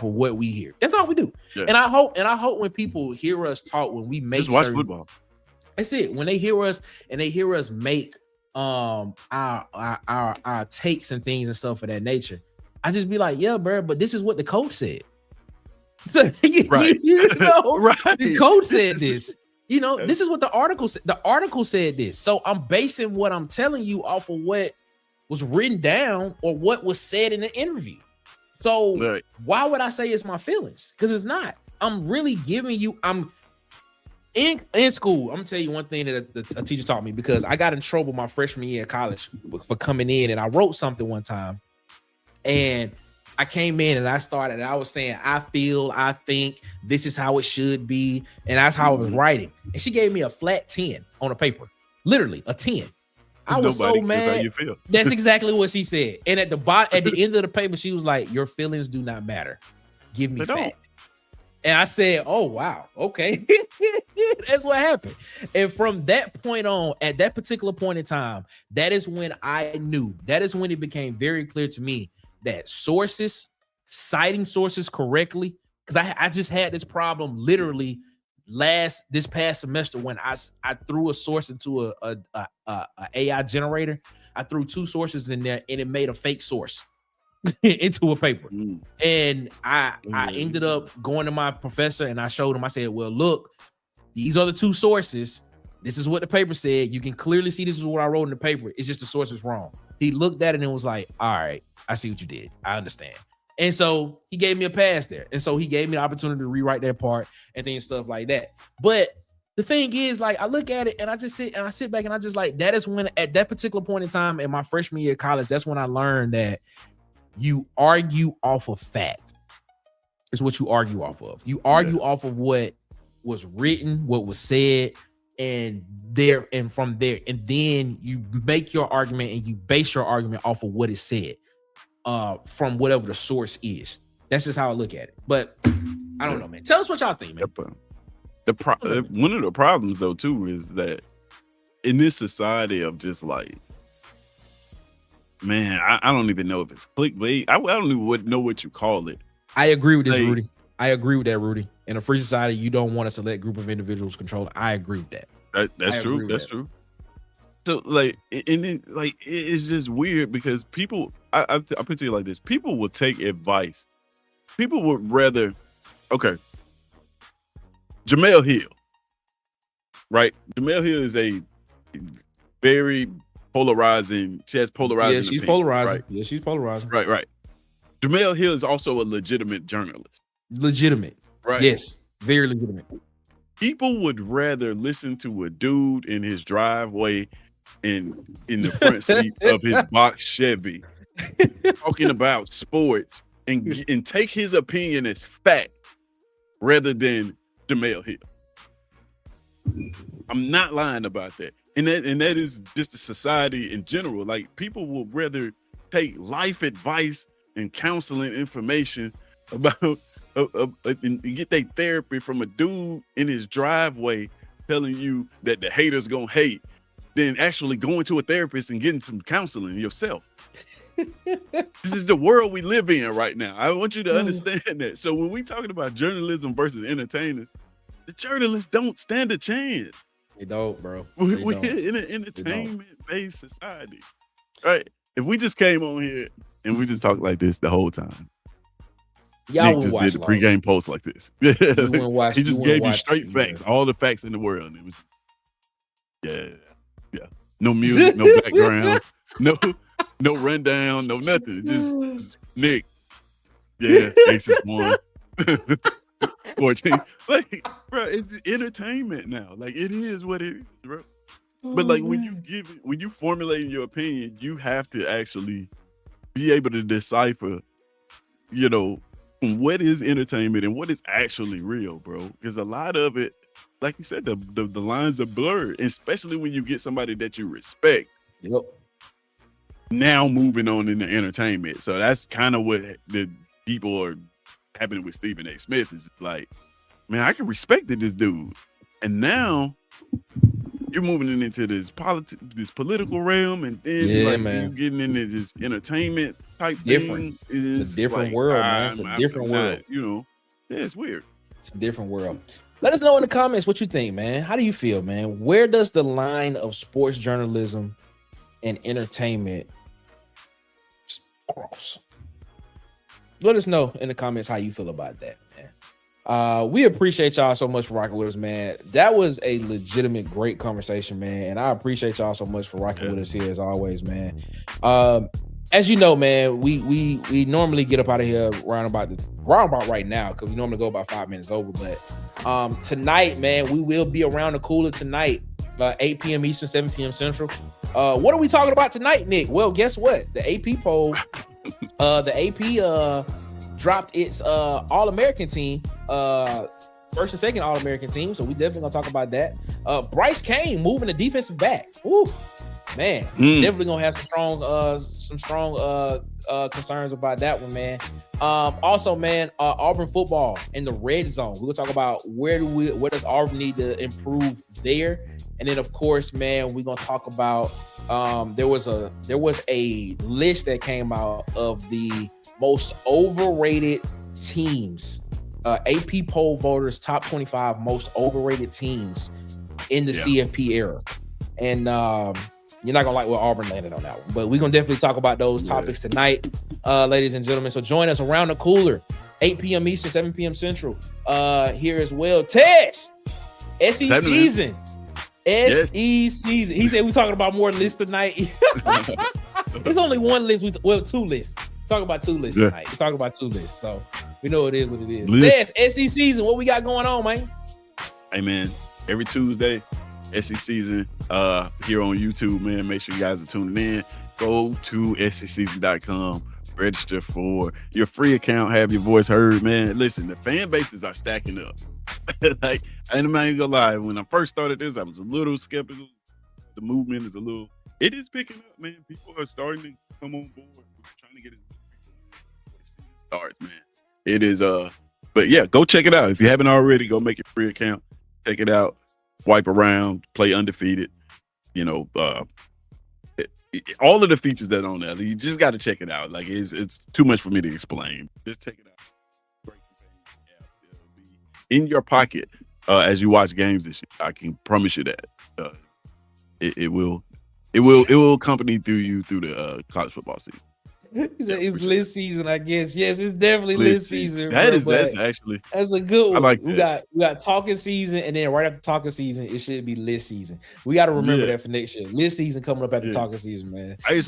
what we hear. That's all we do. Yeah. And I hope when people hear us talk, when we make just watch football. That's it. When they hear us and they hear us make our takes and things and stuff of that nature, I just be like, yeah, bro, but this is what the coach said. So, right. Right. The coach said this. You know, this is what the article said. The article said this. So I'm basing what I'm telling you off of what was written down or what was said in the interview. So why would I say it's my feelings? Because it's not. I'm really giving you, I'm in school. I'm gonna tell you one thing that a teacher taught me, because I got in trouble my freshman year of college for coming in, and I wrote something one time, and I came in and I was saying, I feel, I think this is how it should be. And that's how I was writing. And she gave me a flat 10 on a paper, literally a 10. I was so mad. How you feel. That's exactly what she said. And at the end of the paper, she was like, your feelings do not matter. Give me fact. And I said, oh, wow. Okay. That's what happened. And from that point on, at that particular point in time, that is when I knew, that is when it became very clear to me that citing sources correctly, because I just had this problem literally this past semester when I threw a source into a AI generator. I threw 2 sources in there and it made a fake source into a paper. And I ended up going to my professor and I showed him, I said, well, look, these are the 2 sources. This is what the paper said. You can clearly see this is what I wrote in the paper. It's just the source is wrong. He looked at it and was like, all right, I see what you did. I understand. And so he gave me a pass there. And so he gave me the opportunity to rewrite that part and things, stuff like that. But the thing is, like, I look at it and I sit back and I just like, that is when at that particular point in time in my freshman year of college, that's when I learned that you argue off of fact. It's what you argue off of. You argue off of what was written, what was said, and from there, and then you make your argument and you base your argument off of what is said from whatever the source is. That's just how I look at it. But I don't know, man. Tell us what y'all think, man. One of the problems though too is that in this society of just like, man, I don't even know if it's clickbait. I don't even know what you call it. I agree with this, Rudy. I agree with that, Rudy. In a free society, you don't want a select group of individuals control it. I agree with that. That's true. That's true. So like, it's just weird because people, I'll put it to you like this. People will take advice. People would rather, okay, Jamel Hill, right? Jamel Hill is a very polarizing. She has polarizing. Yeah, she's opinion, polarizing. Right? Yeah, she's polarizing. Right. Jamel Hill is also a legitimate journalist. Legitimate. Right. Yes. Very legitimate. People would rather listen to a dude in his driveway and in the front seat of his box Chevy talking about sports and take his opinion as fact rather than Jamel Hill. I'm not lying about that. And that is just a society in general. Like, people will rather take life advice and counseling information about and get their therapy from a dude in his driveway telling you that the haters gonna hate than actually going to a therapist and getting some counseling yourself. This is the world we live in right now. I want you to understand that. So when we talking about journalism versus entertainers, the journalists don't stand a chance. They don't, bro. We're in an entertainment-based society, right? If we just came on here and we just talked like this the whole time, y'all Nick just did the pregame post like this. He just gave you straight facts, all the facts in the world. And it was, yeah. No music, no background, no rundown, no nothing. Just Nick. Yeah, Aces won. 14. Like, bro, it's entertainment now. Like, it is what it is, bro. But like, when you formulate your opinion, you have to actually be able to decipher, what is entertainment and what is actually real, bro. Because a lot of it, like you said, the lines are blurred, especially when you get somebody that you respect. Yep. Now moving on into entertainment. So that's kind of what the people are happening with Stephen A. Smith is like, man, I can respect this dude. And now you're moving into this political realm, and then you getting into this entertainment type thing. It's a different world, man. It's a different world. It's weird. It's a different world. Let us know in the comments what you think, man. How do you feel, man? Where does the line of sports journalism and entertainment cross? Let us know in the comments how you feel about that, man. We appreciate y'all so much for rocking with us, man. That was a legitimate great conversation, man. And I appreciate y'all so much for rocking with us here as always, man. As you know, man, we normally get up out of here round about right now because we normally go about 5 minutes over. But tonight, man, we will be around the cooler tonight, 8 p.m. Eastern, 7 p.m. Central. What are we talking about tonight, Nick? Well, guess what? The AP poll, the AP dropped its All-American team, first and second All-American team. So we definitely gonna talk about that. Bryce Kane moving the defensive back. Ooh. Man, definitely gonna have some strong concerns about that one, man. Also, man, Auburn football in the red zone. We're gonna talk about where does Auburn need to improve there, and then of course, man, we're gonna talk about there was a list that came out of the most overrated teams. AP poll voters top 25 most overrated teams in the CFP era, and you're not gonna like what Auburn landed on that one, but we're gonna definitely talk about those topics tonight, ladies and gentlemen. So join us around the cooler, 8 p.m. Eastern, 7 p.m. Central. Here as well. Tess, SE season. SE season. He said we're talking about more lists tonight. There's only one list. Two lists. Talk about two lists tonight. We're talking about two lists, so we know it is what it is. Tess, SE season. What we got going on, man? Hey, man. Every Tuesday, SE season here on YouTube, man. Make sure you guys are tuning in. Go to SEseason.com, register for your free account, have your voice heard, man. Listen, the fan bases are stacking up. Like, I'm not even gonna lie, when I first started this, I was a little skeptical. The movement is it is picking up, man. People are starting to come on board. We're trying to get it starts, man. It is but yeah, go check it out. If you haven't already, go make your free account, check it out. Wipe around, play undefeated, all of the features that are on there. You just got to check it out. Like it's too much for me to explain. Just check it out. Great campaign. It'll be in your pocket as you watch games this year. I can promise you that. It will accompany you through the college football season. He said it's list season, I guess. Yes, it's definitely list season. That's a good one. I like we got talking season, and then right after talking season, it should be list season. We got to remember that for next year. List season coming up after talking season, man. I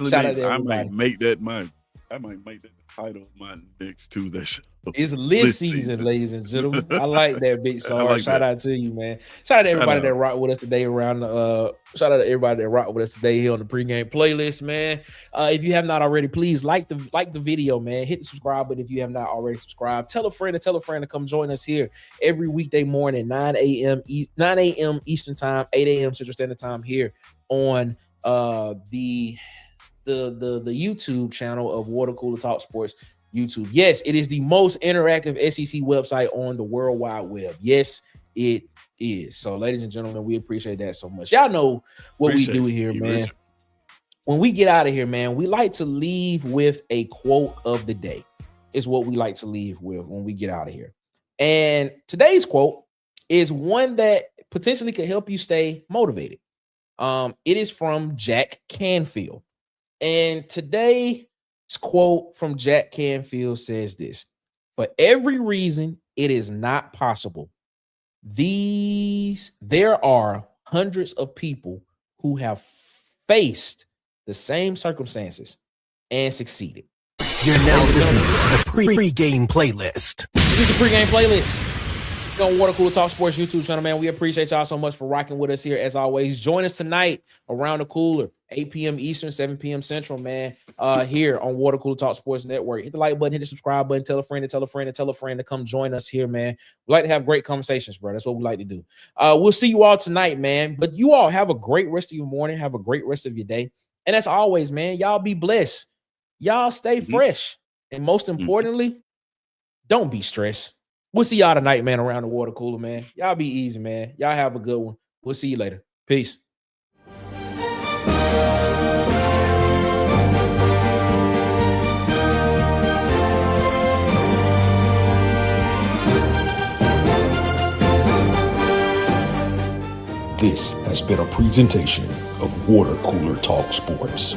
might make that the title of my next Tuesday show. It's list season, ladies and gentlemen. I like that, big Sark. Shout out to you, man. Shout out to everybody that rocked with us today shout out to everybody that rocked with us today here on the pregame playlist, man. If you have not already, please like the video, man. Hit the subscribe button if you have not already subscribed. Tell a friend to come join us here every weekday morning, 9 a.m. Eastern time, 8 a.m. Central Standard Time here on the YouTube channel of Water Cooler Talk Sports YouTube. Yes, it is the most interactive SEC website on the World Wide Web. Yes, it is. So, ladies and gentlemen, we appreciate that so much. Y'all know what we do here, man. When we get out of here, man, we like to leave with a quote of the day. Is what we like to leave with when we get out of here. And today's quote is one that potentially could help you stay motivated. It is from Jack Canfield. And today's quote from Jack Canfield says this: for every reason it is not possible, there are hundreds of people who have faced the same circumstances and succeeded. You're now listening to the pregame playlist. This is the pregame playlist on Water Cooler Talk Sports YouTube channel, man. We appreciate y'all so much for rocking with us here as always. Join us tonight around the cooler, 8 p.m. Eastern, 7 p.m. Central, man, here on Water Cooler Talk Sports Network. Hit the like button, hit the subscribe button, tell a friend to come join us here, man. We like to have great conversations, bro. That's what we like to do. We'll see you all tonight, man. But you all have a great rest of your morning. Have a great rest of your day. And as always, man, y'all be blessed. Y'all stay fresh. And most importantly, don't be stressed. We'll see y'all tonight, man, around the water cooler, man. Y'all be easy, man. Y'all have a good one. We'll see you later. Peace. This has been a presentation of Water Cooler Talk Sports.